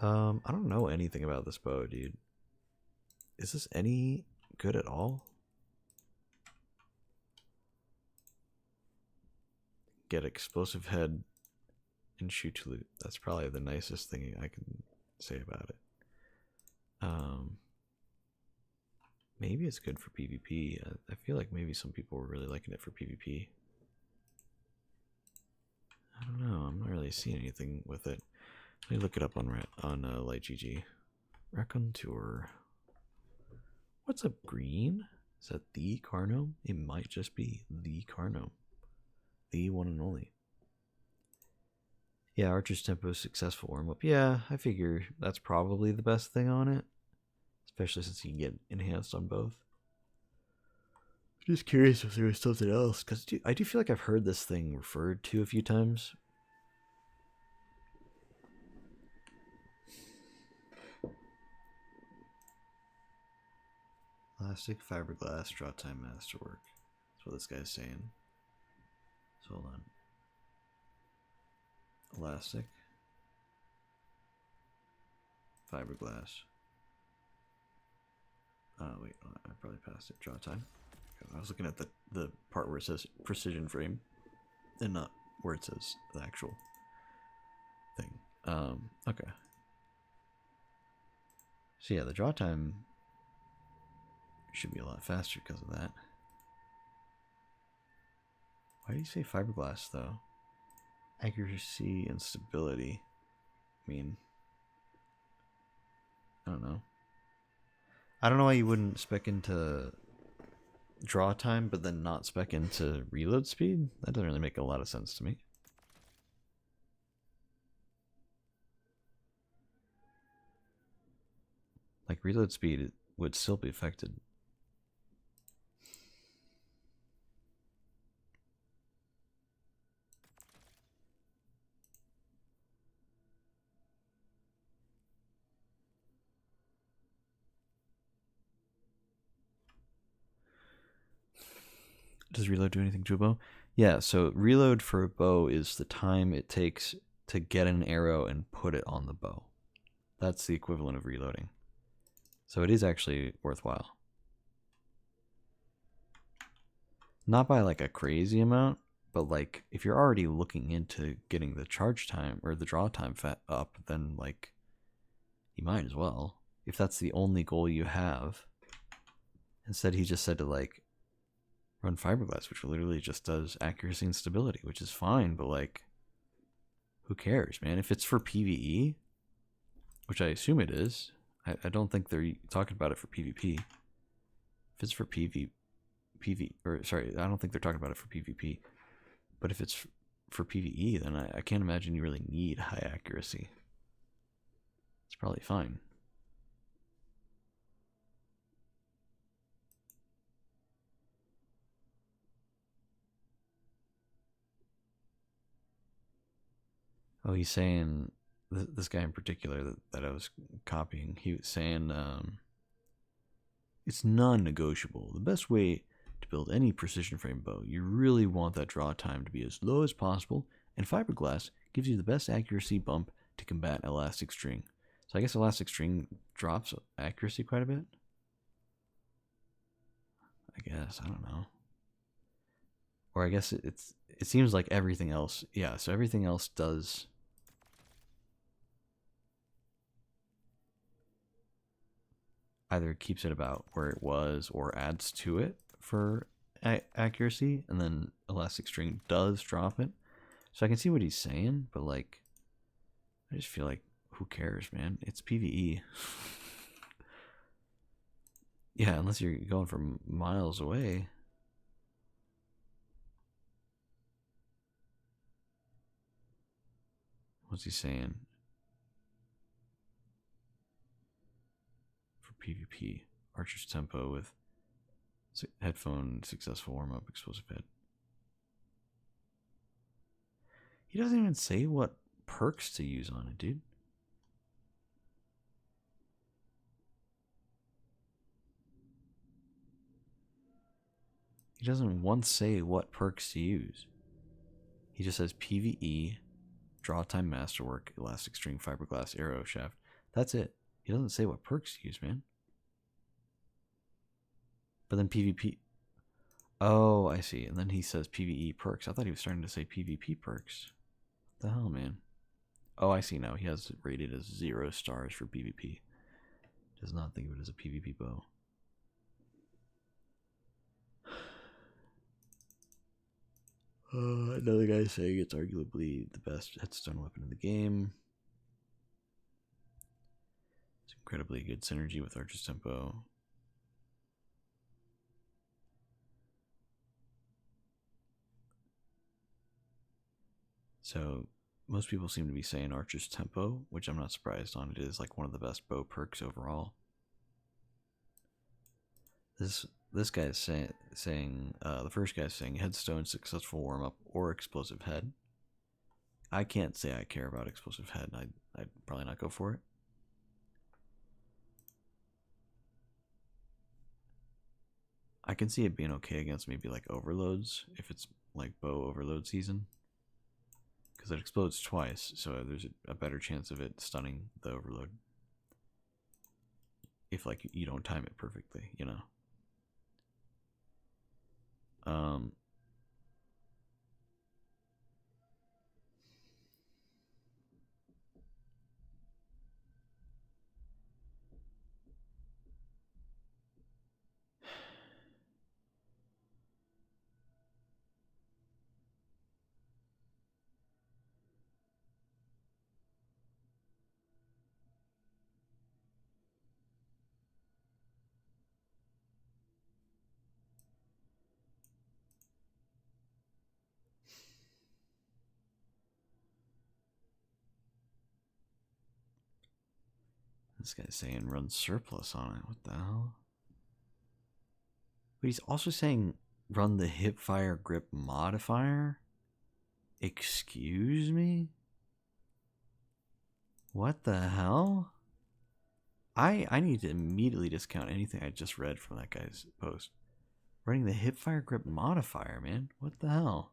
I don't know anything about this bow, dude. Is this any good at all? Get explosive head and shoot to loot. That's probably the nicest thing I can say about it. Maybe it's good for PvP. I feel like maybe some people were really liking it for PvP. I don't know. I'm not really seeing anything with it. Let me look it up on LightGG. Raconteur. What's up, Green? Is that the Carnome? It might just be the Carnome. The one and only. Yeah, Archer's Tempo successful warm-up. Yeah, I figure that's probably the best thing on it. Especially since you can get enhanced on both. Just curious if there was something else, because I do feel like I've heard this thing referred to a few times. Elastic, fiberglass, draw time, masterwork. That's what this guy's saying. So hold on. Elastic, fiberglass. Wait, I probably passed it. Draw time. I was looking at the part where it says precision frame, and not where it says the actual thing. Okay. So yeah, the draw time should be a lot faster because of that. Why do you say fiberglass though? Accuracy and stability. I mean, I don't know. I don't know why you wouldn't spec into draw time, but then not spec into reload speed. That doesn't really make a lot of sense to me. Like, reload speed would still be affected. Does reload do anything to a bow? Yeah, so reload for a bow is the time it takes to get an arrow and put it on the bow. That's the equivalent of reloading. So it is actually worthwhile. Not by like a crazy amount, but like if you're already looking into getting the charge time or the draw time up, then like you might as well. If that's the only goal you have. Instead, he just said to like run fiberglass, which literally just does accuracy and stability, which is fine, but like, who cares, man? If it's for PvE, which I assume it is, I don't think they're talking about it for PvP. If it's for I don't think they're talking about it for PvP. But if it's for PvE, then I can't imagine you really need high accuracy. It's probably fine. Oh, he's saying, this guy in particular that I was copying, he was saying, it's non-negotiable. The best way to build any precision frame bow, you really want that draw time to be as low as possible, and fiberglass gives you the best accuracy bump to combat elastic string. So I guess elastic string drops accuracy quite a bit? I guess, I don't know. Or I guess it seems like everything else, yeah, so everything else does either keeps it about where it was or adds to it for accuracy, and then elastic string does drop it. So I can see what he's saying, but like, I just feel like, who cares, man? It's PvE. Yeah, unless you're going from miles away. What's he saying? For PvP, Archer's Tempo with headphone successful warm-up explosive hit. He doesn't even say what perks to use on it, dude. He doesn't once say what perks to use. He just says PvE, draw time, masterwork, elastic string, fiberglass, arrow shaft. That's it. He doesn't say what perks to use, man. But then PvP. Oh, I see. And then he says PvE perks. I thought he was starting to say PvP perks. What the hell, man? Oh, I see now. He has it rated as 0 stars for PvP. Does not think of it as a PvP bow. Another guy saying it's arguably the best headstone weapon in the game. It's incredibly good synergy with Archer's Tempo. So most people seem to be saying Archer's Tempo, which I'm not surprised on. It is like one of the best bow perks overall. This guy is saying the first guy is saying headstone, successful warm up, or explosive head. I can't say I care about explosive head. I'd probably not go for it. I can see it being okay against maybe like overloads if it's like bow overload season, because it explodes twice, so there's a better chance of it stunning the overload if like you don't time it perfectly, you know. This guy's saying run surplus on it. What the hell? But he's also saying run the hip fire grip modifier? Excuse me? What the hell? I need to immediately discount anything I just read from that guy's post. Running the hip fire grip modifier, man. What the hell?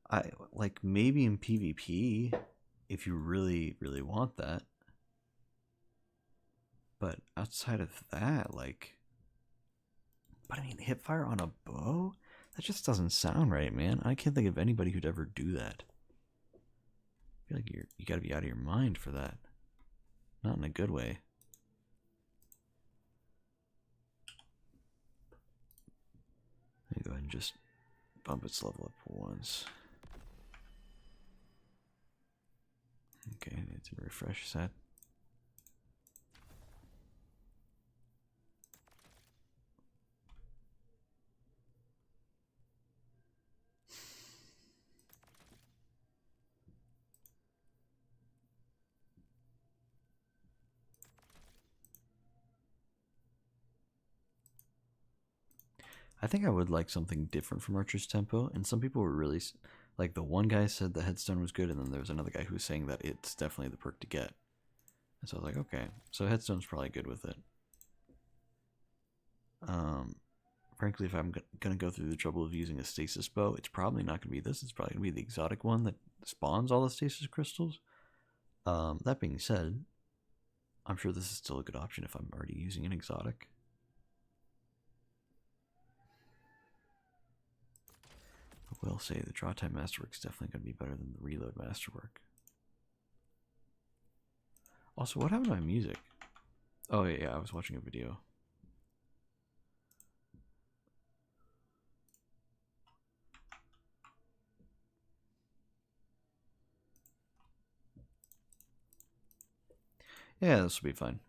I like maybe in PvP if you really want that. But outside of that, like, but I mean, hip fire on a bow? That just doesn't sound right, man. I can't think of anybody who'd ever do that. I feel like you gotta be out of your mind for that. Not in a good way. Let me go ahead and just bump its level up once. Okay, I need to refresh that. I think I would like something different from Archer's Tempo, and some people were really like, the one guy said the headstone was good, and then there was another guy who was saying that it's definitely the perk to get. And so I was like, okay, so headstone's probably good with it. Frankly, if I'm gonna go through the trouble of using a stasis bow, it's probably not gonna be this. It's probably gonna be the exotic one that spawns all the stasis crystals. That being said, I'm sure this is still a good option if I'm already using an exotic. I will say the draw time masterwork is definitely going to be better than the reload masterwork. Also, what happened to my music? Oh yeah, I was watching a video. Yeah, this will be fine.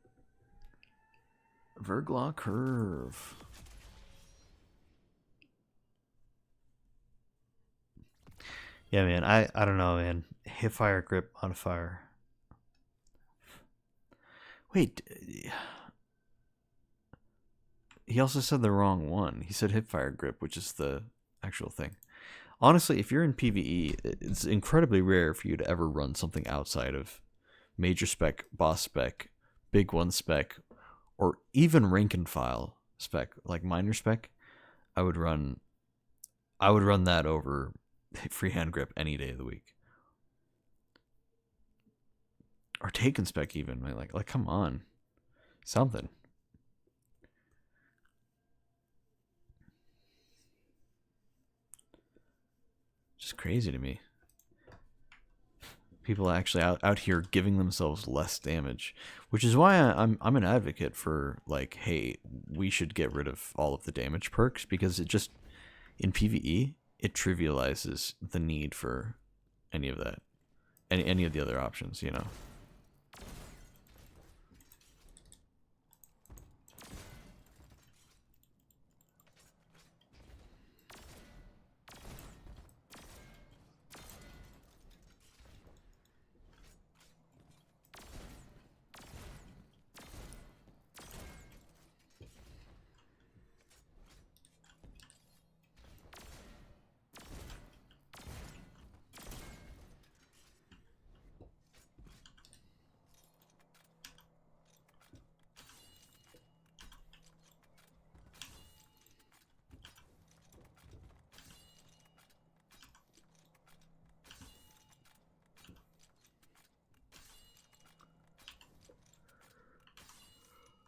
Verglaw curve. Yeah, man. I don't know, man. Hip fire grip modifier. Wait. He also said the wrong one. He said hip fire grip, which is the actual thing. Honestly, if you're in PvE, it's incredibly rare for you to ever run something outside of major spec, boss spec, big one spec, or even rank and file spec, like minor spec. I would run that over freehand grip any day of the week. Or taken spec even. Like come on. Something. just crazy to me. People actually out here giving themselves less damage, which is why I'm an advocate for, like, hey, we should get rid of all of the damage perks, because it just, in PvE, it trivializes the need for any of that, any of the other options, you know.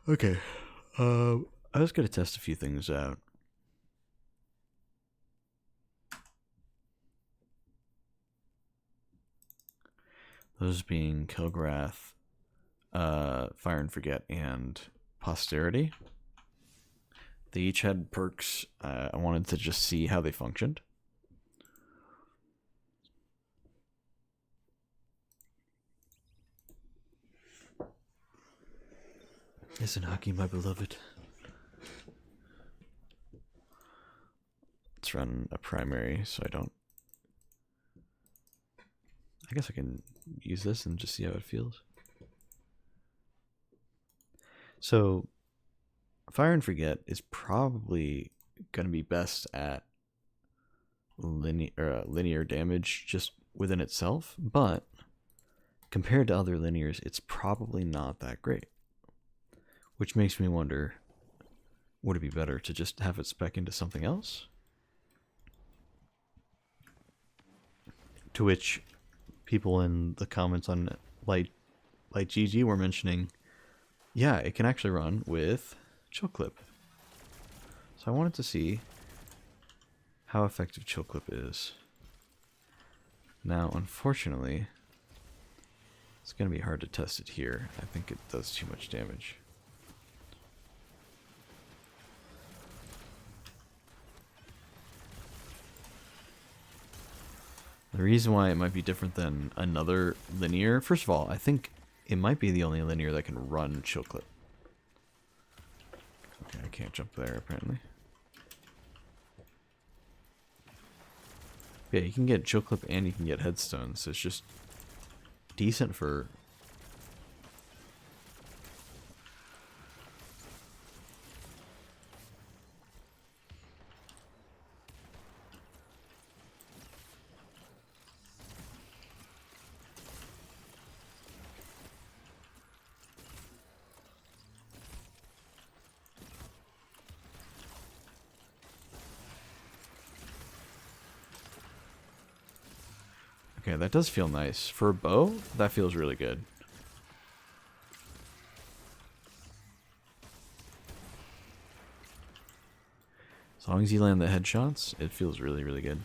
Okay. I was going to test a few things out. Those being Kilgrath, Fire and Forget, and Posterity. They each had perks. I wanted to just see how they functioned. Isn't hockey my beloved? Let's run a primary so I don't... I guess I can use this and just see how it feels. So, Fire and Forget is probably going to be best at linear damage just within itself, but compared to other linears, it's probably not that great. Which makes me wonder, would it be better to just have it spec into something else? To which people in the comments on Light GG were mentioning, yeah, it can actually run with Chill Clip. So I wanted to see how effective Chill Clip is. Now, unfortunately, it's going to be hard to test it here. I think it does too much damage. The reason why it might be different than another linear, first of all, I think it might be the only linear that can run Chill Clip. Okay, I can't jump there apparently. Yeah, you can get Chill Clip and you can get Headstone, so it's just decent for... Okay, that does feel nice. For a bow, that feels really good. As long as you land the headshots, it feels really, really good.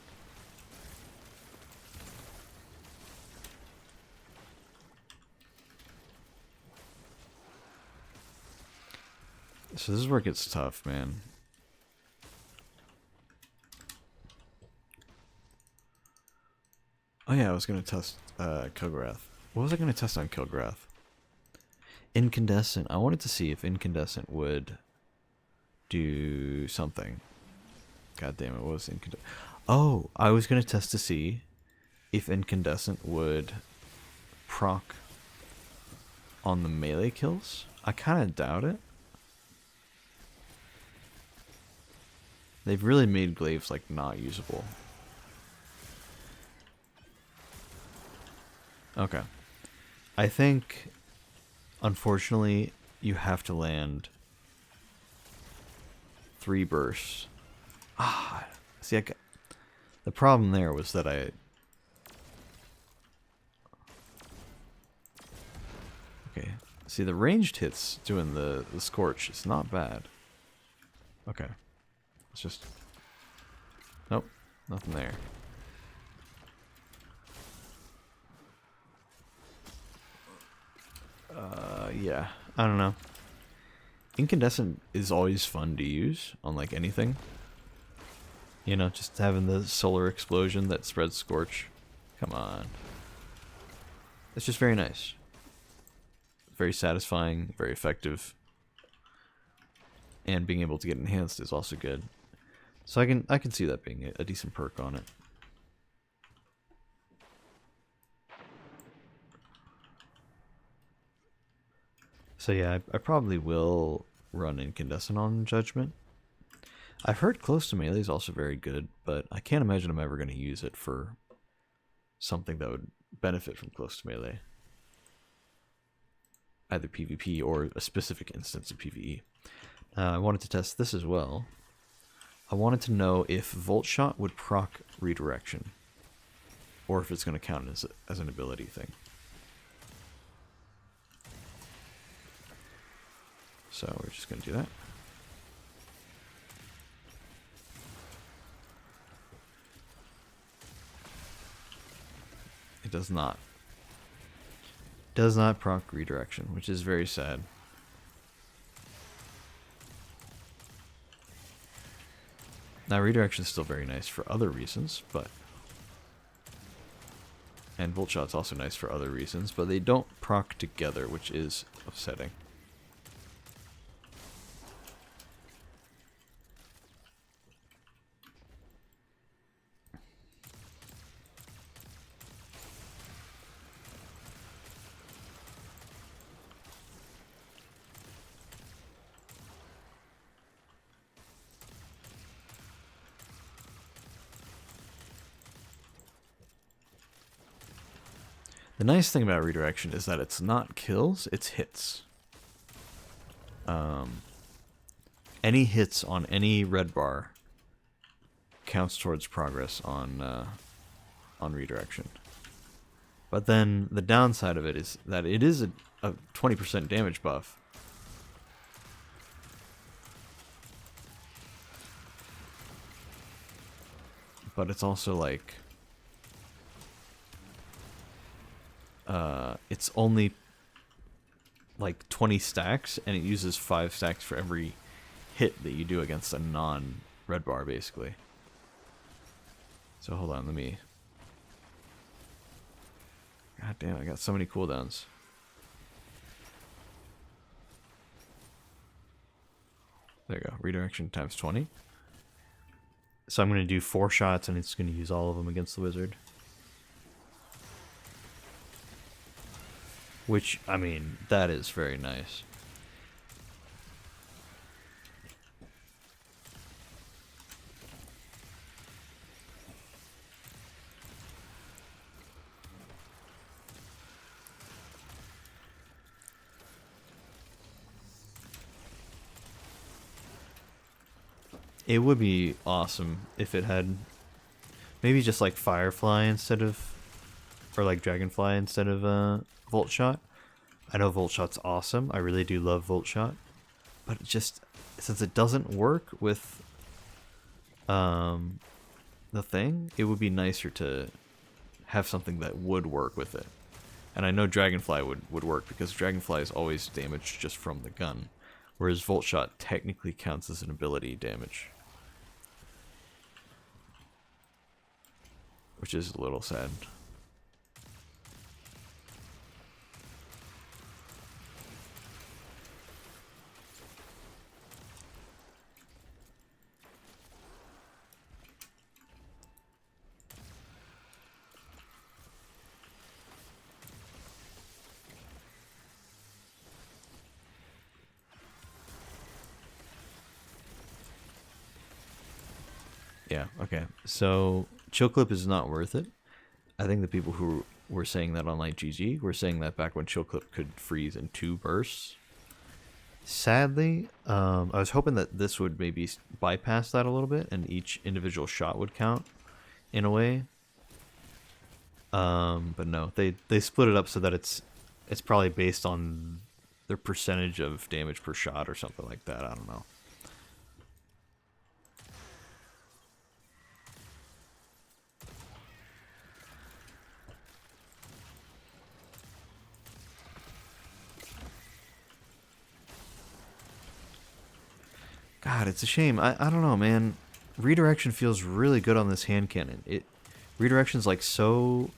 So this is where it gets tough, man. Oh yeah, I was going to test Kilgrath. What was I going to test on Kilgrath? Incandescent. I wanted to see if Incandescent would do something. God damn it, what was Incandescent? Oh, I was going to test to see if Incandescent would proc on the melee kills. I kind of doubt it. They've really made glaives like not usable. Okay. I think, unfortunately, you have to land 3 bursts. Ah, see, the problem there was that Okay, see, the ranged hits doing the Scorch is not bad. Okay. It's just... Nope, nothing there. Yeah, I don't know. Incandescent is always fun to use on like anything. You know, just having the solar explosion that spreads scorch. Come on. It's just very nice. Very satisfying, very effective. And being able to get enhanced is also good. So I can see that being a decent perk on it. So yeah, I probably will run Incandescent on Judgment. I've heard Close to Melee is also very good, but I can't imagine I'm ever going to use it for something that would benefit from Close to Melee. Either PvP or a specific instance of PvE. I wanted to test this as well. I wanted to know if Volt Shot would proc redirection, or if it's going to count as an ability thing. So we're just going to do that. It does not. Does not proc redirection, which is very sad. Now redirection is still very nice for other reasons, but and Volt Shot's also nice for other reasons, but they don't proc together, which is upsetting. The nice thing about redirection is that it's not kills, it's hits. Any hits on any red bar counts towards progress on redirection. But then the downside of it is that it is a 20% damage buff. But it's also like it's only like 20 stacks, and it uses 5 stacks for every hit that you do against a non-red bar, basically. So hold on, let me... God damn, I got so many cooldowns. There you go, redirection times 20. So I'm going to do 4 shots, and it's going to use all of them against the wizard. Which, I mean, that is very nice. It would be awesome if it had maybe just like Firefly instead of, or like Dragonfly instead of Volt Shot. I know Volt Shot's awesome. I really do love Volt Shot, but it just, since it doesn't work with the thing, it would be nicer to have something that would work with it. And I know Dragonfly would work because Dragonfly is always damaged just from the gun, whereas Volt Shot technically counts as an ability damage, which is a little sad. Yeah, okay. So Chill Clip is not worth it. I think the people who were saying that on like GG were saying that back when Chill Clip could freeze in 2 bursts. Sadly, I was hoping that this would maybe bypass that a little bit and each individual shot would count in a way. But no, they split it up so that it's probably based on their percentage of damage per shot or something like that. I don't know. God, it's a shame. I don't know, man. Redirection feels really good on this hand cannon. Redirection's like so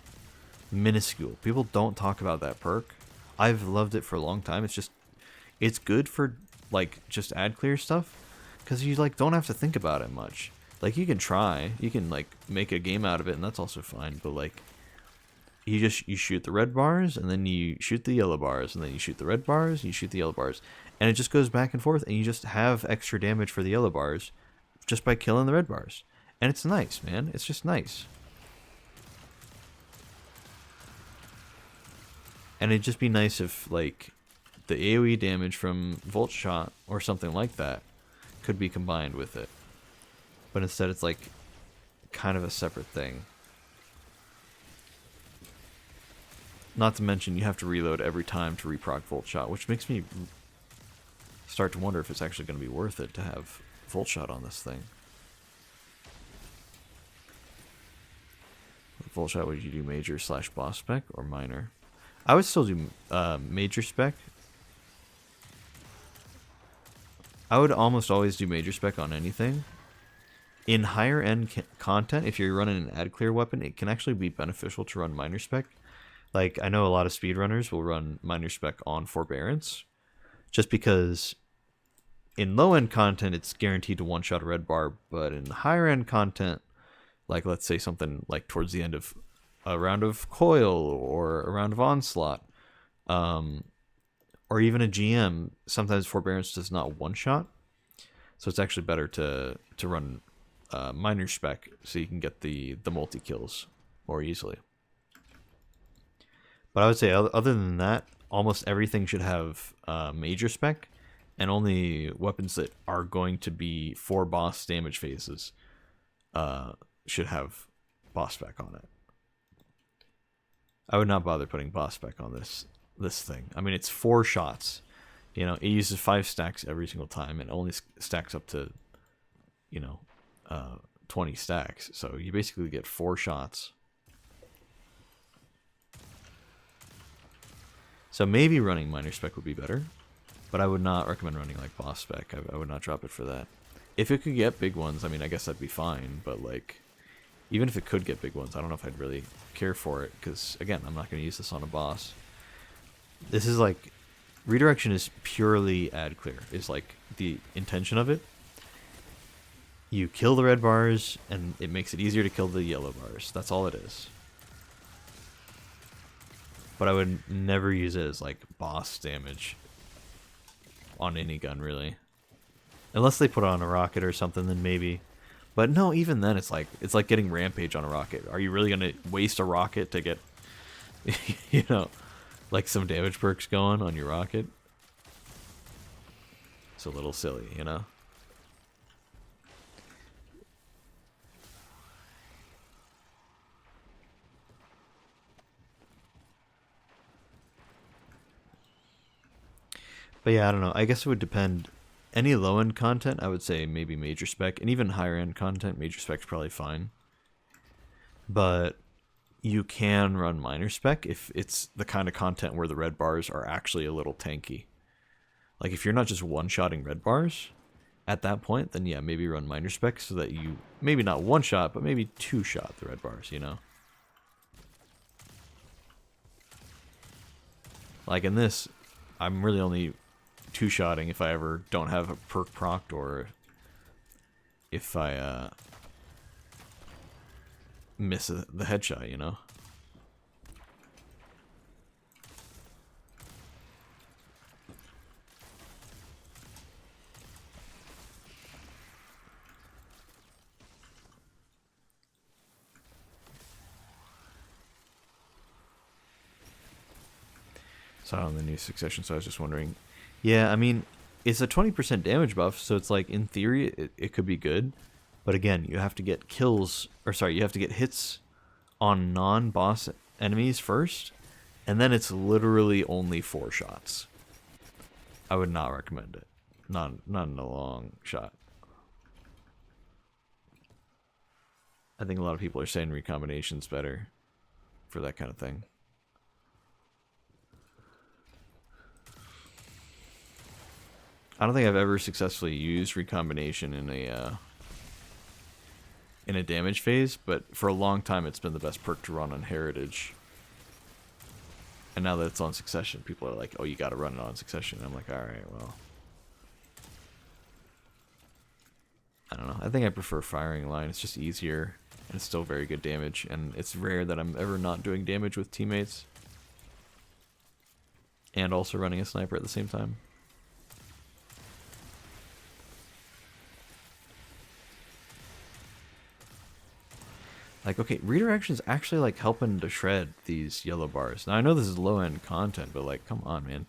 minuscule. People don't talk about that perk. I've loved it for a long time. It's good for like just ad clear stuff because you like don't have to think about it much. Like you can try, you can like make a game out of it, and that's also fine. But like you shoot the red bars, and then you shoot the yellow bars, and then you shoot the red bars, and you shoot the yellow bars, and it just goes back and forth, and you just have extra damage for the yellow bars just by killing the red bars, and it's nice, man. It's just nice. And it'd just be nice if like the AoE damage from Volt Shot or something like that could be combined with it. But instead it's like kind of a separate thing. Not to mention you have to reload every time to reproc Volt Shot, which makes me start to wonder if it's actually going to be worth it to have Volt Shot on this thing. With Volt Shot, would you do major / boss spec or minor? I would still do major spec. I would almost always do major spec on anything. In higher end content, if you're running an ad clear weapon, it can actually be beneficial to run minor spec. Like, I know a lot of speedrunners will run minor spec on Forbearance, just because in low end content, it's guaranteed to one shot a red bar, but in higher end content, like let's say something like towards the end of a round of Coil or a round of Onslaught, or even a GM, sometimes Forbearance does not one shot, so it's actually better to run minor spec so you can get the multi kills more easily. But I would say other than that, almost everything should have major spec, and only weapons that are going to be for boss damage phases should have boss spec on it. I would not bother putting boss spec on this thing. I mean, it's 4 shots. You know, it uses 5 stacks every single time, and only stacks up to, 20 stacks. So you basically get 4 shots. So maybe running minor spec would be better, but I would not recommend running like boss spec. I would not drop it for that. If it could get big ones, I mean, I guess that'd be fine, but like, even if it could get big ones, I don't know if I'd really care for it, because again, I'm not going to use this on a boss. This is like, redirection is purely ad clear, is like the intention of it. You kill the red bars, and it makes it easier to kill the yellow bars. That's all it is. But I would never use it as like boss damage on any gun, really. Unless they put it on a rocket or something, then maybe. But no, even then it's like getting Rampage on a rocket. Are you really gonna waste a rocket to get like some damage perks going on your rocket? It's a little silly, you know? But yeah, I don't know. I guess it would depend. Any low-end content, I would say maybe major spec. And even higher-end content, major spec's probably fine. But you can run minor spec if it's the kind of content where the red bars are actually a little tanky. Like if you're not just one-shotting red bars at that point, then yeah, maybe run minor spec so that you maybe not one-shot, but maybe two-shot the red bars, you know? Like in this, I'm really only two-shotting if I ever don't have a perk procced, or if I miss the headshot, you know? Saw on the new Succession, so I was just wondering. Yeah, I mean, it's a 20% damage buff, so it's like, in theory, it could be good. But again, you have to get kills, or sorry, you have to get hits on non-boss enemies first, and then it's literally only 4 shots. I would not recommend it. Not in a long shot. I think a lot of people are saying recombination's better for that kind of thing. I don't think I've ever successfully used recombination in a damage phase, but for a long time it's been the best perk to run on Heritage. And now that it's on Succession, people are like, "Oh, you got to run it on Succession." And I'm like, "All right, well." I don't know. I think I prefer firing line. It's just easier, and it's still very good damage. And it's rare that I'm ever not doing damage with teammates, and also running a sniper at the same time. Like, okay, redirection's actually like helping to shred these yellow bars. Now I know this is low end content, but like, come on, man.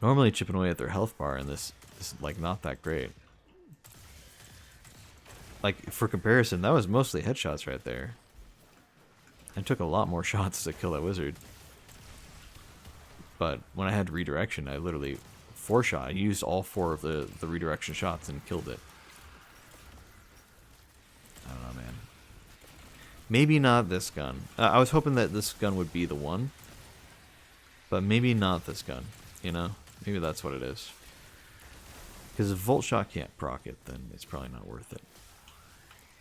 Normally chipping away at their health bar, and this is like not that great. Like, for comparison, that was mostly headshots right there. I took a lot more shots to kill that wizard. But when I had redirection, I literally I used all 4 of the redirection shots and killed it. I don't know, man. Maybe not this gun. I was hoping that this gun would be the one. But maybe not this gun, you know? Maybe that's what it is. Because if Volt Shot can't proc it, then it's probably not worth it.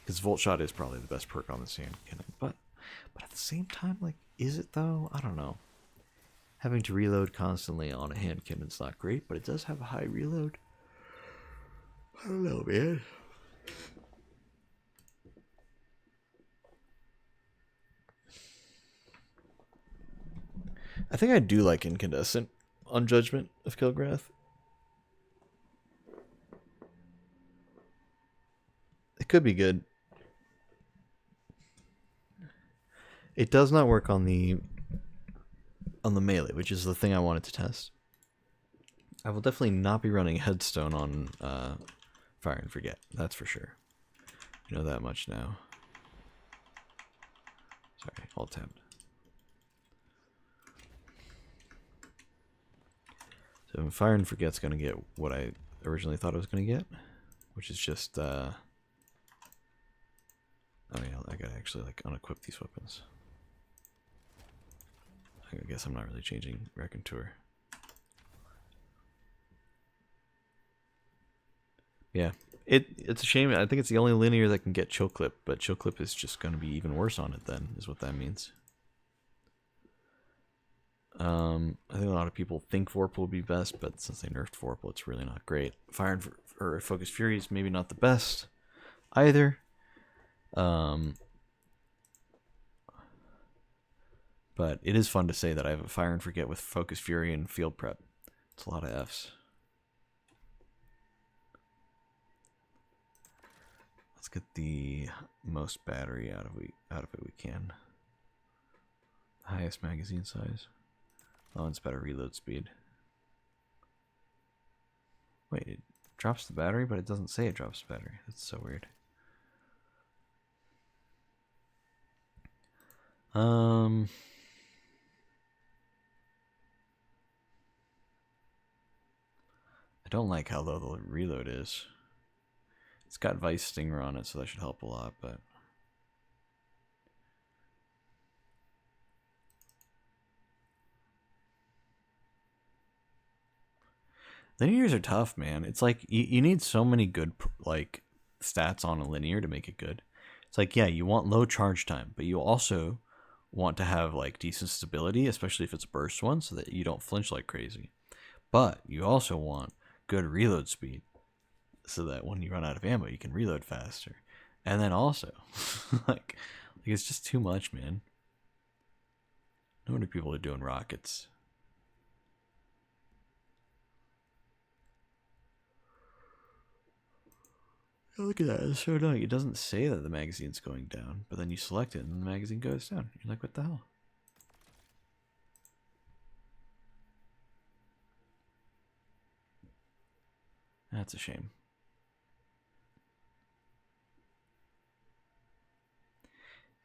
Because Volt Shot is probably the best perk on the sand cannon. But at the same time, like, is it though? I don't know. Having to reload constantly on a hand cannon's not great, but it does have a high reload. I don't know, man. I think I do like Incandescent on Judgment of Kilgrath. It could be good. It does not work on the melee, which is the thing I wanted to test. I will definitely not be running Headstone on Fire and Forget. That's for sure. You know that much now. Sorry, alt tabbed. So Fire and Forget's gonna get what I originally thought it was gonna get, which is just oh yeah, I gotta actually like unequip these weapons. I guess I'm not really changing Raconteur. Yeah, it's a shame. I think it's the only linear that can get Chill Clip, but Chill Clip is just going to be even worse on it then, is what that means. I think a lot of people think Vorpal would be best, but since they nerfed Vorpal, it's really not great. Fire or Focus Fury is maybe not the best either. But it is fun to say that I have a Fire and Forget with Focus Fury and Field Prep. It's a lot of Fs. Let's get the most battery out of it we can. Highest magazine size. Oh, it's better reload speed. Wait, it drops the battery, but it doesn't say it drops the battery. That's so weird. I don't like how low the reload is. It's got Vice Stinger on it, so that should help a lot, but linears are tough, man. It's like you need so many good like stats on a linear to make it good. It's like, yeah, you want low charge time, but you also want to have like decent stability, especially if it's a burst one, so that you don't flinch like crazy. But you also want good reload speed, so that when you run out of ammo, you can reload faster. And then also, like it's just too much, man. No wonder people are doing rockets. Look at that, it's so annoying. It doesn't say that the magazine's going down, but then you select it and the magazine goes down. You're like, what the hell? That's a shame.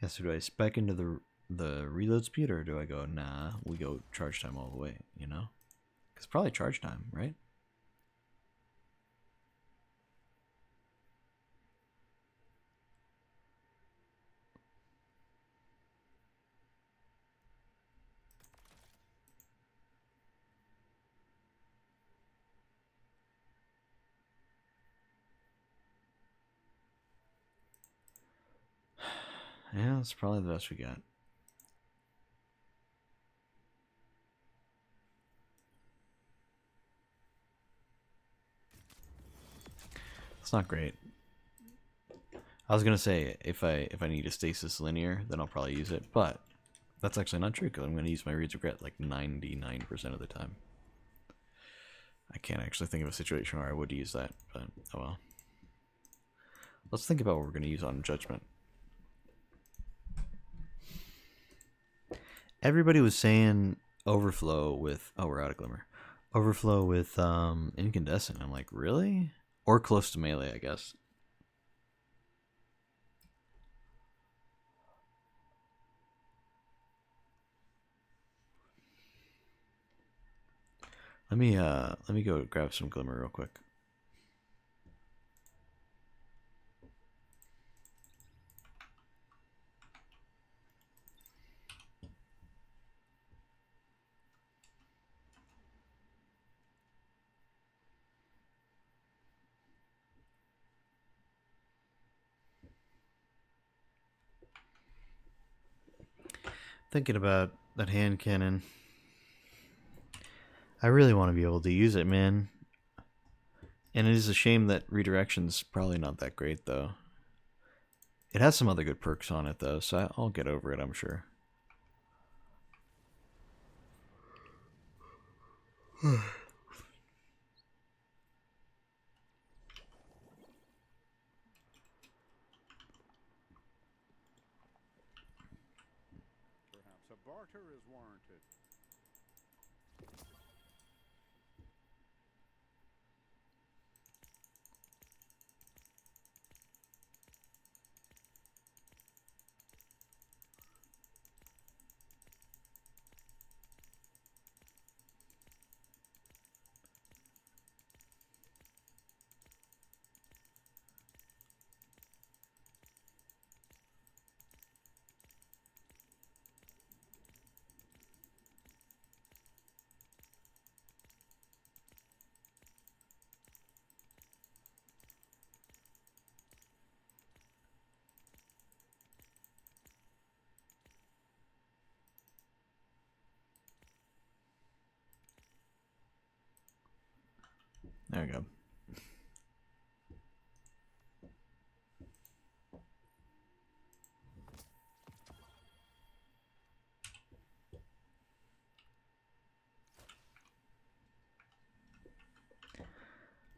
Yeah, so do I spec into the reload speed, or do I go, nah, we go charge time all the way, you know? Because probably charge time, right? Yeah, that's probably the best we got. It's not great. I was gonna say if I need a stasis linear, then I'll probably use it, but that's actually not true because I'm gonna use my Reed's Regret like 99% of the time. I can't actually think of a situation where I would use that, but oh well. Let's think about what we're gonna use on Judgment. Everybody was saying Overflow with we're out of Glimmer. Overflow with Incandescent. I'm like, really? Or close to melee, I guess. Let me go grab some Glimmer real quick. Thinking about that hand cannon. I really want to be able to use it, man. And it is a shame that redirection's probably not that great, though. It has some other good perks on it, though, so I'll get over it, I'm sure. Perhaps a barter is warranted. There we go.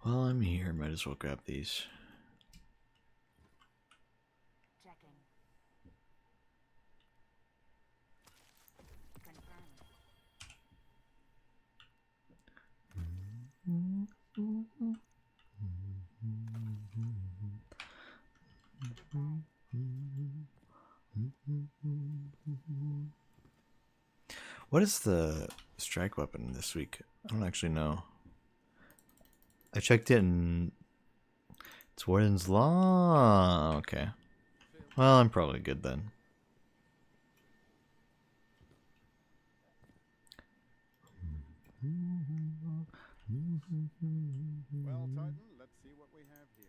Well, I'm here. Might as well grab these. Checking. Confirmed. What is the strike weapon this week? I don't actually know. I checked it and it's Warden's Law. Okay. Well, I'm probably good then. Well, Titan, let's see what we have here.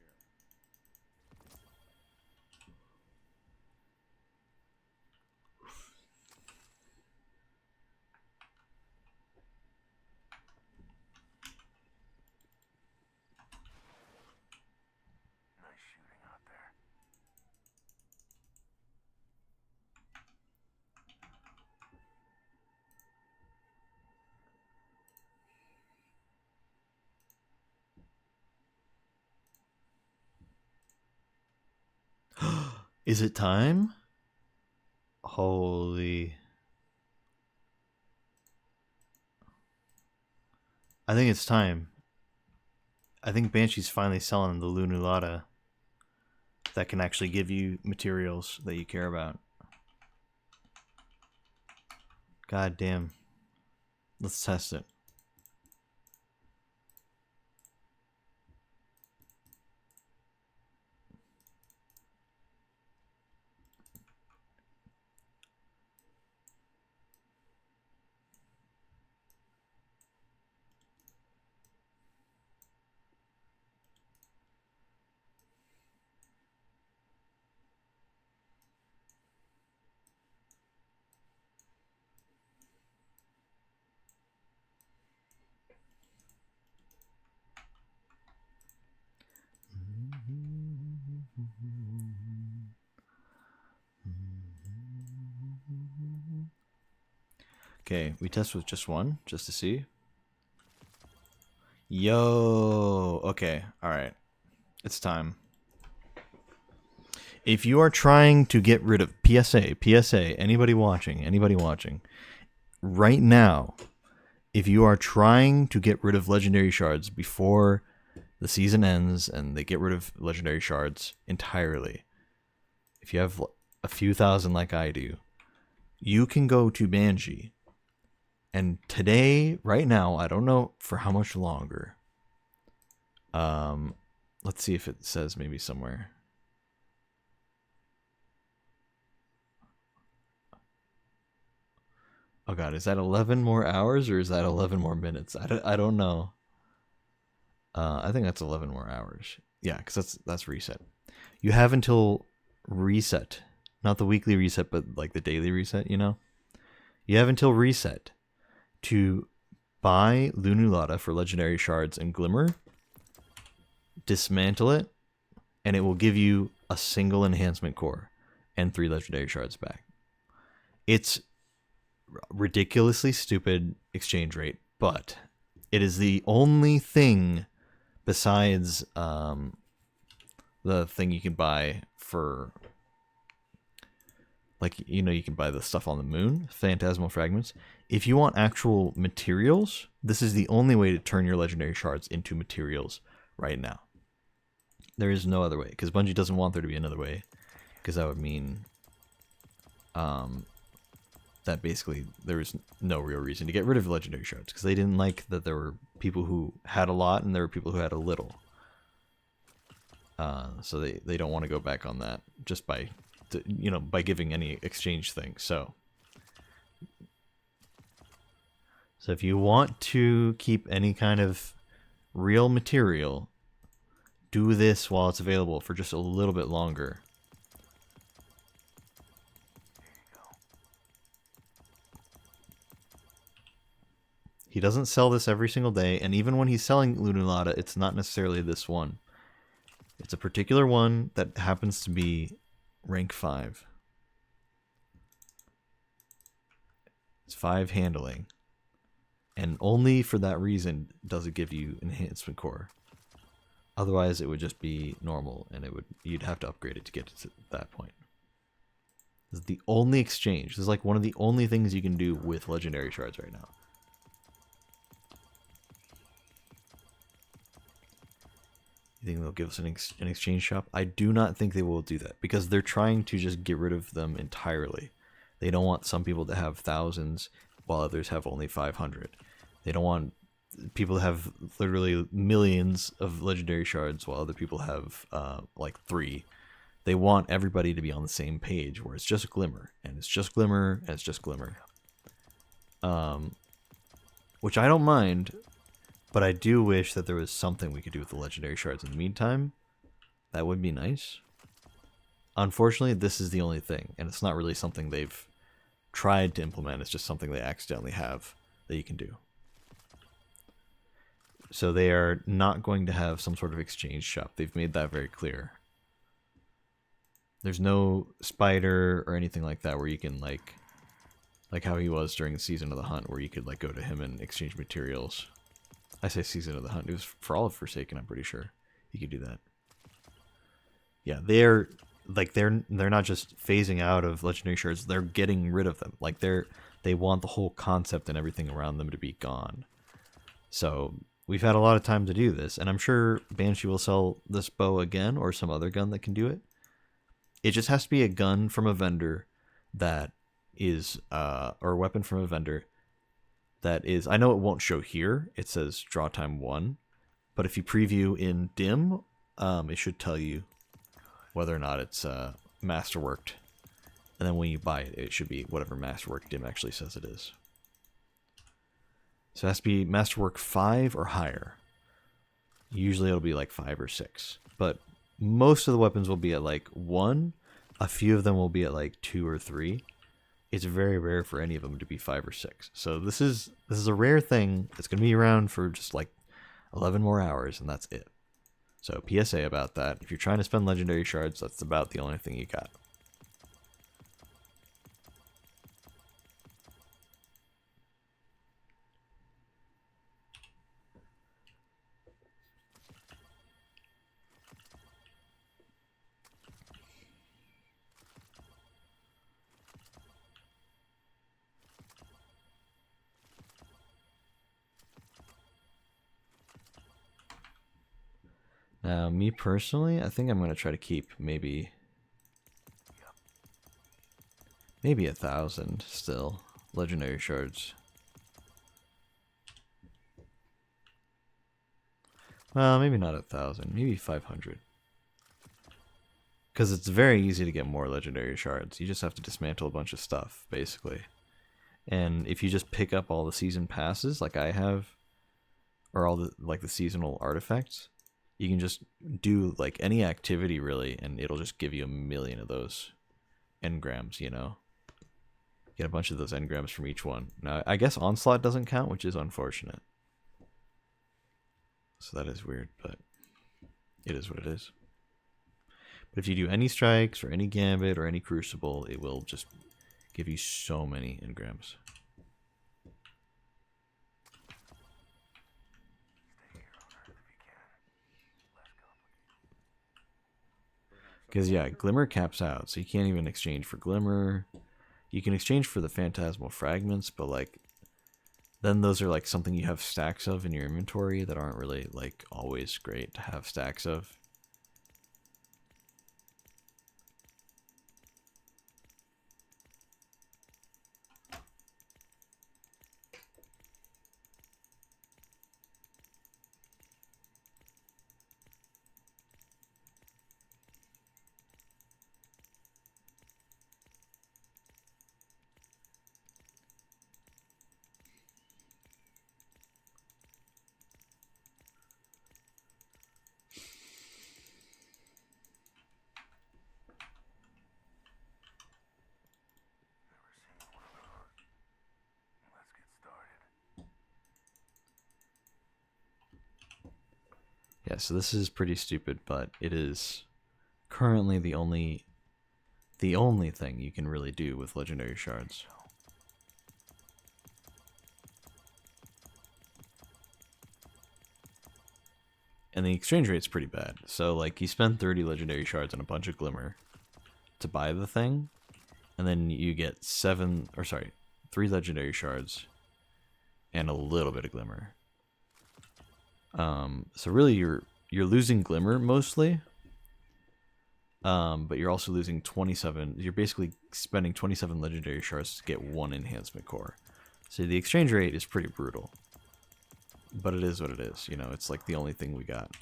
Nice shooting out there. Is it time? Holy. I think it's time. I think Banshee's finally selling the Lunulata that can actually give you materials that you care about. God damn. Let's test it. Okay, we test with just one, just to see. Yo, okay, alright. It's time. If you are trying to get rid of PSA, anybody watching, right now, if you are trying to get rid of legendary shards before the season ends and they get rid of legendary shards entirely, if you have a few thousand like I do, you can go to Banshee. And today, right now, I don't know for how much longer. Let's see if it says maybe somewhere. Oh god, is that 11 more hours or is that 11 more minutes? I don't know. I think that's 11 more hours. Yeah, because that's reset. You have until reset, not the weekly reset, but like the daily reset. You know, you have until reset to buy Lunulata for legendary shards and Glimmer, dismantle it, and it will give you a single enhancement core and 3 legendary shards back. It's ridiculously stupid exchange rate, but it is the only thing besides the thing you can buy for, like, you know, you can buy the stuff on the moon, phantasmal fragments. If you want actual materials, this is the only way to turn your legendary shards into materials right now. There is no other way, because Bungie doesn't want there to be another way, because that would mean that basically there was no real reason to get rid of legendary shards, because they didn't like that there were people who had a lot and there were people who had a little. So they don't want to go back on that just by, you know, by giving any exchange thing. So if you want to keep any kind of real material, do this while it's available for just a little bit longer. He doesn't sell this every single day, and even when he's selling Lunulata, it's not necessarily this one. It's a particular one that happens to be rank 5. It's 5 handling. And only for that reason does it give you enhancement core. Otherwise it would just be normal, and you'd have to upgrade it to get to that point. This is the only exchange. This is like one of the only things you can do with legendary shards right now. You think they'll give us an exchange shop? I do not think they will do that, because they're trying to just get rid of them entirely. They don't want some people to have thousands while others have only 500. They don't want people to have literally millions of legendary shards while other people have like 3. They want everybody to be on the same page where it's just Glimmer, and it's just Glimmer, and it's just Glimmer. Which I don't mind. But I do wish that there was something we could do with the legendary shards in the meantime. That would be nice. Unfortunately, this is the only thing, and it's not really something they've tried to implement. It's just something they accidentally have that you can do. So they are not going to have some sort of exchange shop. They've made that very clear. There's no spider or anything like that where you can like how he was during the Season of the Hunt, where you could like go to him and exchange materials. I say Season of the Hunt. It was for all of Forsaken, I'm pretty sure. You could do that. Yeah, they're not just phasing out of legendary shards, they're getting rid of them. Like they want the whole concept and everything around them to be gone. So we've had a lot of time to do this, and I'm sure Banshee will sell this bow again or some other gun that can do it. It just has to be a gun from a vendor that is or a weapon from a vendor that is, I know it won't show here, it says draw time 1, but if you preview in dim, it should tell you whether or not it's masterworked. And then when you buy it, it should be whatever masterwork dim actually says it is. So it has to be masterwork 5 or higher. Usually it'll be like 5 or 6, but most of the weapons will be at like 1. A few of them will be at like 2 or 3. It's very rare for any of them to be 5 or 6. So this is a rare thing. It's going to be around for just like 11 more hours, and that's it. So PSA about that. If you're trying to spend legendary shards, that's about the only thing you got. Now, me personally, I think I'm gonna try to keep maybe 1,000 still legendary shards. Well, maybe not 1,000, maybe 500. Because it's very easy to get more legendary shards. You just have to dismantle a bunch of stuff, basically. And if you just pick up all the season passes, like I have, or all the like the seasonal artifacts, you can just do like any activity really, and it'll just give you 1,000,000 of those engrams. You know, get a bunch of those engrams from each one. Now, I guess onslaught doesn't count, which is unfortunate. So that is weird, but it is what it is. But if you do any strikes or any gambit or any crucible, it will just give you so many engrams. Because yeah, Glimmer caps out, so you can't even exchange for Glimmer. You can exchange for the Phantasmal Fragments, but like, then those are like something you have stacks of in your inventory that aren't really like always great to have stacks of. Let's get started. Yeah, so this is pretty stupid, but it is currently the only thing you can really do with legendary shards. And the exchange rate's pretty bad. So like you spend 30 legendary shards and a bunch of glimmer to buy the thing, and then you get 3 legendary shards and a little bit of glimmer. So really you're losing glimmer mostly. But you're also losing 27. You're basically spending 27 legendary shards to get 1 enhancement core. So the exchange rate is pretty brutal. But it is what it is. You know, it's like the only thing we got.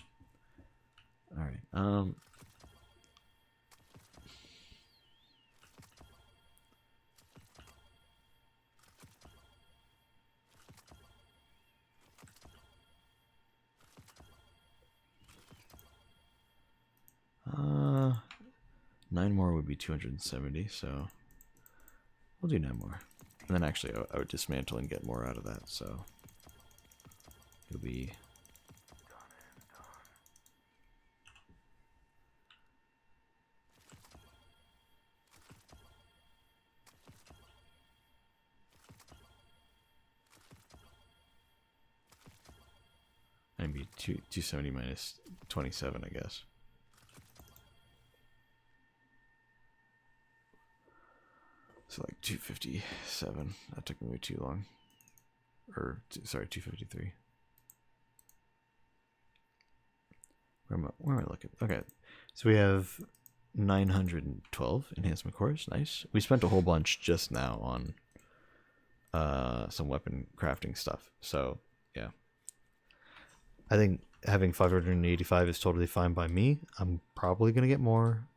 All right. Uh, 9 more would be 270, so we'll do 9 more. And then actually I would dismantle and get more out of that, so it'll be... It'd be 270 minus 27, I guess. So like 257. That took me way too long. Sorry, 253. Where am I looking? Okay, so we have 912 enhancement cores. Nice. We spent a whole bunch just now on some weapon crafting stuff. So yeah, I think having 585 is totally fine by me. I'm probably gonna get more.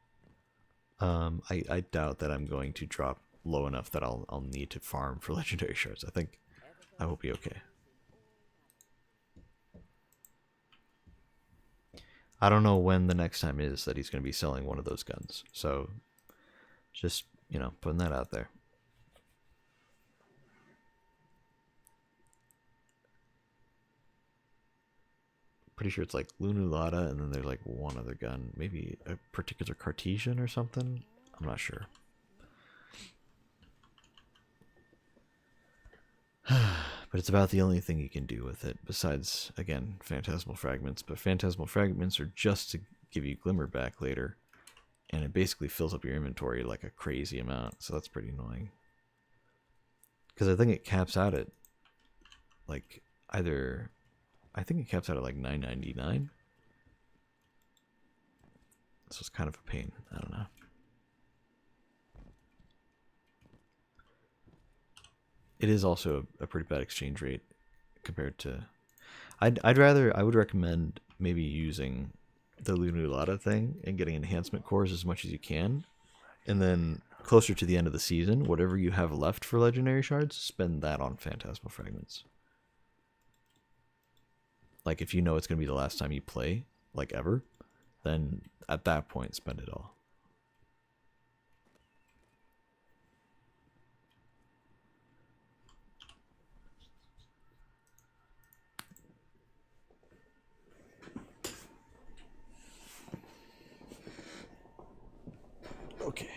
I doubt that I'm going to drop low enough that I'll need to farm for legendary shards. I think I will be okay. I don't know when the next time is that he's going to be selling one of those guns. So just, you know, putting that out there. Pretty sure it's like Lunulata and then there's like one other gun. Maybe a particular Cartesian or something. I'm not sure. But it's about the only thing you can do with it, besides, again, Phantasmal Fragments. But Phantasmal Fragments are just to give you Glimmer back later, and it basically fills up your inventory like a crazy amount, so that's pretty annoying. Because I think it caps out at, like, I think it caps out at like 999. So it's kind of a pain. I don't know. It is also a pretty bad exchange rate compared to. I would recommend maybe using the Lunulata thing and getting enhancement cores as much as you can, and then closer to the end of the season, whatever you have left for legendary shards, spend that on phantasmal fragments. Like if you know it's gonna be the last time you play, like ever, then at that point spend it all. Okay.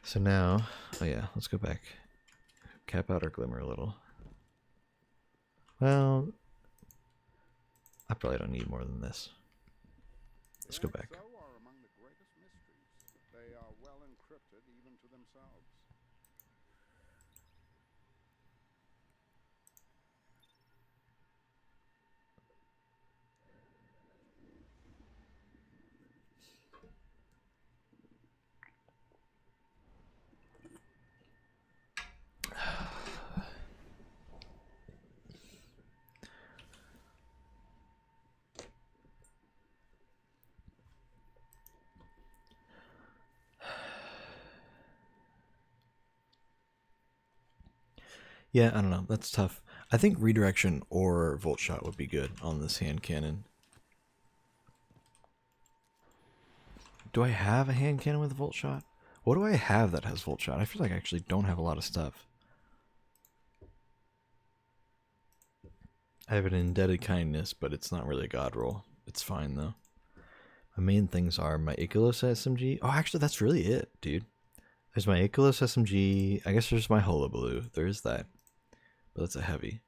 So now, oh yeah, let's go back. Cap out our glimmer a little. Well, I probably don't need more than this. Let's go back. So are among the greatest mysteries. They are well encrypted even to themselves. Yeah, I don't know. That's tough. I think redirection or volt shot would be good on this hand cannon. Do I have a hand cannon with volt shot? What do I have that has volt shot? I feel like I actually don't have a lot of stuff. I have an indebted kindness, but it's not really a god roll. It's fine though. My main things are my Icarus SMG. Oh, actually, that's really it, dude. There's my Icarus SMG. I guess there's my Hullabaloo. There is that, but that's a heavy.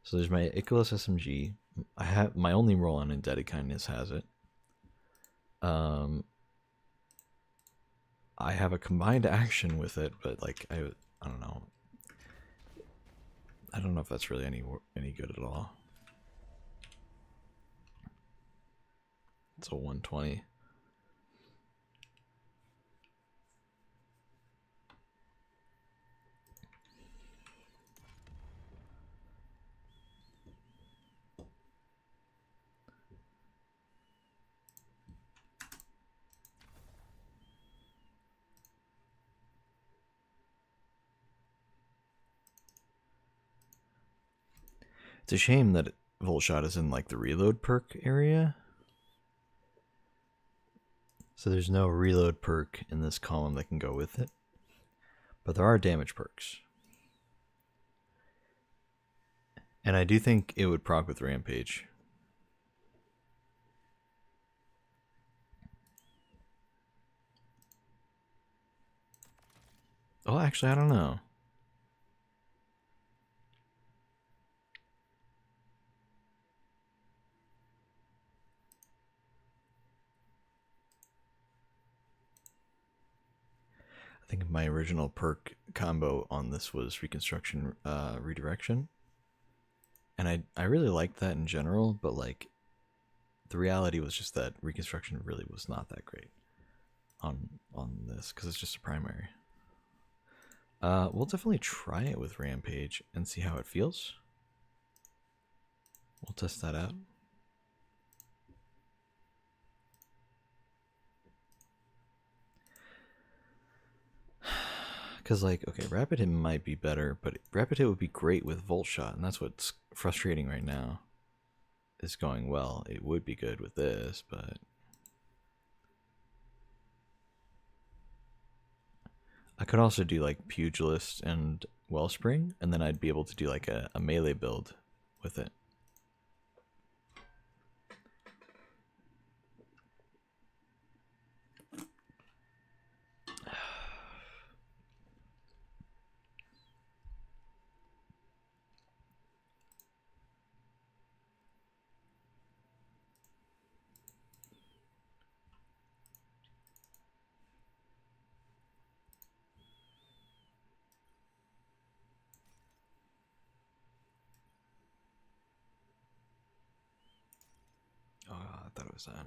So there's my Icarus SMG. I have my only roll on indebted kindness has it. I have a combined action with it, but like I don't know. I don't know if that's really any good at all. It's a 120. It's a shame that Volt Shot is in like the reload perk area. So there's no reload perk in this column that can go with it. But there are damage perks. And I do think it would proc with Rampage. Oh, actually, I don't know. I think my original perk combo on this was Reconstruction Redirection. And I really liked that in general, but like the reality was just that Reconstruction really was not that great on this because it's just a primary. We'll definitely try it with Rampage and see how it feels. We'll test that out. Because, like, okay, Rapid Hit might be better, but Rapid Hit would be great with Volt Shot, and that's what's frustrating right now. It's going well. It would be good with this, but... I could also do, like, Pugilist and Wellspring, and then I'd be able to do, like, a melee build with it. Oh, I thought it was on.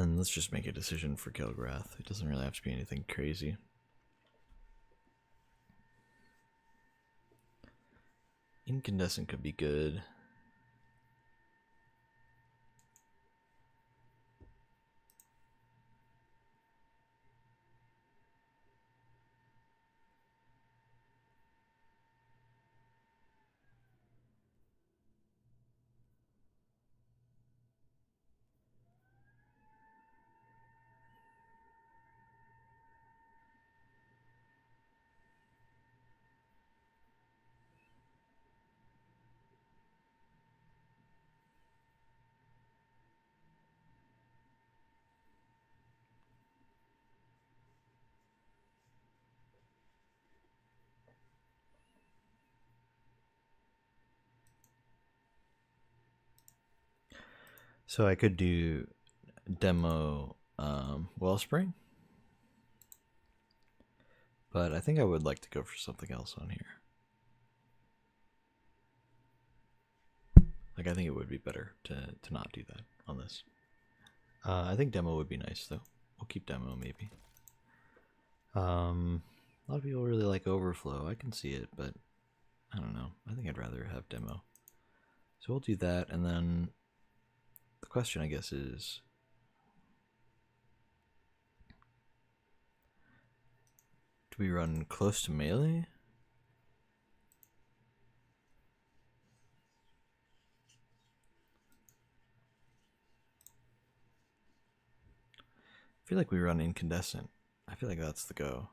then let's just make a decision for Kilgrath. It doesn't really have to be anything crazy. Incandescent could be good. So I could do demo Wellspring, but I think I would like to go for something else on here. Like, I think it would be better to not do that on this. I think demo would be nice, though. We'll keep demo, maybe. A lot of people really like overflow. I can see it, but I don't know. I think I'd rather have demo. So we'll do that, and then the question, I guess, is... do we run close to melee? I feel like we run incandescent. I feel like that's the go.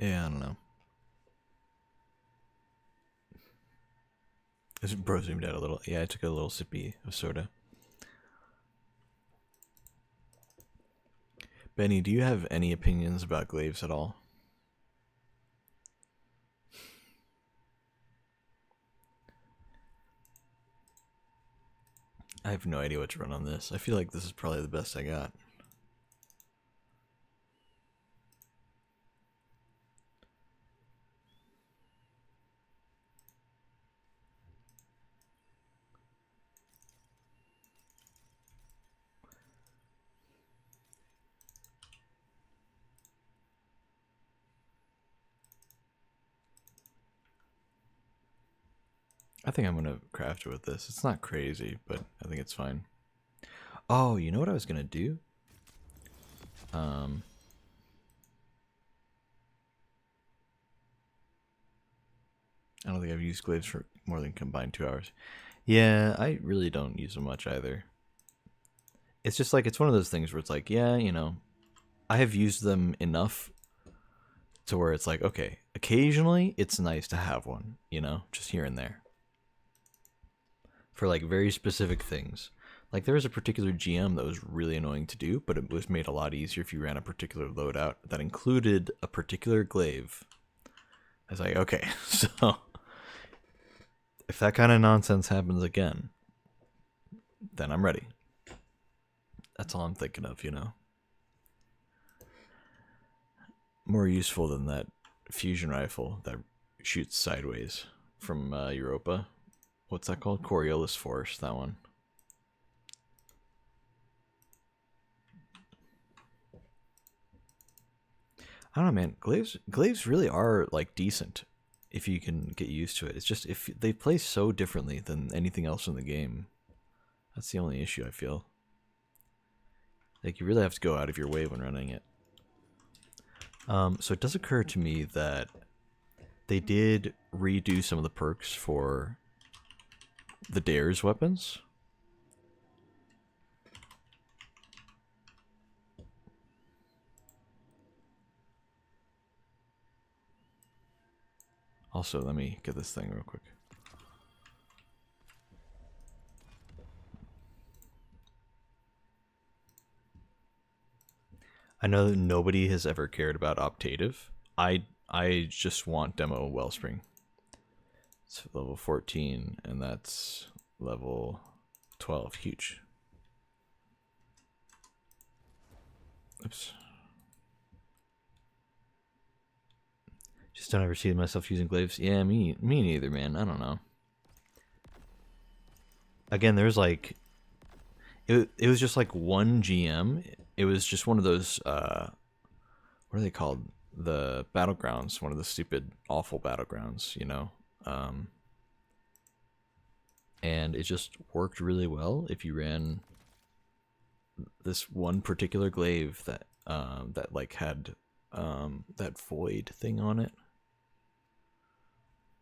Yeah, I don't know. This bro zoomed out a little. Yeah, I took a little sippy of soda. Benny, do you have any opinions about glaives at all? I have no idea what to run on this. I feel like this is probably the best I got. I think I'm gonna craft it with this. It's not crazy, but I think it's fine. Oh, you know what I was gonna do? I don't think I've used glaives for more than combined 2 hours. Yeah, I really don't use them much either. It's just like, it's one of those things where it's like, yeah, you know, I have used them enough to where it's like, okay, occasionally it's nice to have one, you know, just here and there. For like very specific things. Like there was a particular GM that was really annoying to do, but it was made a lot easier if you ran a particular loadout that included a particular glaive. I was like, okay, so if that kind of nonsense happens again, then I'm ready. That's all I'm thinking of, you know. More useful than that fusion rifle that shoots sideways from Europa. What's that called? Coriolis Force, that one. I don't know, man. Glaives really are like decent if you can get used to it. It's just if they play so differently than anything else in the game. That's the only issue I feel. Like you really have to go out of your way when running it. So it does occur to me that they did redo some of the perks for the Dares weapons. Also, let me get this thing real quick. I know that nobody has ever cared about Optative. I just want demo Wellspring. It's level 14, and that's level 12. Huge. Oops. Just don't ever see myself using glaives. Yeah, me neither, man. I don't know. Again, there's like it was just like one GM. It was just one of those what are they called? The battlegrounds, one of the stupid awful battlegrounds, you know. And it just worked really well if you ran this one particular glaive that that like had that void thing on it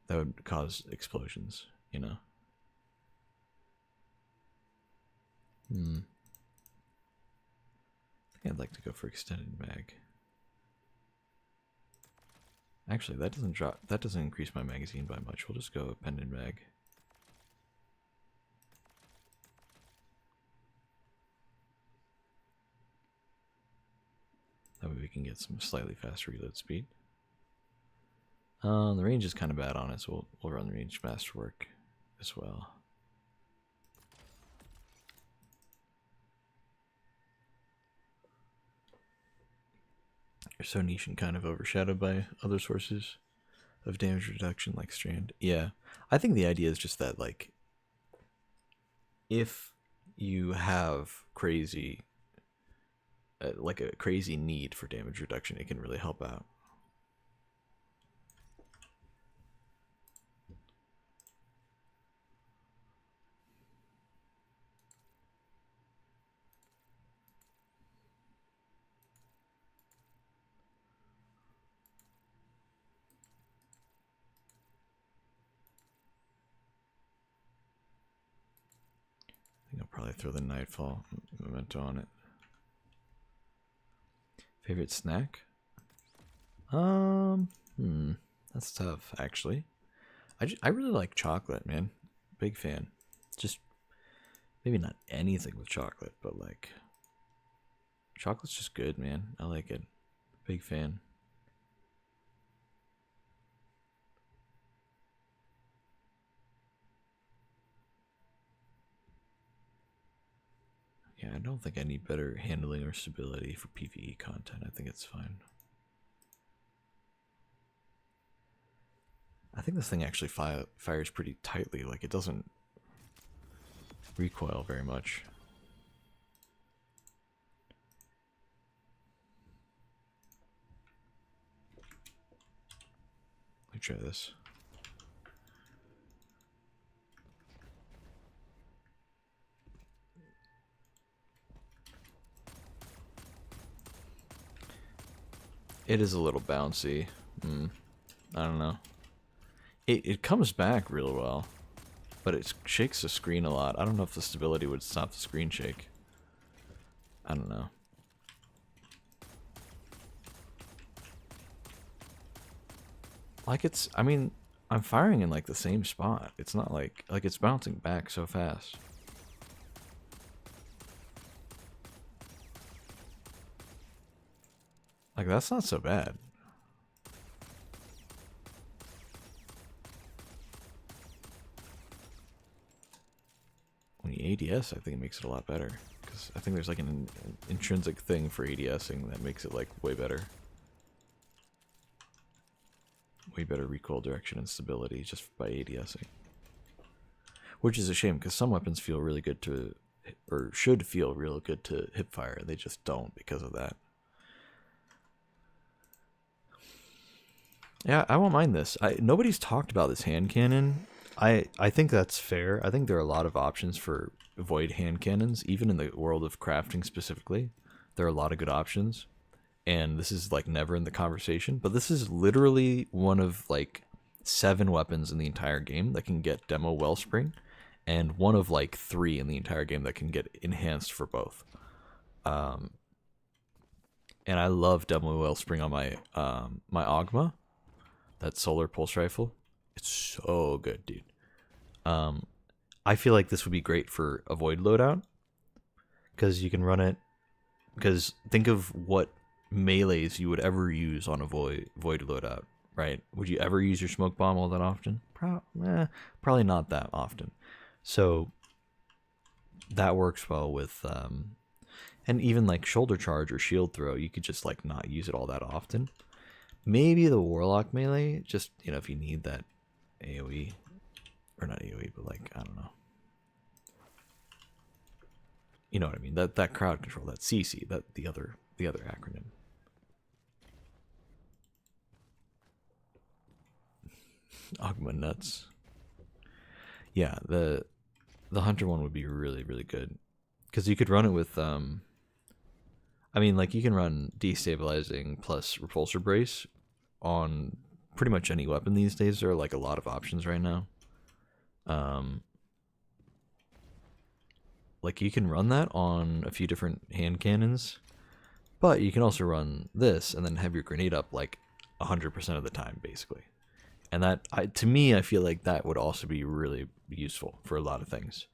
that would cause explosions, you know. I think I'd like to go for extended mag. Actually, that doesn't increase my magazine by much. We'll just go appended mag. That way we can get some slightly faster reload speed. The range is kind of bad on it, so we'll run the range masterwork as well. You're so niche and kind of overshadowed by other sources of damage reduction like Strand. Yeah, I think the idea is just that, like, if you have crazy, like a crazy need for damage reduction, it can really help out. I think I'll probably throw the Nightfall memento on it. Favorite snack? That's tough, actually. I really like chocolate, man. Big fan. Just maybe not anything with chocolate, but like chocolate's just good, man. I like it. Big fan. Yeah, I don't think I need better handling or stability for PvE content. I think it's fine. I think this thing actually fires pretty tightly. Like, it doesn't recoil very much. Let me try this. It is a little bouncy. I don't know. It comes back real well, but it shakes the screen a lot. I don't know if the stability would stop the screen shake. I don't know. Like, I mean, I'm firing in like the same spot. It's not like it's bouncing back so fast. Like, that's not so bad. When you ADS, I think it makes it a lot better. Because I think there's like an intrinsic thing for ADSing that makes it like way better. Way better recoil direction and stability just by ADSing. Which is a shame, because some weapons feel really good to, or should feel real good to hip fire. They just don't because of that. Yeah, I won't mind this. Nobody's talked about this hand cannon. I think that's fair. I think there are a lot of options for void hand cannons, even in the world of crafting specifically. There are a lot of good options, and this is like never in the conversation. But this is literally one of like 7 weapons in the entire game that can get demo Wellspring, and one of like 3 in the entire game that can get enhanced for both. And I love demo Wellspring on my my Ogma. That solar pulse rifle. It's so good, dude. I feel like this would be great for a void loadout because you can run it. Because think of what melees you would ever use on a void loadout, right? Would you ever use your smoke bomb all that often? Probably not that often. So that works well with, and even like shoulder charge or shield throw, you could just like not use it all that often. Maybe the warlock melee, just if you need that AOE, or not AOE, but like I don't know. You know what I mean? That crowd control, that CC, that the other acronym. Ogma nuts. Yeah, the hunter one would be really really good because you could run it with I mean, like you can run destabilizing plus repulsor brace on pretty much any weapon these days. There are like a lot of options right now. Like you can run that on a few different hand cannons, but you can also run this and then have your grenade up like 100% of the time, basically. And that, to me, I feel like that would also be really useful for a lot of things.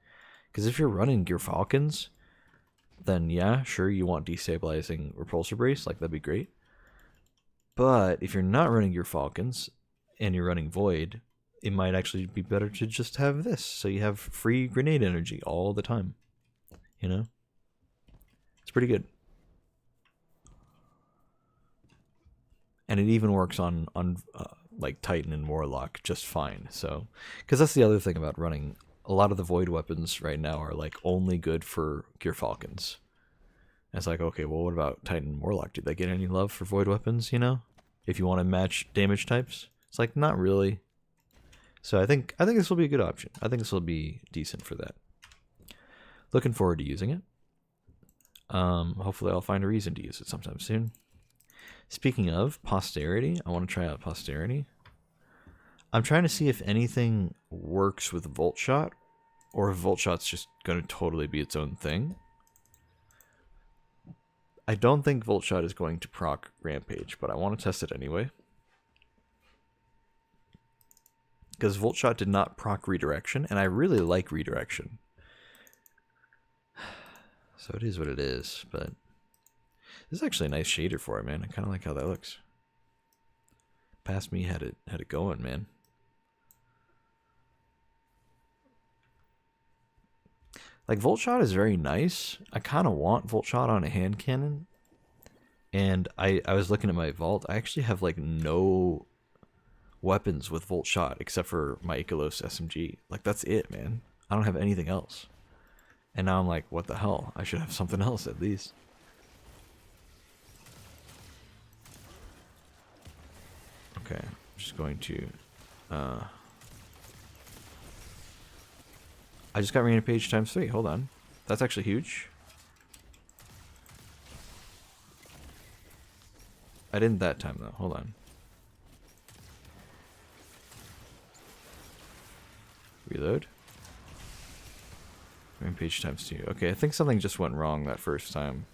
Because if you're running Gear Falcons, then yeah, sure, you want destabilizing repulsor brace, like that'd be great. But if you're not running Gear Falcons and you're running Void, it might actually be better to just have this, so you have free grenade energy all the time. It's pretty good. And it even works on like Titan and Warlock just fine. So, because that's the other thing about running. A lot of the Void weapons right now are like only good for Gear Falcons. And it's like, okay, well, what about Titan and Warlock? Do they get any love for Void weapons? If you want to match damage types, it's like not really. So I think this will be a good option. I think this will be decent for that. Looking forward to using it. Hopefully I'll find a reason to use it sometime soon. Speaking of posterity, I want to try out posterity. I'm trying to see if anything works with Volt Shot, or if Volt Shot's just going to totally be its own thing. I don't think Volt Shot is going to proc Rampage, but I want to test it anyway. Because Volt Shot did not proc Redirection, and I really like Redirection. So it is what it is, but this is actually a nice shader for it, man. I kind of like how that looks. Past me had it going, man. Like Volt Shot is very nice. I kind of want Volt Shot on a hand cannon. And I was looking at my vault. I actually have like no weapons with Volt Shot except for my Ikalos SMG. Like that's it, man. I don't have anything else. And now I'm like, what the hell? I should have something else at least. Okay, I'm just going to... I just got Rampage times 3. Hold on. That's actually huge. I didn't that time, though. Hold on. Reload. Rampage times 2. Okay, I think something just went wrong that first time.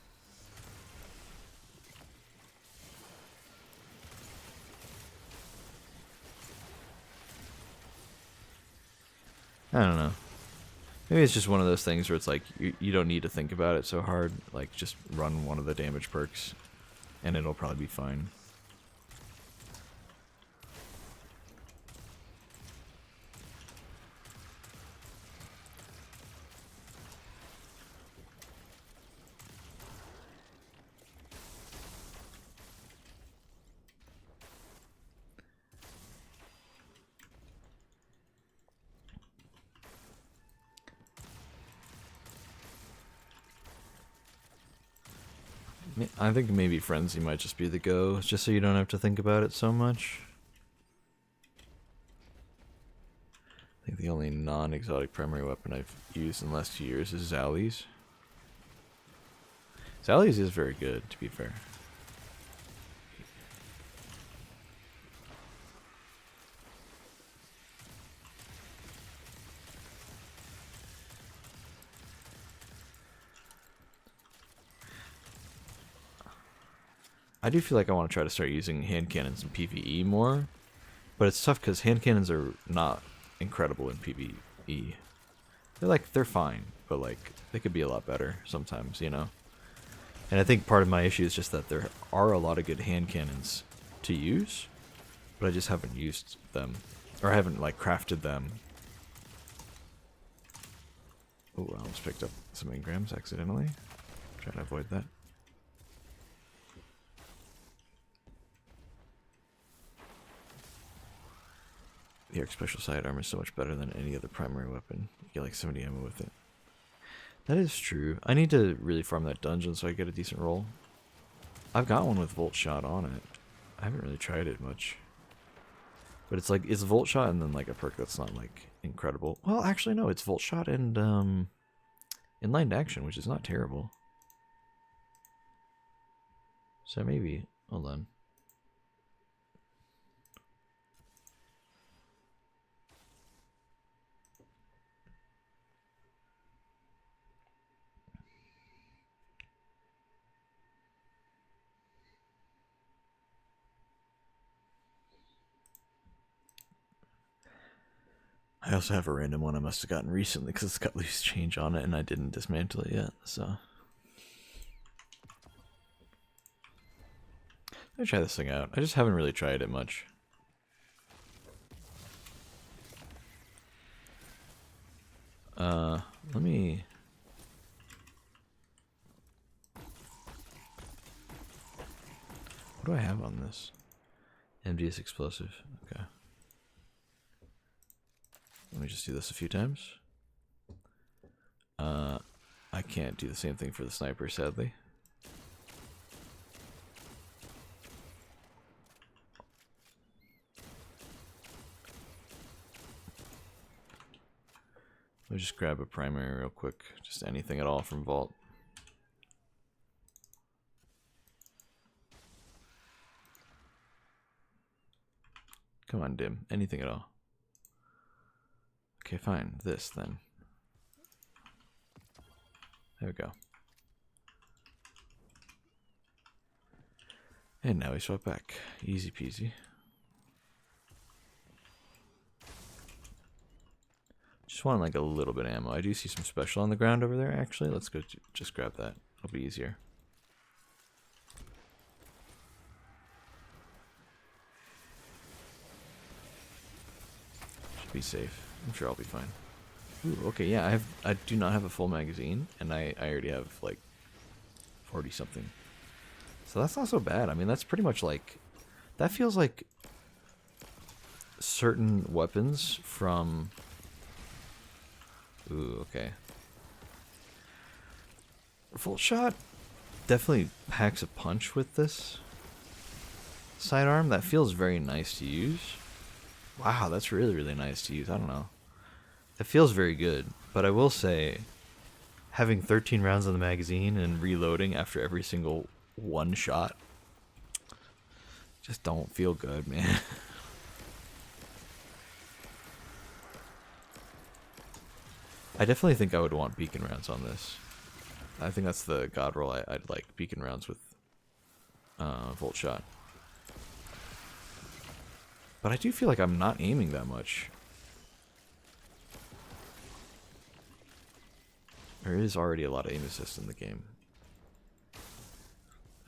I don't know. Maybe it's just one of those things where it's like you don't need to think about it so hard. Like just run one of the damage perks and it'll probably be fine. I think maybe Frenzy might just be the go, just so you don't have to think about it so much. I think the only non-exotic primary weapon I've used in the last 2 years is Zali's. Zali's is very good, to be fair. I do feel like I want to try to start using hand cannons in PvE more, But it's tough because hand cannons are not incredible in PvE. They're fine, but like they could be a lot better sometimes, you know. And I think part of my issue is just that there are a lot of good hand cannons to use, but I just haven't used them, or I haven't like crafted them. Oh, I almost picked up some engrams accidentally. Trying to avoid that. The Arc Special Sidearm is so much better than any other primary weapon. You get like 70 ammo with it. That is true. I need to really farm that dungeon so I get a decent roll. I've got one with Volt Shot on it. I haven't really tried it much. But it's like, it's Volt Shot and then like a perk that's not like incredible. Well, actually no, it's Volt Shot and Enlightened Action, which is not terrible. So maybe, hold on. I also have a random one I must have gotten recently because it's got loose change on it and I didn't dismantle it yet, so. Let me try this thing out. I just haven't really tried it much. Let me... What do I have on this? MDS explosive. Okay. Let me just do this a few times. I can't do the same thing for the sniper, sadly. Let me just grab a primary real quick. Just anything at all from Vault. Come on, Dim. Anything at all. Okay, fine. This, then. There we go. And now we swap back. Easy peasy. Just want like a little bit of ammo. I do see some special on the ground over there, actually. Let's go just grab that. It'll be easier. Should be safe. I'm sure I'll be fine. Ooh, okay, yeah, I do not have a full magazine, and I already have like 40 something. So that's not so bad. I mean, that's pretty much like, that feels like certain weapons from, ooh, okay. Full shot definitely packs a punch with this sidearm. That feels very nice to use. Wow, that's really, really nice to use. I don't know. It feels very good, but I will say, having 13 rounds in the magazine and reloading after every single one shot just don't feel good, man. I definitely think I would want beacon rounds on this. I think that's the god roll. I'd like beacon rounds with Volt Shot. But I do feel like I'm not aiming that much. There is already a lot of aim assist in the game.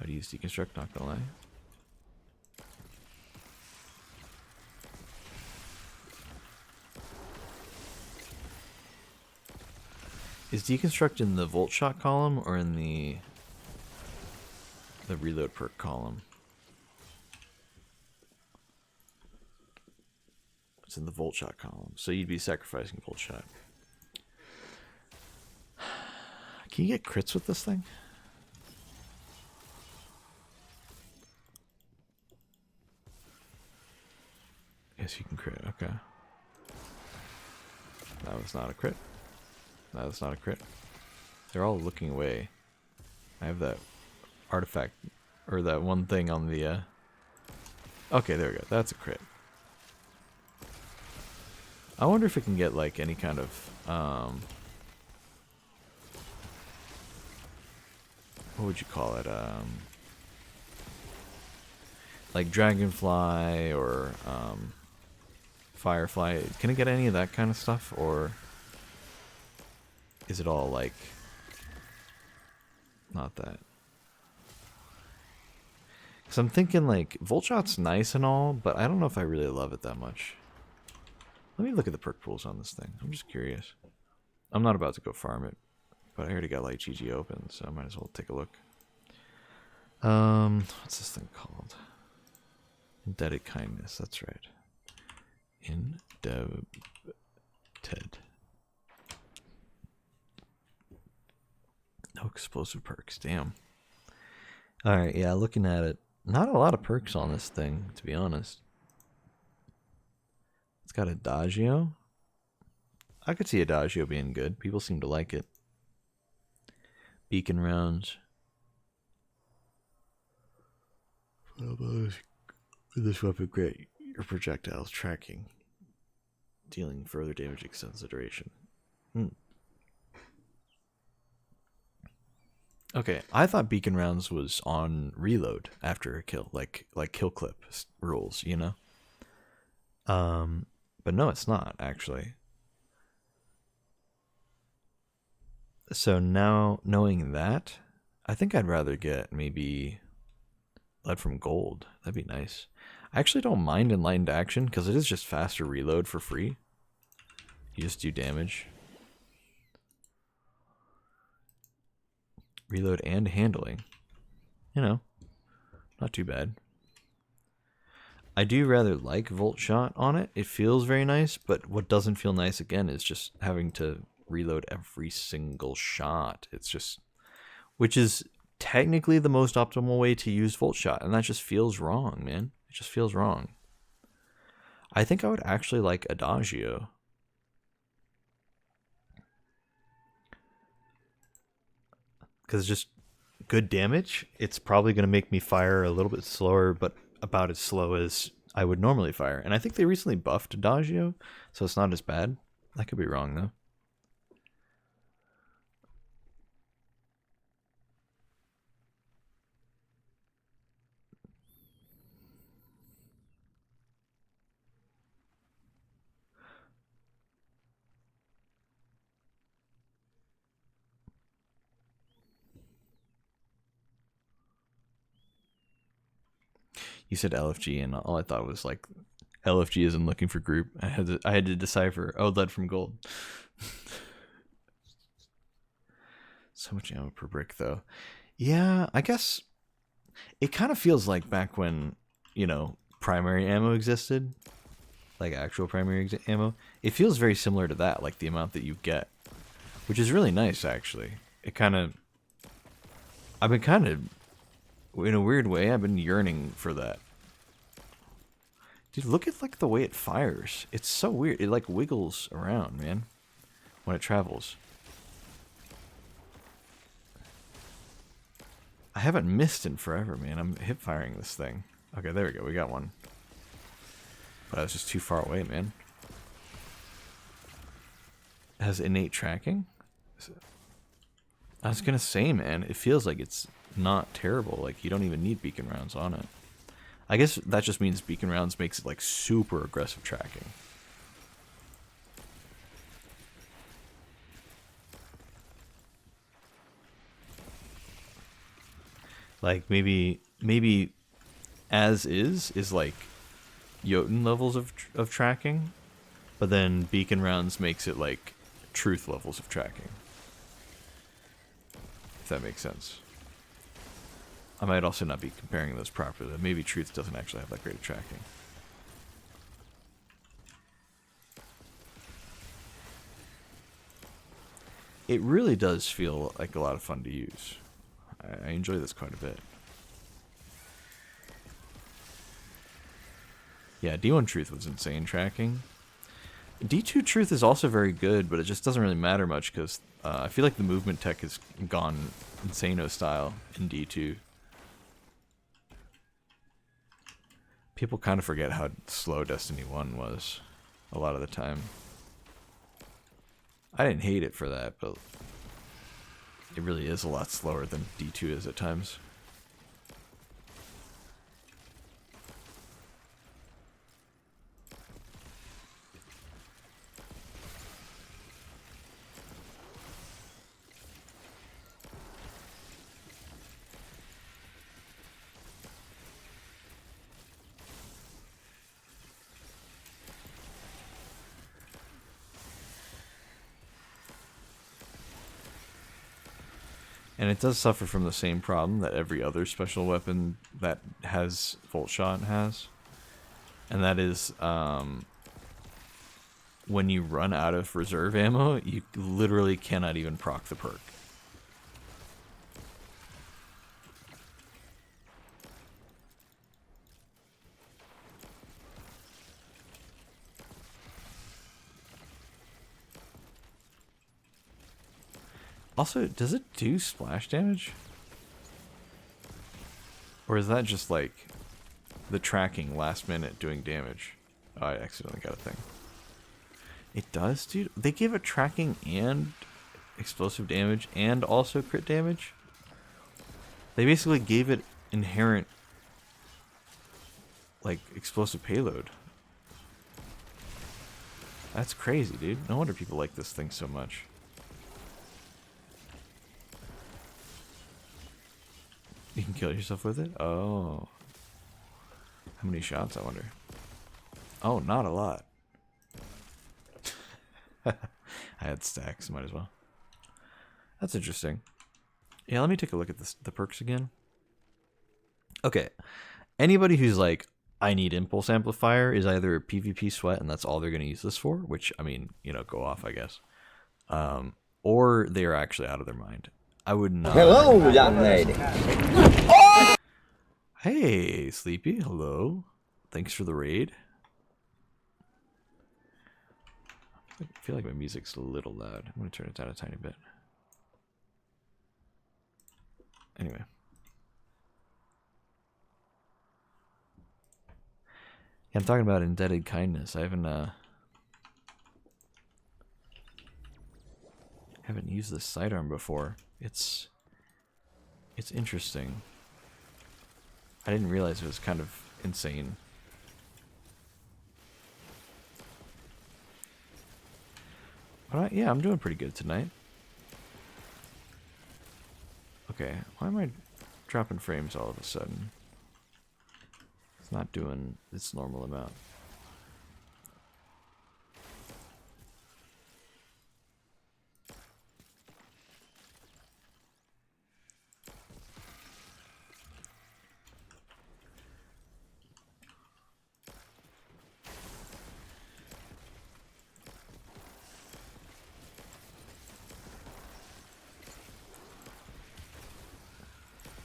I'd use deconstruct, not gonna lie. Is deconstruct in the Volt Shot column or in the reload perk column? It's in the Volt Shot column, so you'd be sacrificing Volt Shot. Can you get crits with this thing? Yes, you can crit. Okay. That was not a crit. That was not a crit. They're all looking away. I have that artifact, or that one thing on the, Okay, there we go. That's a crit. I wonder if it can get, like, any kind of, what would you call it? Like Dragonfly or, Firefly. Can it get any of that kind of stuff, or is it all like not that? Because I'm thinking like Volt Shot's nice and all, but I don't know if I really love it that much. Let me look at the perk pools on this thing. I'm just curious. I'm not about to go farm it, but I already got Light GG open, so I might as well take a look. What's this thing called? Indebted kindness. That's right. Indebted. No explosive perks. Damn. All right. Yeah. Looking at it, not a lot of perks on this thing, to be honest. It's got Adagio. I could see Adagio being good. People seem to like it. Beacon rounds. This weapon grant your projectiles tracking, dealing further damage extends the duration. Okay, I thought beacon rounds was on reload after a kill, like kill clip rules, you know. But no, it's not actually. So now knowing that, I think I'd rather get maybe Lead from Gold. That'd be nice. I actually don't mind Enlightened Action because it is just faster reload for free. You just do damage. Reload and handling. You know, not too bad. I do rather like Volt Shot on it. It feels very nice, but what doesn't feel nice again is just having to reload every single shot. It's just, which is technically the most optimal way to use Volt Shot, and that just feels wrong, man. It just feels wrong. I think I would actually like Adagio. Because it's just good damage. It's probably going to make me fire a little bit slower, but about as slow as I would normally fire. And I think they recently buffed Adagio, so it's not as bad. I could be wrong, though. You said LFG, and all I thought was like LFG isn't looking for group. I had to decipher. Oh, Lead from Gold. So much ammo per brick, though. Yeah, I guess it kind of feels like back when, you know, primary ammo existed, like actual primary ammo. It feels very similar to that, like the amount that you get, which is really nice, actually. It kind of, I've been kind of, in a weird way, I've been yearning for that. Dude, look at like the way it fires. It's so weird. It like wiggles around, man, when it travels. I haven't missed in forever, man. I'm hip firing this thing. Okay, there we go. We got one. But I was just too far away, man. It has innate tracking? I was gonna say, man, it feels like it's not terrible. Like, you don't even need beacon rounds on it. I guess that just means beacon rounds makes it like super aggressive tracking. Like maybe as is like Jotun levels of tracking, but then beacon rounds makes it like truth levels of tracking. If that makes sense. I might also not be comparing those properly. Maybe truth doesn't actually have that great tracking. It really does feel like a lot of fun to use. I enjoy this quite a bit. Yeah, D1 Truth was insane tracking. D2 Truth is also very good, but it just doesn't really matter much because I feel like the movement tech has gone Insano style in D2. People kind of forget how slow Destiny 1 was a lot of the time. I didn't hate it for that, but it really is a lot slower than D2 is at times. And it does suffer from the same problem that every other special weapon that has Volt Shot has. And that is, when you run out of reserve ammo, you literally cannot even proc the perk. Also, does it do splash damage? Or is that just like the tracking last minute doing damage? Oh, I accidentally got a thing. It does, dude. They give it tracking and explosive damage and also crit damage. They basically gave it inherent, like, explosive payload. That's crazy, dude. No wonder people like this thing so much. You can kill yourself with it? Oh. How many shots, I wonder? Oh, not a lot. I had stacks, might as well. That's interesting. Yeah, let me take a look at the perks again. Okay. Anybody who's like, I need Impulse Amplifier is either a PvP sweat and that's all they're going to use this for, which, I mean, you know, go off, I guess. Or they are actually out of their mind. I would not. Hello, young lady. Hey, Sleepy. Hello. Thanks for the raid. I feel like my music's a little loud. I'm going to turn it down a tiny bit. Anyway. Yeah, I'm talking about indebted kindness. I haven't used this sidearm before. It's interesting. I didn't realize it was kind of insane. But yeah, I'm doing pretty good tonight. Okay, why am I dropping frames all of a sudden? It's not doing its normal amount.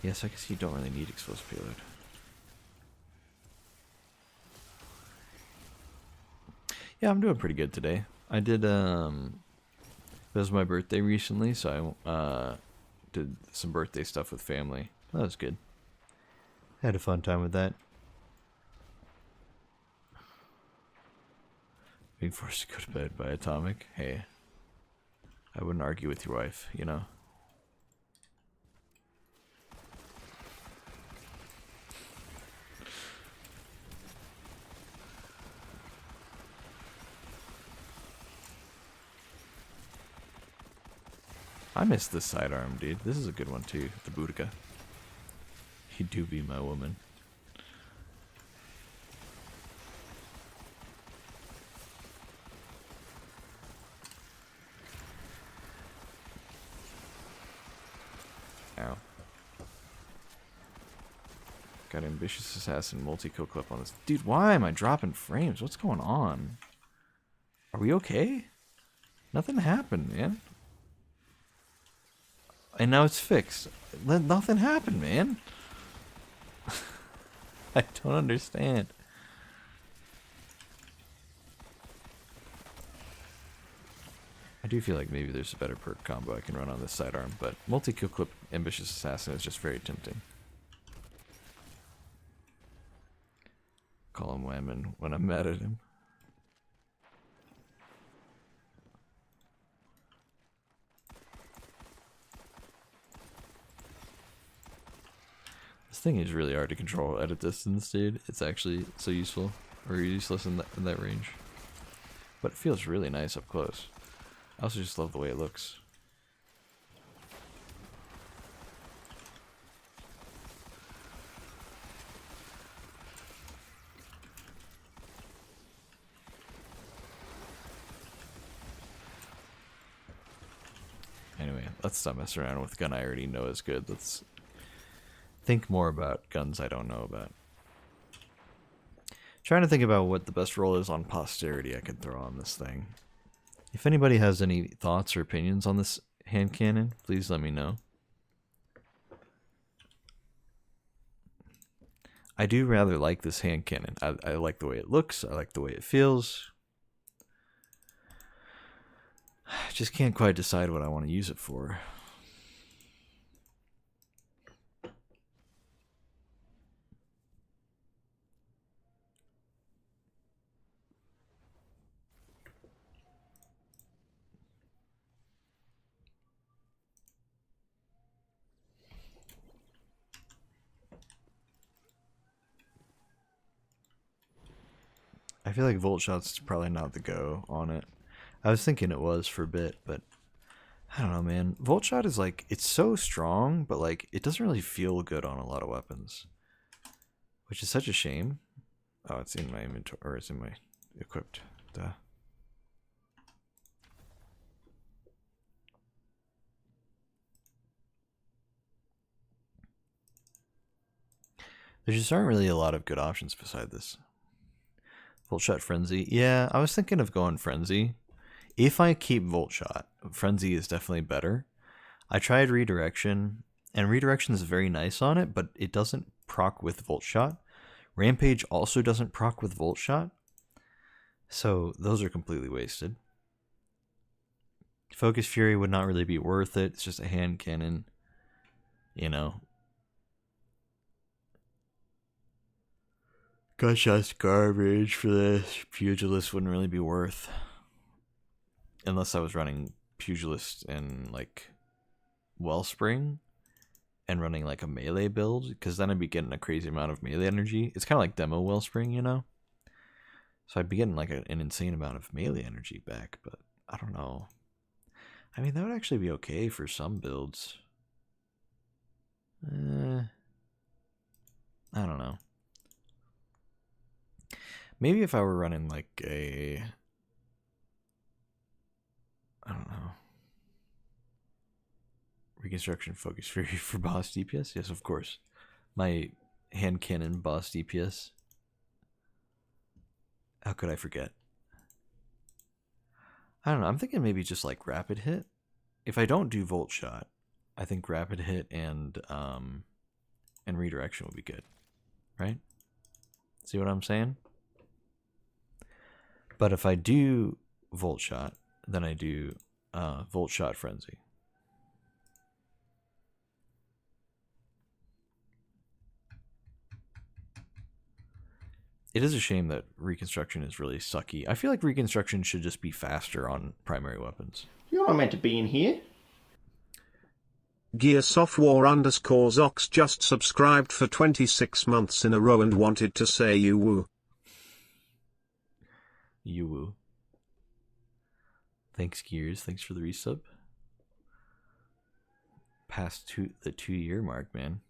Yes, I guess you don't really need explosive payload. Yeah, I'm doing pretty good today. I did, it was my birthday recently, so I did some birthday stuff with family. That was good. Had a fun time with that. Being forced to go to bed by Atomic. Hey, I wouldn't argue with your wife, you know. I miss this sidearm, dude. This is a good one too, the Boudica. You do be my woman. Ow. Got Ambitious Assassin multi-kill clip on this. Dude, why am I dropping frames? What's going on? Are we okay? Nothing happened, man. And now it's fixed. Nothing happened, man. I don't understand. I do feel like maybe there's a better perk combo I can run on this sidearm, but multi-kill clip Ambitious Assassin is just very tempting. Call him Whammon when I'm mad at him. This thing is really hard to control at a distance, dude. It's actually so useful, or useless in that range. But it feels really nice up close. I also just love the way it looks. Anyway, stop messing around with a gun I already know is good. Let's think more about guns I don't know about. Trying to think about what the best roll is on posterity I could throw on this thing. If anybody has any thoughts or opinions on this hand cannon, please let me know. I do rather like this hand cannon. I like the way it looks. I like the way it feels. I just can't quite decide what I want to use it for. I feel like Volt Shot's probably not the go on it. I was thinking it was for a bit, but I don't know, man. Volt Shot is like, it's so strong, but like, it doesn't really feel good on a lot of weapons. Which is such a shame. Oh, it's in my inventory, or it's in my equipped. Duh. There just aren't really a lot of good options beside this. Volt Shot Frenzy. Yeah, I was thinking of going Frenzy. If I keep Volt Shot, Frenzy is definitely better. I tried Redirection, and Redirection is very nice on it, but it doesn't proc with Volt Shot. Rampage also doesn't proc with Volt Shot. So those are completely wasted. Focus Fury would not really be worth it. It's just a hand cannon. You know. Gunshot's garbage for this. Pugilist wouldn't really be worth. Unless I was running Pugilist and like Wellspring and running like a melee build, because then I'd be getting a crazy amount of melee energy. It's kind of like Demo Wellspring, you know? So I'd be getting like an insane amount of melee energy back, but I don't know. I mean, that would actually be okay for some builds. I don't know. Maybe if I were running like a... I don't know. Reconstruction Focus Fury for boss DPS? Yes, of course. My hand cannon boss DPS. How could I forget? I don't know. I'm thinking maybe just like Rapid Hit. If I don't do Volt Shot, I think Rapid Hit and Redirection will be good. Right? See what I'm saying? But if I do Volt Shot, then I do Volt Shot Frenzy. It is a shame that Reconstruction is really sucky. I feel like Reconstruction should just be faster on primary weapons. You're not meant to be in here. Gearsoftwar_Zox just subscribed for 26 months in a row and wanted to say you woo. You woo. Thanks, Gears. Thanks for the resub. Past the 2-year mark, man.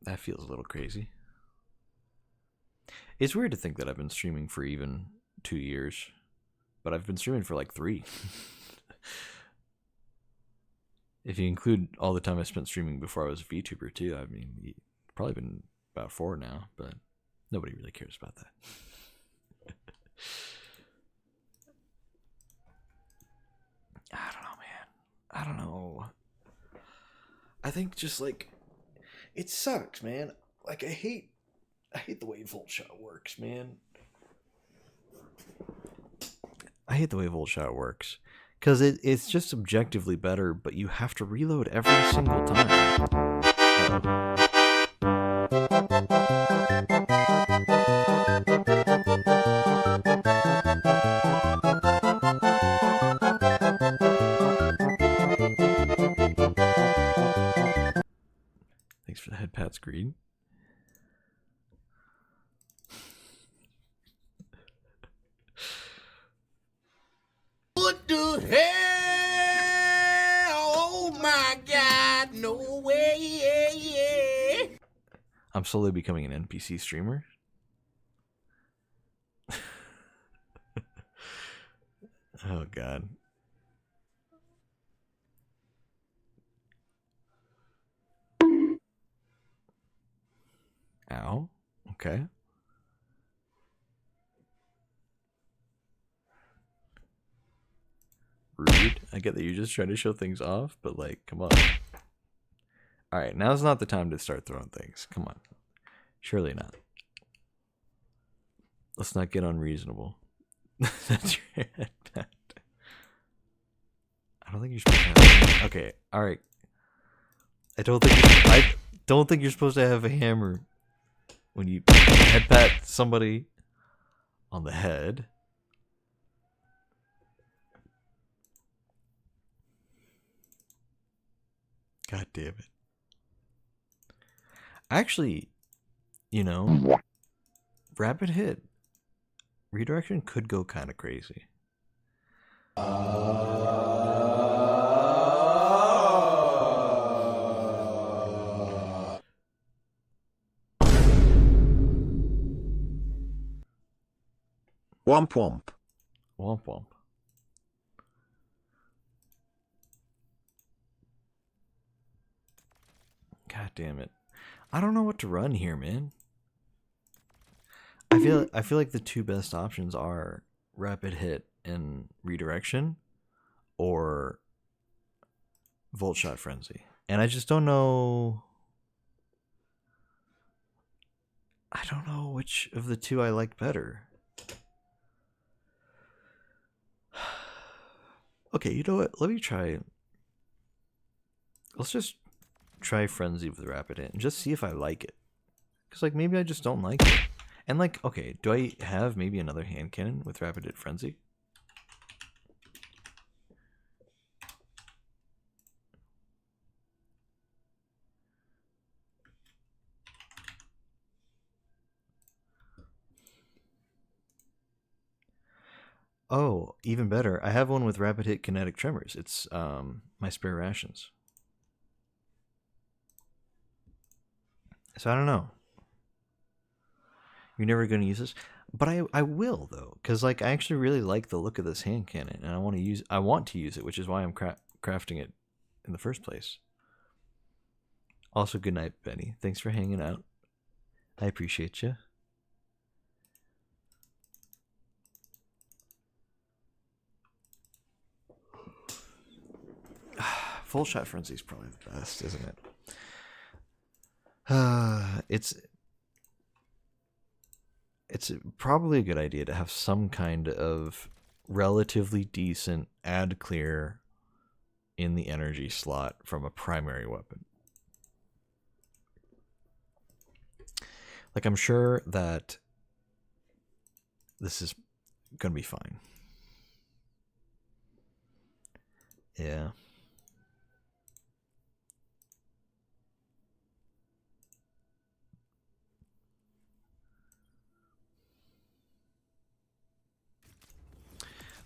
That feels a little crazy. It's weird to think that I've been streaming for even 2 years, but I've been streaming for like 3. If you include all the time I spent streaming before I was a VTuber too, I mean, it's probably been about 4 now, but nobody really cares about that. I don't know, man. I don't know. I think just like, it sucks, man. Like I hate the way Volt Shot works, man. I hate the way Volt Shot works. Because it's just objectively better, but you have to reload every single time. Thanks for the head pat screen. What the hell? Oh my God, no way. I'm slowly becoming an NPC streamer. Oh God. Ow. Okay. Rude. I get that you're just trying to show things off, but like, come on. Alright, now's not the time to start throwing things. Come on. Surely not. Let's not get unreasonable. That's your headband. I don't think you're supposed to have. Okay, alright. I don't think you're supposed to have a hammer when you headpat somebody on the head. God damn it. Actually, you know, rapid hit redirection could go kind of crazy. Womp womp. Womp womp. God damn it. I don't know what to run here, man. I feel like the two best options are rapid hit and redirection or volt shot frenzy. And I just don't know. I don't know which of the two I like better. Okay, you know what? Let me try. Let's just try frenzy with rapid hit and just see if I like it. Because like maybe I just don't like it. And like, okay, do I have maybe another hand cannon with rapid hit frenzy? Oh, even better. I have one with rapid hit kinetic tremors. It's my spare rations. So I don't know. You're never going to use this, but I will though, because like I actually really like the look of this hand cannon, and I want to use it, which is why I'm crafting it in the first place. Also, good night, Benny. Thanks for hanging out. I appreciate you. Full shot frenzy is probably the best, isn't it? It's probably a good idea to have some kind of relatively decent ad clear in the energy slot from a primary weapon. Like, I'm sure that this is gonna be fine. Yeah.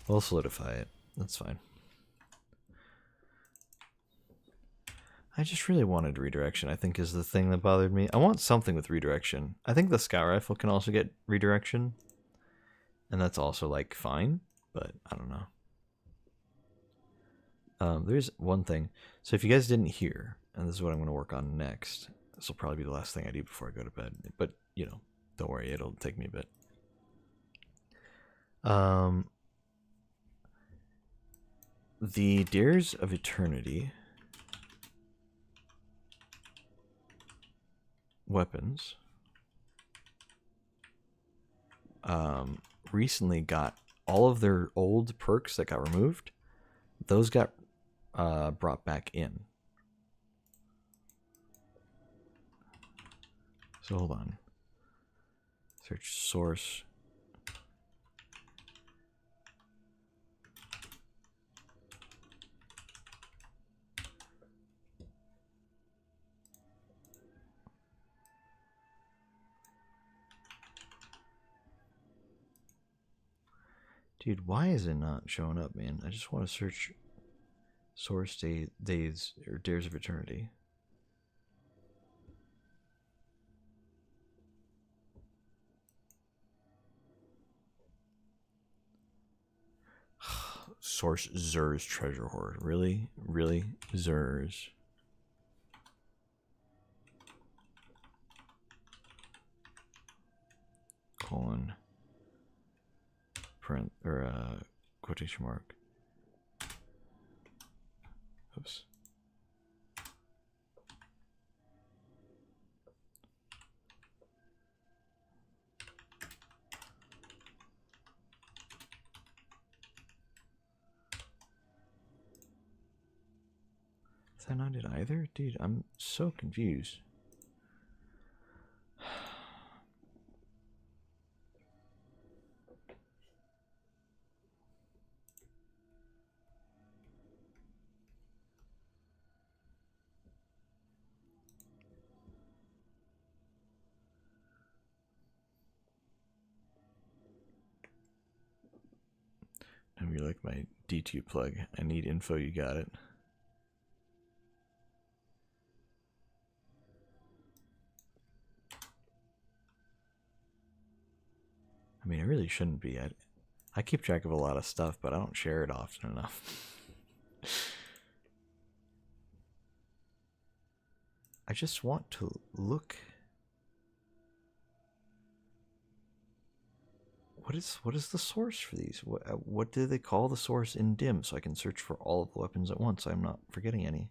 We'll solidify it. That's fine. I just really wanted redirection, I think, is the thing that bothered me. I want something with redirection. I think the scout rifle can also get redirection. And that's also, like, fine. But I don't know. There's one thing. So if you guys didn't hear, and this is what I'm going to work on next. This will probably be the last thing I do before I go to bed. But, you know, don't worry. It'll take me a bit. The Dares of Eternity weapons recently got all of their old perks that got removed. Those got brought back in. So hold on. Search source. Dude, why is it not showing up, man? I just want to search source days or Dares of Eternity. Source Zur's treasure hoard. Really? Really? Zur's. colon print or quotation mark. Oops. Is that not it either? Dude, I'm so confused. And you like my D2 plug. I need info, you got it. I mean, I really shouldn't be. I keep track of a lot of stuff, but I don't share it often enough. I just want to look. What is the source for these? What do they call the source in DIM so I can search for all of the weapons at once? I'm not forgetting any.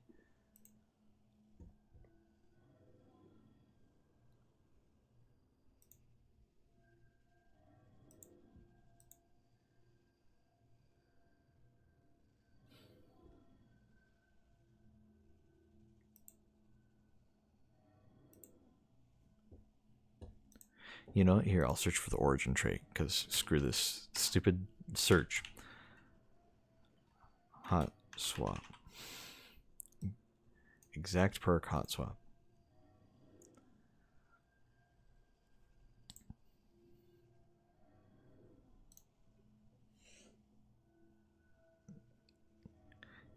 You know, here, I'll search for the origin trait, because screw this stupid search. Hot swap. Exact perk hot swap.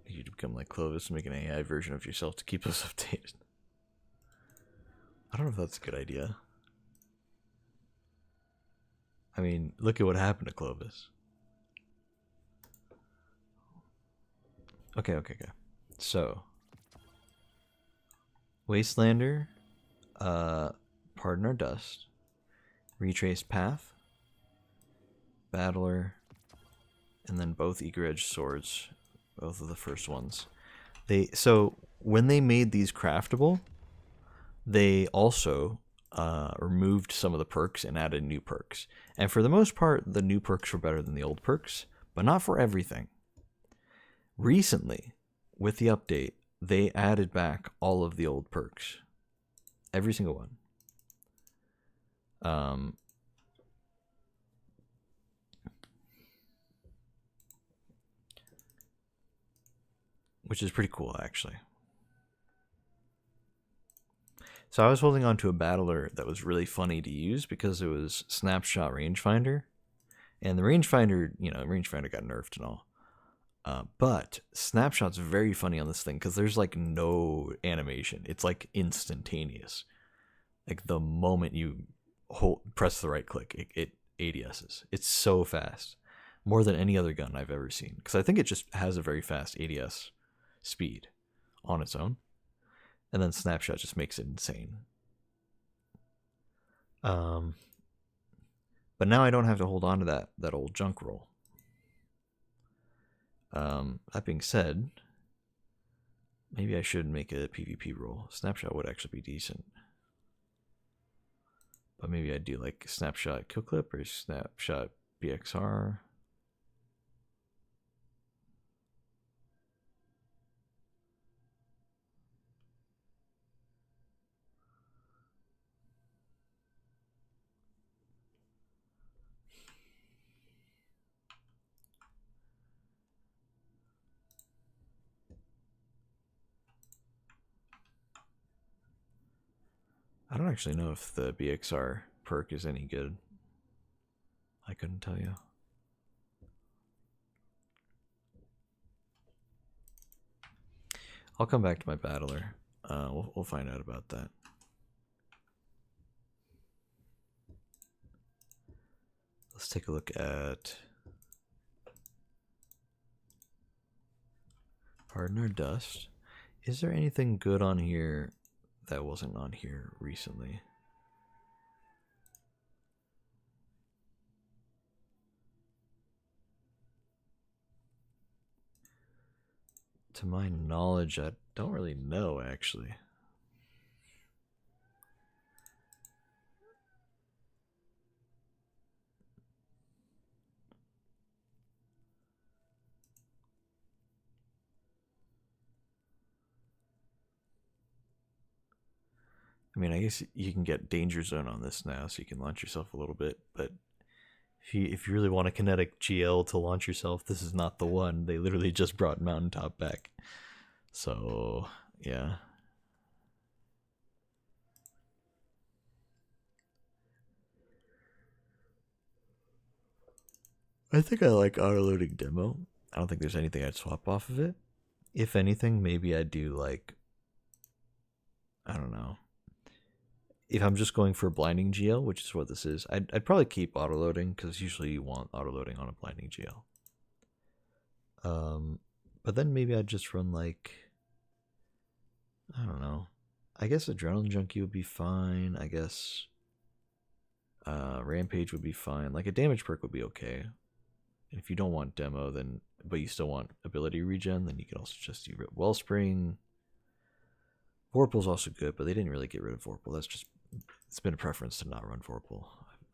You to become like Clovis and make an AI version of yourself to keep us updated. I don't know if that's a good idea. I mean, look at what happened to Clovis. Okay. So, Wastelander, Pardon Our Dust, Retrace Path, Battler, and then both Eager Edge Swords, both of the first ones. So when they made these craftable, they also removed some of the perks and added new perks. And for the most part, the new perks were better than the old perks, but not for everything. Recently, with the update, they added back all of the old perks. Every single one. Which is pretty cool, actually. So I was holding on to a battler that was really funny to use because it was snapshot rangefinder. And the rangefinder, rangefinder got nerfed and all. But snapshot's very funny on this thing because there's like no animation. It's like instantaneous. Like the moment you press the right click, it ADSs. It's so fast. More than any other gun I've ever seen. Because I think it just has a very fast ADS speed on its own. And then snapshot just makes it insane. But now I don't have to hold on to that old junk roll. That being said, maybe I should make a PvP roll. Snapshot would actually be decent. But maybe I'd do like snapshot kill clip or snapshot BXR. I don't actually know if the BXR perk is any good. I couldn't tell you. I'll come back to my battler. We'll find out about that. Let's take a look at Pardon Our Dust. Is there anything good on here that wasn't on here recently? To my knowledge, I don't really know, actually. I mean, I guess you can get Danger Zone on this now, so you can launch yourself a little bit, but if you really want a kinetic GL to launch yourself, this is not the one. They literally just brought Mountaintop back. So, yeah. I think I like auto-loading demo. I don't think there's anything I'd swap off of it. If anything, maybe I'd do like, I don't know. If I'm just going for blinding GL, which is what this is, I'd probably keep auto-loading because usually you want auto-loading on a blinding GL. But then maybe I'd just run like, I don't know. I guess Adrenaline Junkie would be fine. I guess Rampage would be fine. Like a damage perk would be okay. And if you don't want demo, then but you still want ability regen, then you can also just do Wellspring. Vorpal's also good, but they didn't really get rid of Vorpal. That's just, it's been a preference to not run Vorpal.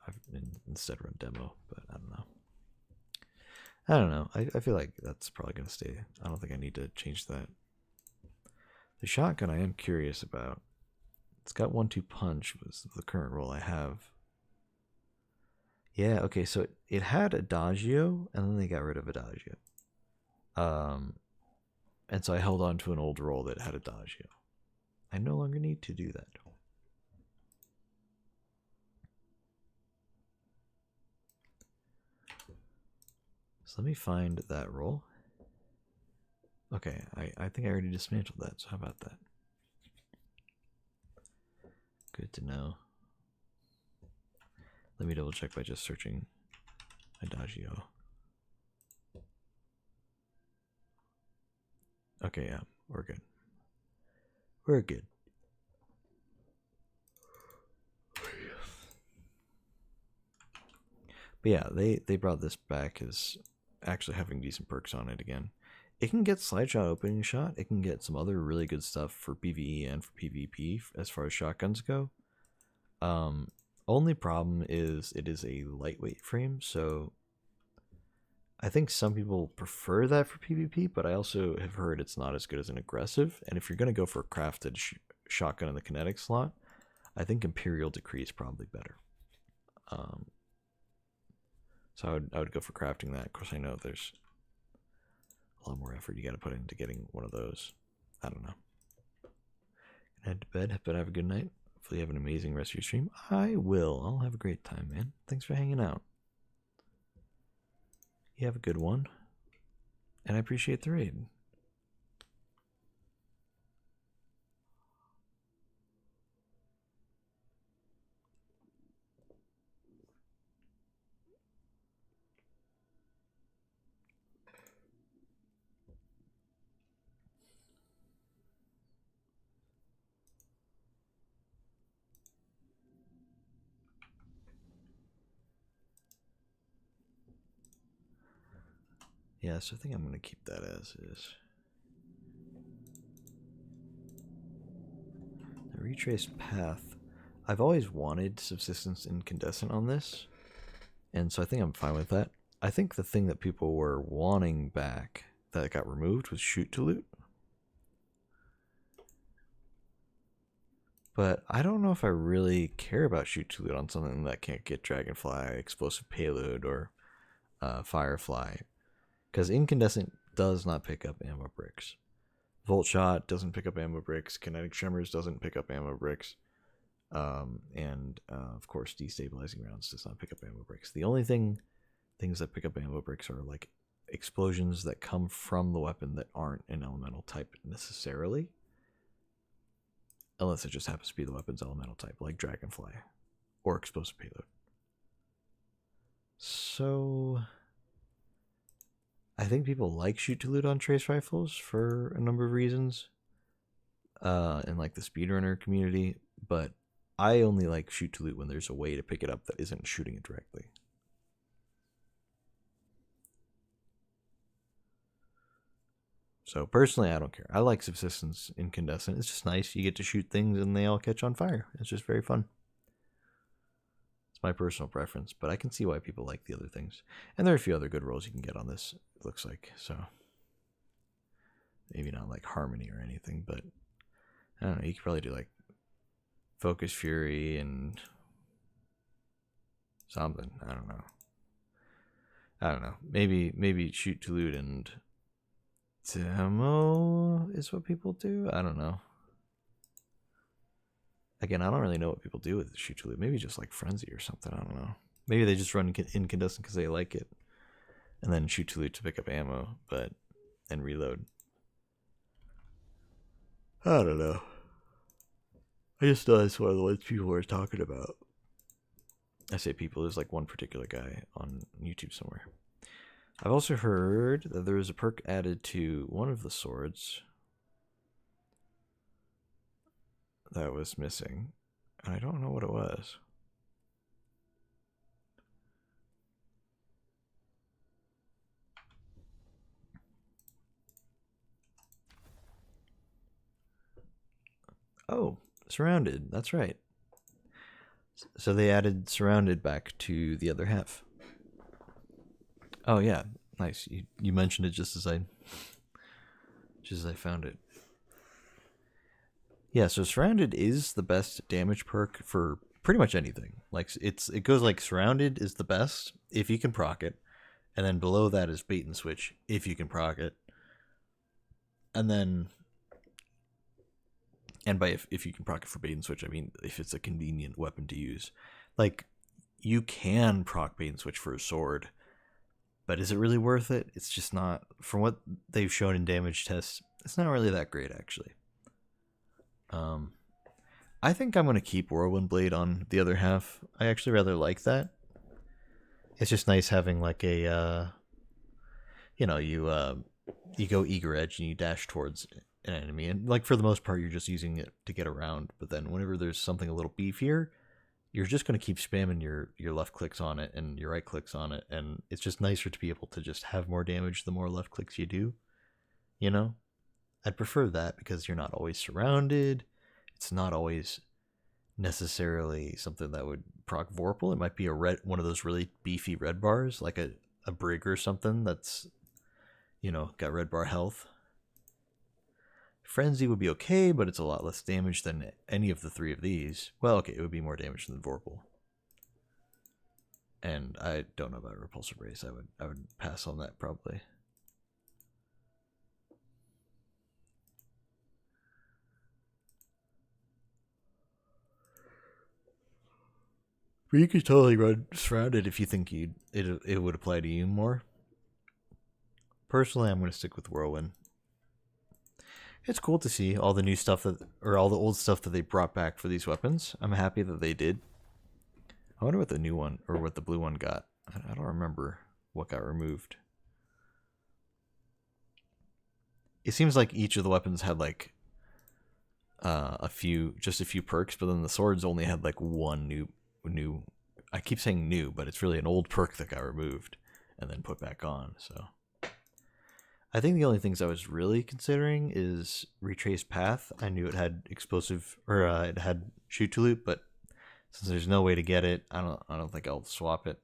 I've instead run demo, but I don't know. I feel like that's probably going to stay. I don't think I need to change that. The shotgun I am curious about. It's got 1-2 punch, was the current roll I have. Yeah, okay, so it had Adagio, and then they got rid of Adagio. And so I held on to an old roll that had Adagio. I no longer need to do that. So let me find that roll. Okay, I think I already dismantled that, so how about that? Good to know. Let me double check by just searching Adagio. Okay, yeah, we're good. We're good. But yeah, they brought this back as actually having decent perks on it again. It can get slide shot, opening shot. It can get some other really good stuff for PvE and for PvP as far as shotguns go. Only problem is it is a lightweight frame, so I think some people prefer that for PvP, but I also have heard it's not as good as an aggressive. And if you're going to go for a crafted shotgun in the kinetic slot, I think Imperial Decree is probably better. So I would go for crafting that. Of course, I know there's a lot more effort you got to put into getting one of those. I don't know. Head to bed, but have a good night. Hopefully you have an amazing rest of your stream. I will. I'll have a great time, man. Thanks for hanging out. You have a good one. And I appreciate the raid. Yeah, so I think I'm going to keep that as is. The retraced path. I've always wanted subsistence incandescent on this, and so I think I'm fine with that. I think the thing that people were wanting back that got removed was shoot to loot. But I don't know if I really care about shoot to loot on something that can't get Dragonfly, Explosive Payload, or Firefly. Because incandescent does not pick up ammo bricks. Volt Shot doesn't pick up ammo bricks. Kinetic Tremors doesn't pick up ammo bricks. And of course, Destabilizing Rounds does not pick up ammo bricks. The only things that pick up ammo bricks are like explosions that come from the weapon that aren't an elemental type necessarily. Unless it just happens to be the weapon's elemental type, like Dragonfly or Explosive Payload. So I think people like shoot to loot on trace rifles for a number of reasons. In like the speedrunner community, but I only like shoot to loot when there's a way to pick it up that isn't shooting it directly. So personally, I don't care. I like subsistence incandescent. It's just nice. You get to shoot things and they all catch on fire. It's just very fun. It's my personal preference, but I can see why people like the other things. And there are a few other good rolls you can get on this, it looks like. So maybe not like Harmony or anything, but I don't know. You could probably do like Focus Fury and something. I don't know. Maybe Shoot to Loot and Demo is what people do. I don't know. Again, I don't really know what people do with Shoot to Loot. Maybe just like Frenzy or something. I don't know. Maybe they just run incandescent because they like it, and then Shoot to Loot to pick up ammo, and reload. I don't know. I just know that's one of the ones people were talking about. I say people, there's like one particular guy on YouTube somewhere. I've also heard that there is a perk added to one of the swords that was missing. I don't know what it was. Oh, Surrounded. That's right. So they added Surrounded back to the other half. Oh yeah, nice. You mentioned it just as I found it. Yeah, so Surrounded is the best damage perk for pretty much anything. Like it goes like Surrounded is the best if you can proc it, and then below that is Bait and Switch if you can proc it, and then by if you can proc it for Bait and Switch, I mean if it's a convenient weapon to use. Like you can proc Bait and Switch for a sword. But is it really worth it? It's just not. From what they've shown in damage tests, it's not really that great, actually. I think I'm going to keep Whirlwind Blade on the other half. I actually rather like that. It's just nice having like a, you go Eager Edge and you dash towards an enemy. And like for the most part, you're just using it to get around. But then whenever there's something a little beefier, you're just going to keep spamming your left clicks on it and your right clicks on it, and it's just nicer to be able to just have more damage the more left clicks you do, you know? I'd prefer that because you're not always surrounded. It's not always necessarily something that would proc Vorpal. It might be one of those really beefy red bars, like a Brig or something that's, got red bar health. Frenzy would be okay, but it's a lot less damage than any of the three of these. Well, okay, it would be more damage than Vorpal. And I don't know about Repulsor Brace. I would pass on that probably. But you could totally run Surrounded if you think it would apply to you more. Personally, I'm going to stick with Whirlwind. It's cool to see all the new stuff all the old stuff that they brought back for these weapons. I'm happy that they did. I wonder what the new one, or what the blue one got. I don't remember what got removed. It seems like each of the weapons had like just a few perks, but then the swords only had like one new. I keep saying new, but it's really an old perk that got removed and then put back on. So I think the only things I was really considering is Retrace Path. I knew it had explosive, or it had Shoot to Loot, but since there's no way to get it, I don't think I'll swap it.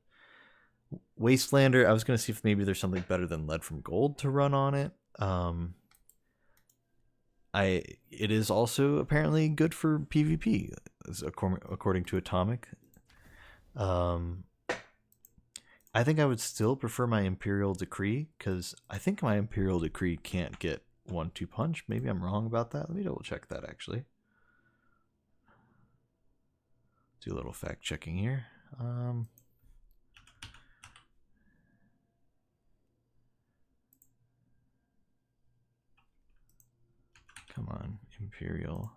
Wastelander, I was gonna see if maybe there's something better than Lead from Gold to run on it. It is also apparently good for PvP, according to Atomic. I think I would still prefer my Imperial Decree, because I think my Imperial Decree can't get 1-2 punch. Maybe I'm wrong about that. Let me double check that, actually. Do a little fact checking here. Come on, Imperial.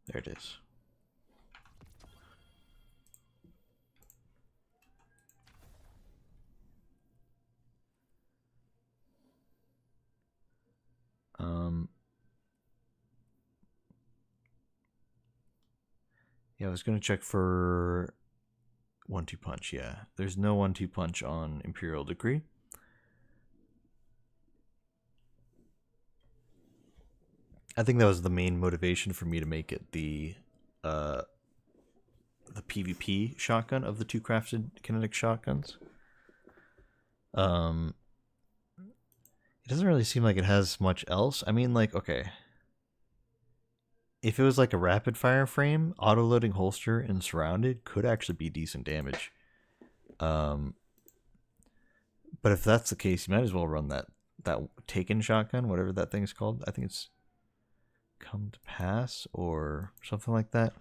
There it is. Yeah, I was gonna check for 1-2 punch. Yeah, there's no 1-2 punch on Imperial Decree. I think that was the main motivation for me to make it the PvP shotgun of the two crafted kinetic shotguns. It doesn't really seem like it has much else. I mean, like, okay, if it was like a rapid fire frame, auto loading holster and surrounded could actually be decent damage. But if that's the case, you might as well run that taken shotgun, whatever that thing's called. I think it's Come to Pass or something like that.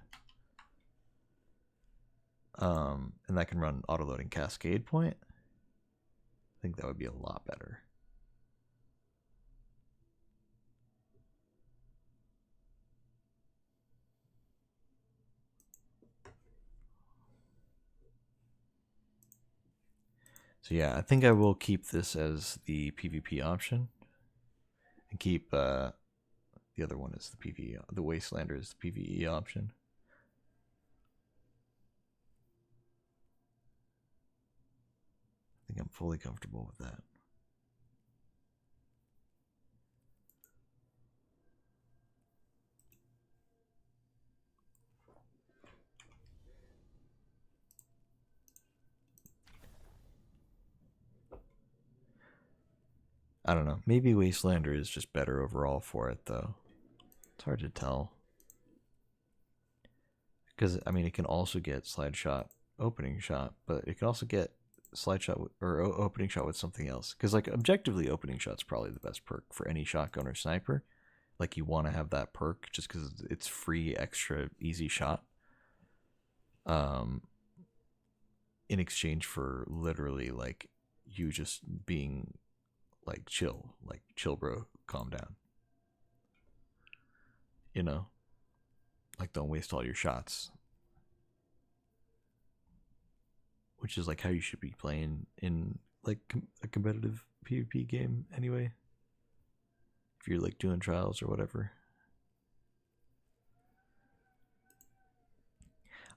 And that can run auto loading Cascade Point. I think that would be a lot better. So yeah, I think I will keep this as the PvP option, and keep the other one as the PvE. The Wastelander is the PvE option. I think I'm fully comfortable with that. I don't know. Maybe Wastelander is just better overall for it, though. It's hard to tell. Because, I mean, it can also get slide shot, opening shot, but it can also get slide shot or opening shot with something else. Because, like, objectively, opening shot's probably the best perk for any shotgun or sniper. Like, you want to have that perk just because it's free, extra, easy shot. In exchange for literally, like, you just being like chill, bro, calm down, you know, like don't waste all your shots, which is like how you should be playing in like a competitive PvP game anyway, if you're like doing trials or whatever.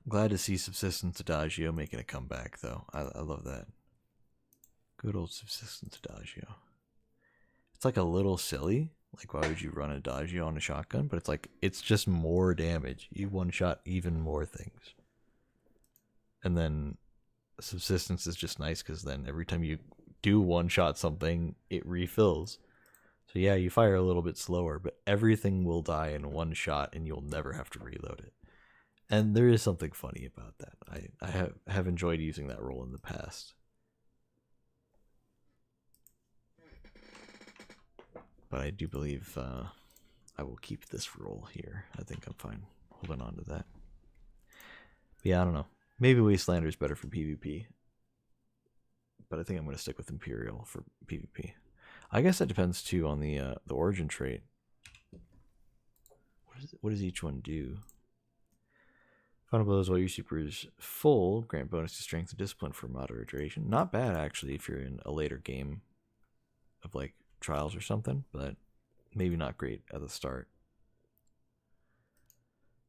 I'm glad to see Subsistence Adagio making a comeback though. I love that. Good old Subsistence Adagio. It's like a little silly. Like, why would you run Adagio on a shotgun? But it's like, it's just more damage. You one-shot even more things. And then Subsistence is just nice because then every time you do one-shot something, it refills. So yeah, you fire a little bit slower, but everything will die in one shot and you'll never have to reload it. And there is something funny about that. I have enjoyed using that role in the past. But I do believe I will keep this role here. I think I'm fine holding on to that. But yeah, I don't know. Maybe Wastelander is better for PvP. But I think I'm going to stick with Imperial for PvP. I guess that depends too on the origin trait. What does each one do? Final blows while your super is full. Grant bonus to strength and discipline for moderate duration. Not bad actually if you're in a later game of like trials or something, but maybe not great at the start.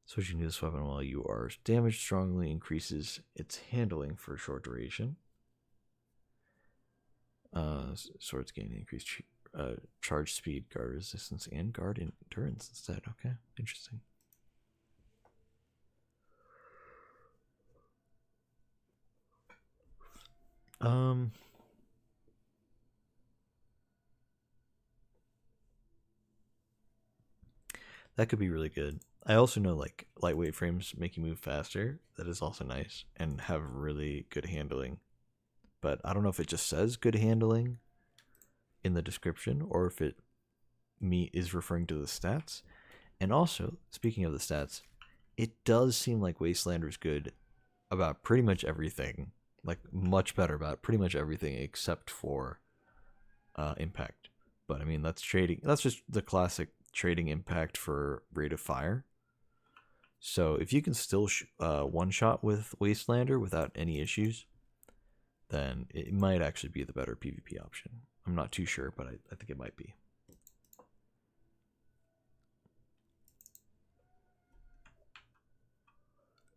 Switching to this weapon while you are damaged strongly increases its handling for a short duration. Swords gain increased charge speed, guard resistance, and guard endurance instead. Okay, interesting. That could be really good. I also know like lightweight frames make you move faster. That is also nice and have really good handling. But I don't know if it just says good handling in the description or if it is referring to the stats. And also, speaking of the stats, it does seem like Wastelander's good about pretty much everything. Like much better about pretty much everything except for impact. But I mean, that's trading. That's just the classic trading impact for rate of fire. So if you can still one shot with Wastelander without any issues, then it might actually be the better PvP option. I'm not too sure, but I think it might be.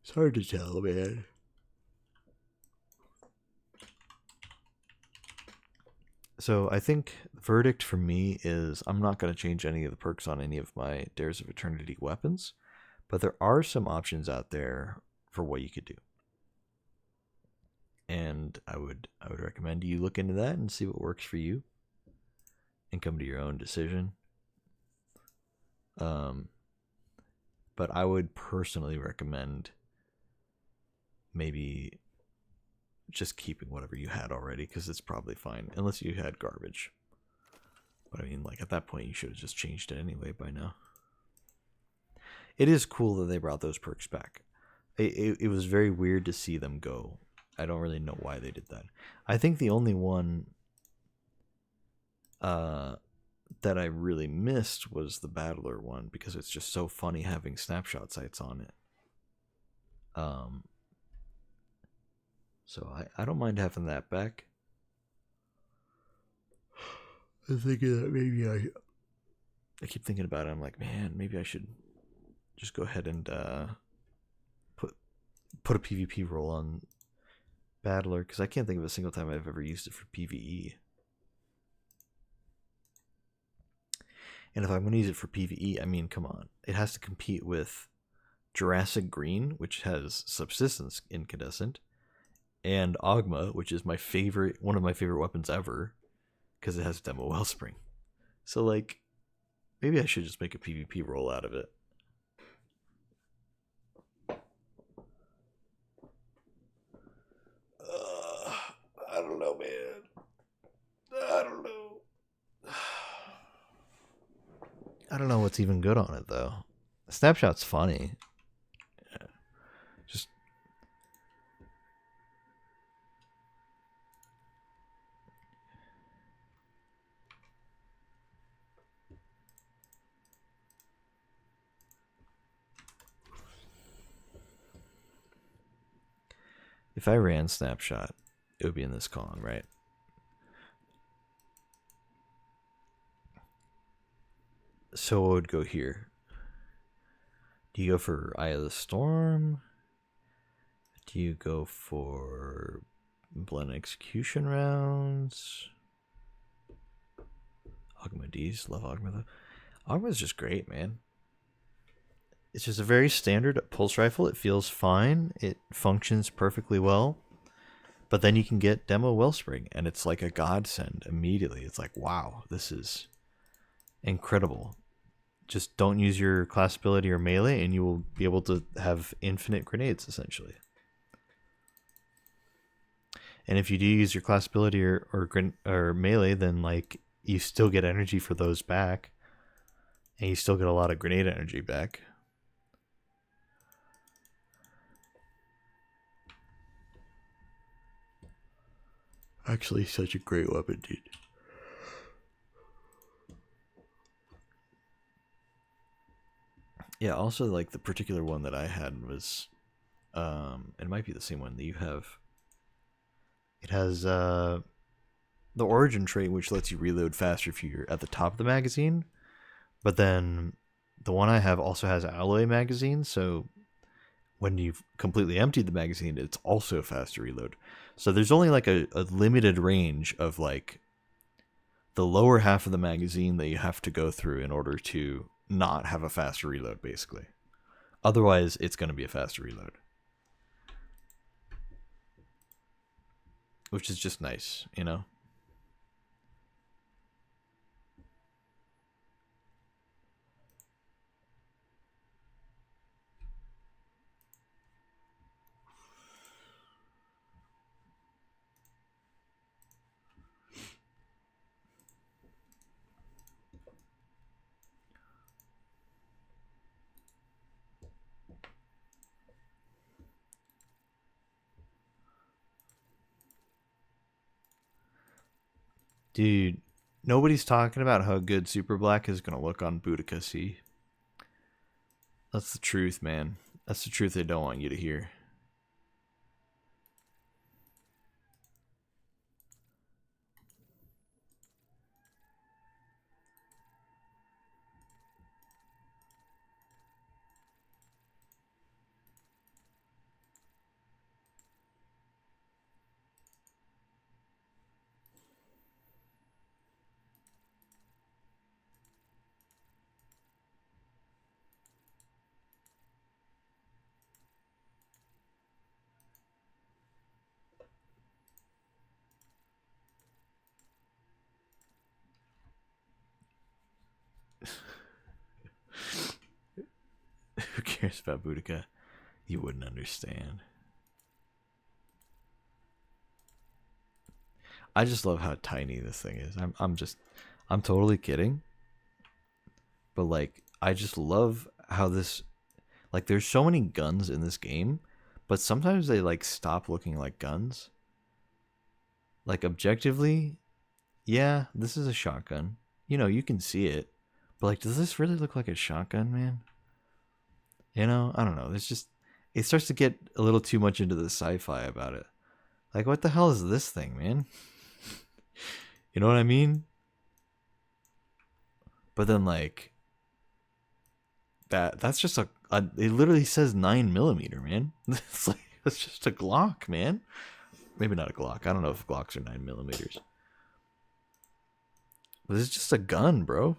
It's hard to tell, man. So I think the verdict for me is I'm not going to change any of the perks on any of my Dares of Eternity weapons, but there are some options out there for what you could do. And I would recommend you look into that and see what works for you and come to your own decision. But I would personally recommend maybe just keeping whatever you had already, because it's probably fine, unless you had garbage. But I mean, like, at that point, you should have just changed it anyway by now. It is cool that they brought those perks back. It was very weird to see them go. I don't really know why they did that. I think the only one that I really missed was the Battler one, because it's just so funny having snapshot sights on it. So I don't mind having that back. I'm thinking that maybe I keep thinking about it. I'm like, man, maybe I should just go ahead and put a PvP roll on Battler, because I can't think of a single time I've ever used it for PvE. And if I'm going to use it for PvE, I mean, come on. It has to compete with Jurassic Green, which has Subsistence Incandescent, and Ogma, which is one of my favorite weapons ever, because it has Demo Wellspring. So, like, maybe I should just make a PvP roll out of it. I don't know, man. I don't know. I don't know what's even good on it, though. Snapshot's funny. Yeah. Just if I ran Snapshot, it would be in this column, right? So it would go here. Do you go for Eye of the Storm? Do you go for Blend Execution rounds? Ogma D's. Love Ogma though. Ogma's just great, man. It's just a very standard pulse rifle. It feels fine. It functions perfectly well. But then you can get Demo Wellspring, and it's like a godsend immediately. It's like, wow, this is incredible. Just don't use your class ability or melee, and you will be able to have infinite grenades, essentially. And if you do use your class ability or melee, then like you still get energy for those back, and you still get a lot of grenade energy back. Actually, such a great weapon, dude. Yeah, also, like, the particular one that I had was, it might be the same one that you have. It has, the origin trait, which lets you reload faster if you're at the top of the magazine. But then the one I have also has alloy magazine, so when you've completely emptied the magazine, it's also a faster reload. So there's only like a limited range of like the lower half of the magazine that you have to go through in order to not have a faster reload, basically. Otherwise, it's going to be a faster reload. Which is just nice, you know? Dude, nobody's talking about how good Super Black is going to look on Boudica C. That's the truth, man. That's the truth they don't want you to hear. Who cares about Boudica? You wouldn't understand. I just love how tiny this thing is. I'm totally kidding. But like I just love how this, like, there's so many guns in this game, but sometimes they like stop looking like guns. Like objectively, yeah, this is a shotgun. You know, you can see it. But like, does this really look like a shotgun, man? You know, I don't know. It's just, it starts to get a little too much into the sci-fi about it. Like, what the hell is this thing, man? You know what I mean? But then like that's just a it literally says 9mm, man. It's like, it's just a Glock, man. Maybe not a Glock. I don't know if Glocks are 9mm. But it's just a gun, bro.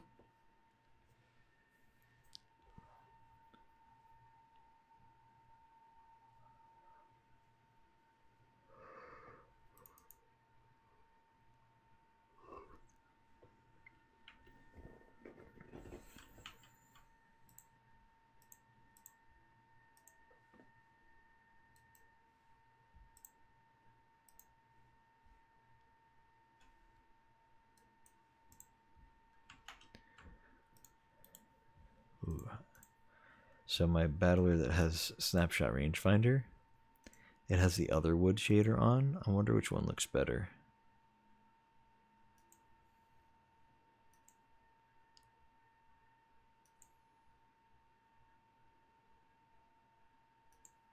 Ooh. So my battler that has snapshot rangefinder, it has the other wood shader on. I wonder which one looks better.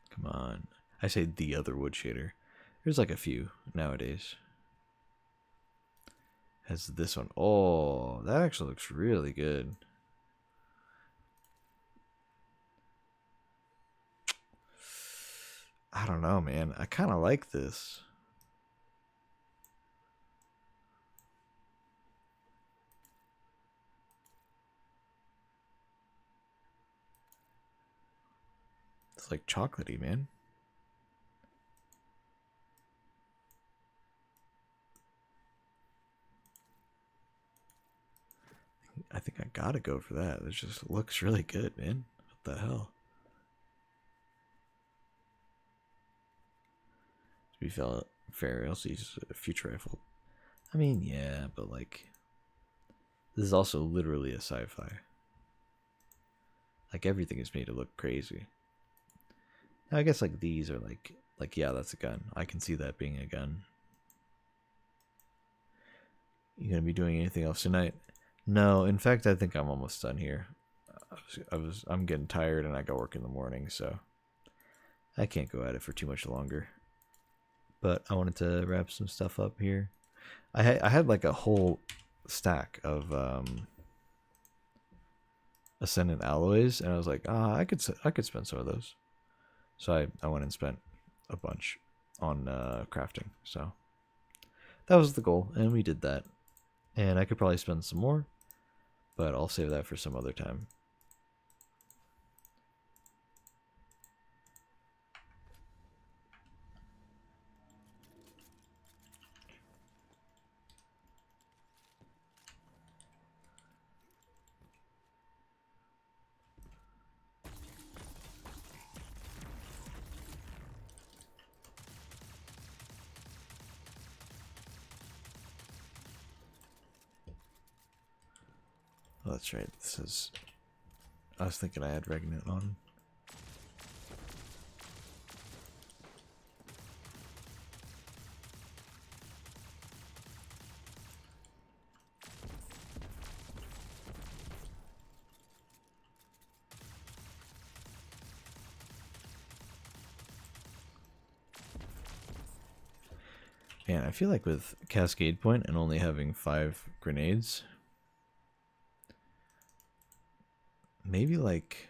Come on. I say the other wood shader. There's like a few nowadays. Has this one. Oh, that actually looks really good. I don't know, man. I kind of like this. It's like chocolatey, man. I think I gotta go for that. It just looks really good, man. What the hell? To be fair, LC's a future rifle. I mean, yeah, but like, this is also literally a sci-fi. Like, everything is made to look crazy. Now, I guess like these are like yeah, that's a gun. I can see that being a gun. You gonna be doing anything else tonight? No, in fact, I think I'm almost done here. I'm getting tired and I got work in the morning, so I can't go at it for too much longer. But I wanted to wrap some stuff up here. I had like a whole stack of Ascendant alloys, and I was like, I could spend some of those. So I went and spent a bunch on crafting. So that was the goal, and we did that. And I could probably spend some more, but I'll save that for some other time. Oh, that's right. This is. I was thinking I had Regnant on. Man, I feel like with Cascade Point and only having 5 grenades, maybe like,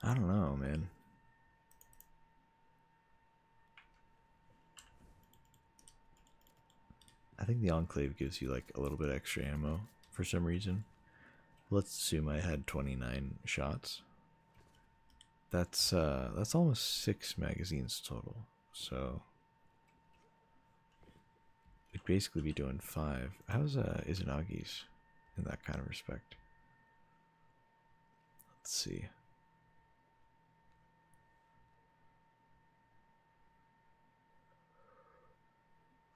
I don't know, man. I think the Enclave gives you like a little bit extra ammo for some reason. Let's assume I had 29 shots. That's almost 6 magazines total. So we'd basically be doing 5. How's Izanagi's in that kind of respect? Let's Let's see.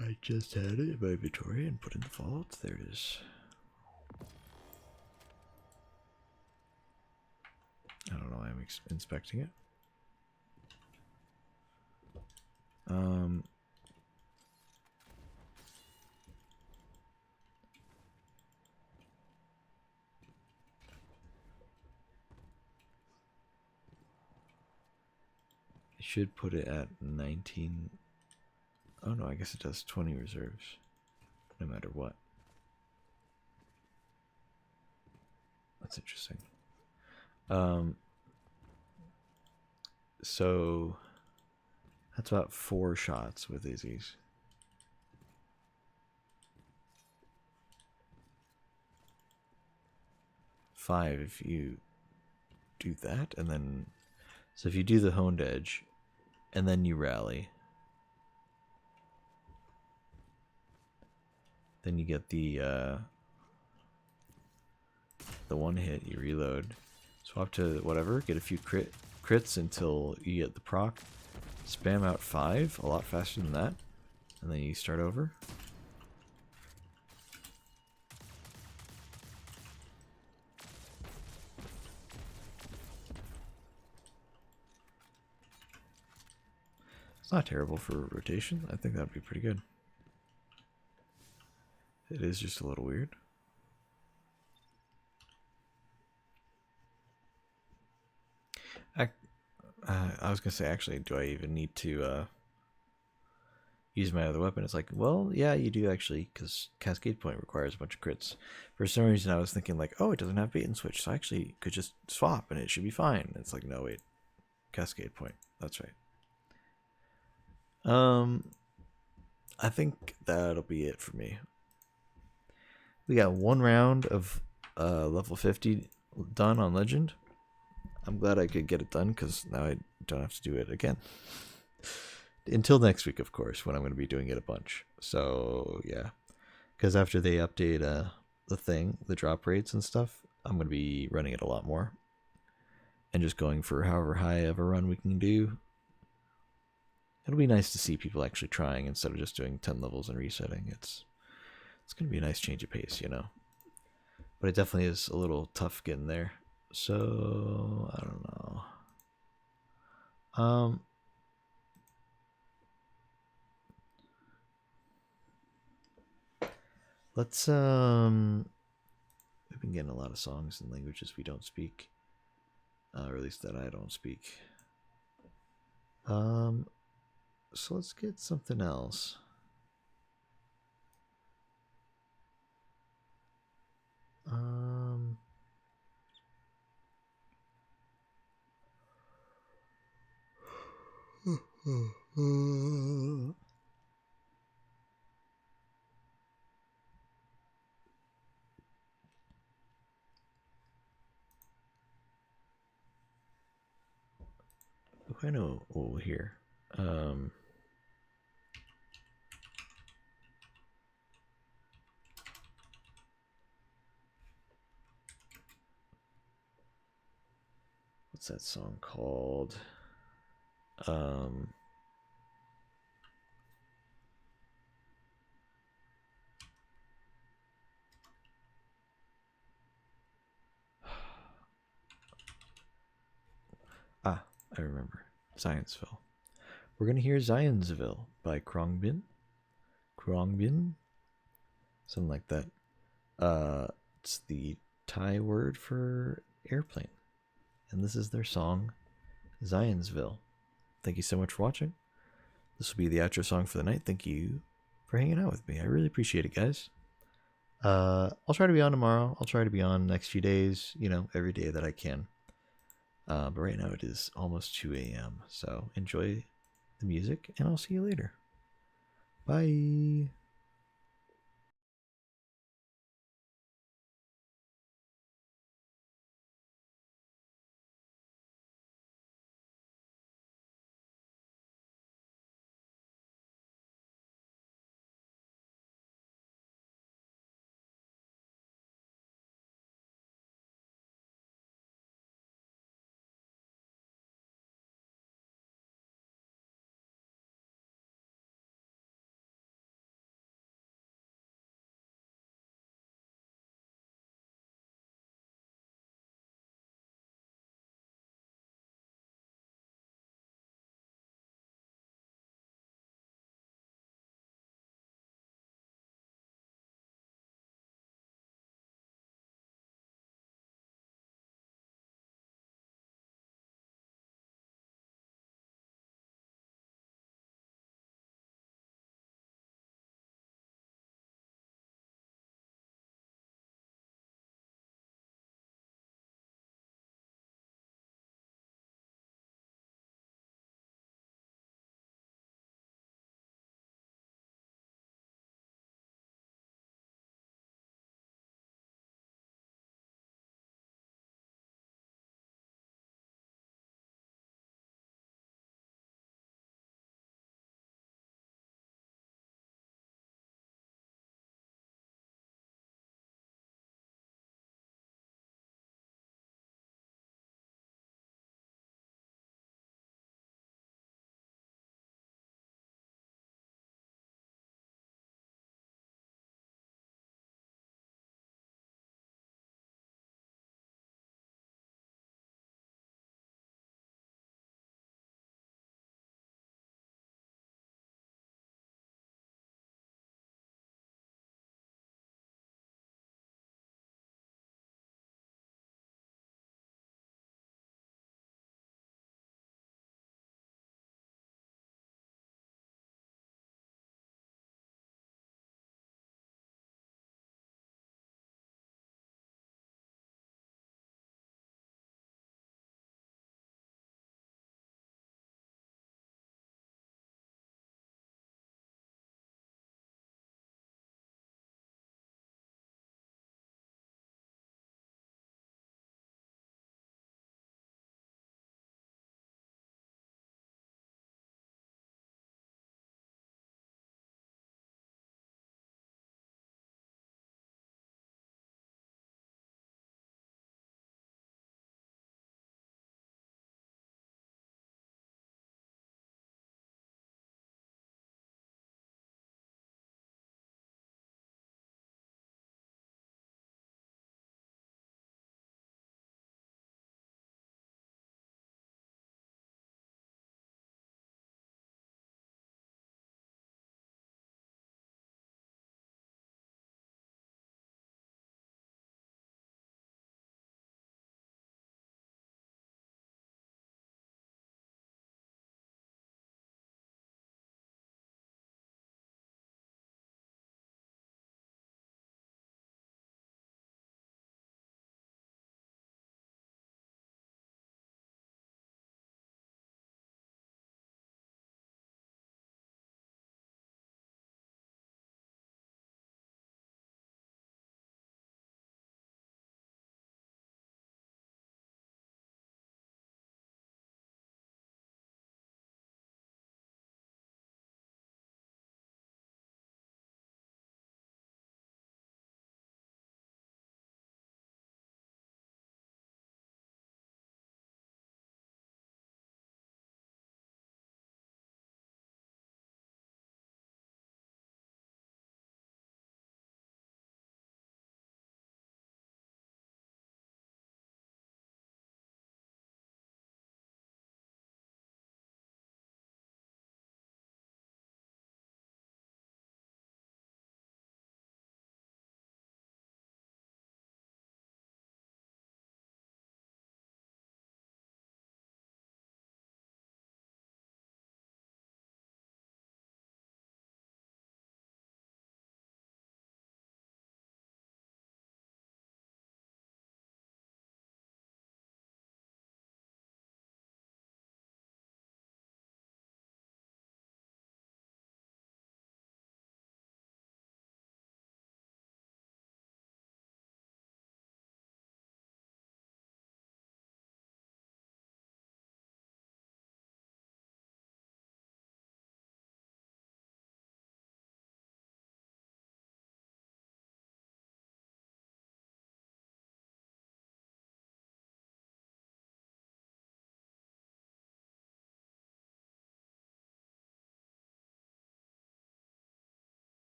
I just had it in my inventory and put in the vault. There it is. I don't know why I'm inspecting it. I should put it at 19. Oh no, I guess it does 20 reserves, no matter what. That's interesting. So that's about 4 shots with Izzy's. Five if you do that, and then so if you do the honed edge, and then you rally, then you get the one hit. You reload, swap to whatever, get a few crits until you get the proc. Spam out 5 a lot faster than that, and then you start over. It's not terrible for rotation. I think that would be pretty good. It is just a little weird. I was gonna say, actually, do I even need to use my other weapon? It's like, well, yeah, you do actually, because Cascade Point requires a bunch of crits. For some reason, I was thinking like, oh, it doesn't have bait and switch, so I actually could just swap and it should be fine. It's like, no, wait, Cascade Point. That's right. I think that'll be it for me. We got 1 round of level 50 done on Legend. I'm glad I could get it done because now I don't have to do it again. Until next week, of course, when I'm going to be doing it a bunch. So, yeah. Because after they update the drop rates and stuff, I'm going to be running it a lot more. And just going for however high of a run we can do. It'll be nice to see people actually trying instead of just doing 10 levels and resetting. It's going to be a nice change of pace, you know. But it definitely is a little tough getting there. So, I don't know. Let's we've been getting a lot of songs in languages we don't speak. Or at least that I don't speak. So let's get something else. I know. Oh, here. What's that song called? I remember. Zionsville. We're gonna hear Zionsville by Krongbin. Something like that. It's the Thai word for airplane. And this is their song, Zionsville. Thank you so much for watching. This will be the outro song for the night. Thank you for hanging out with me. I really appreciate it, guys. I'll try to be on tomorrow. I'll try to be on next few days, you know, every day that I can. But right now it is almost 2 a.m. So enjoy the music, and I'll see you later. Bye.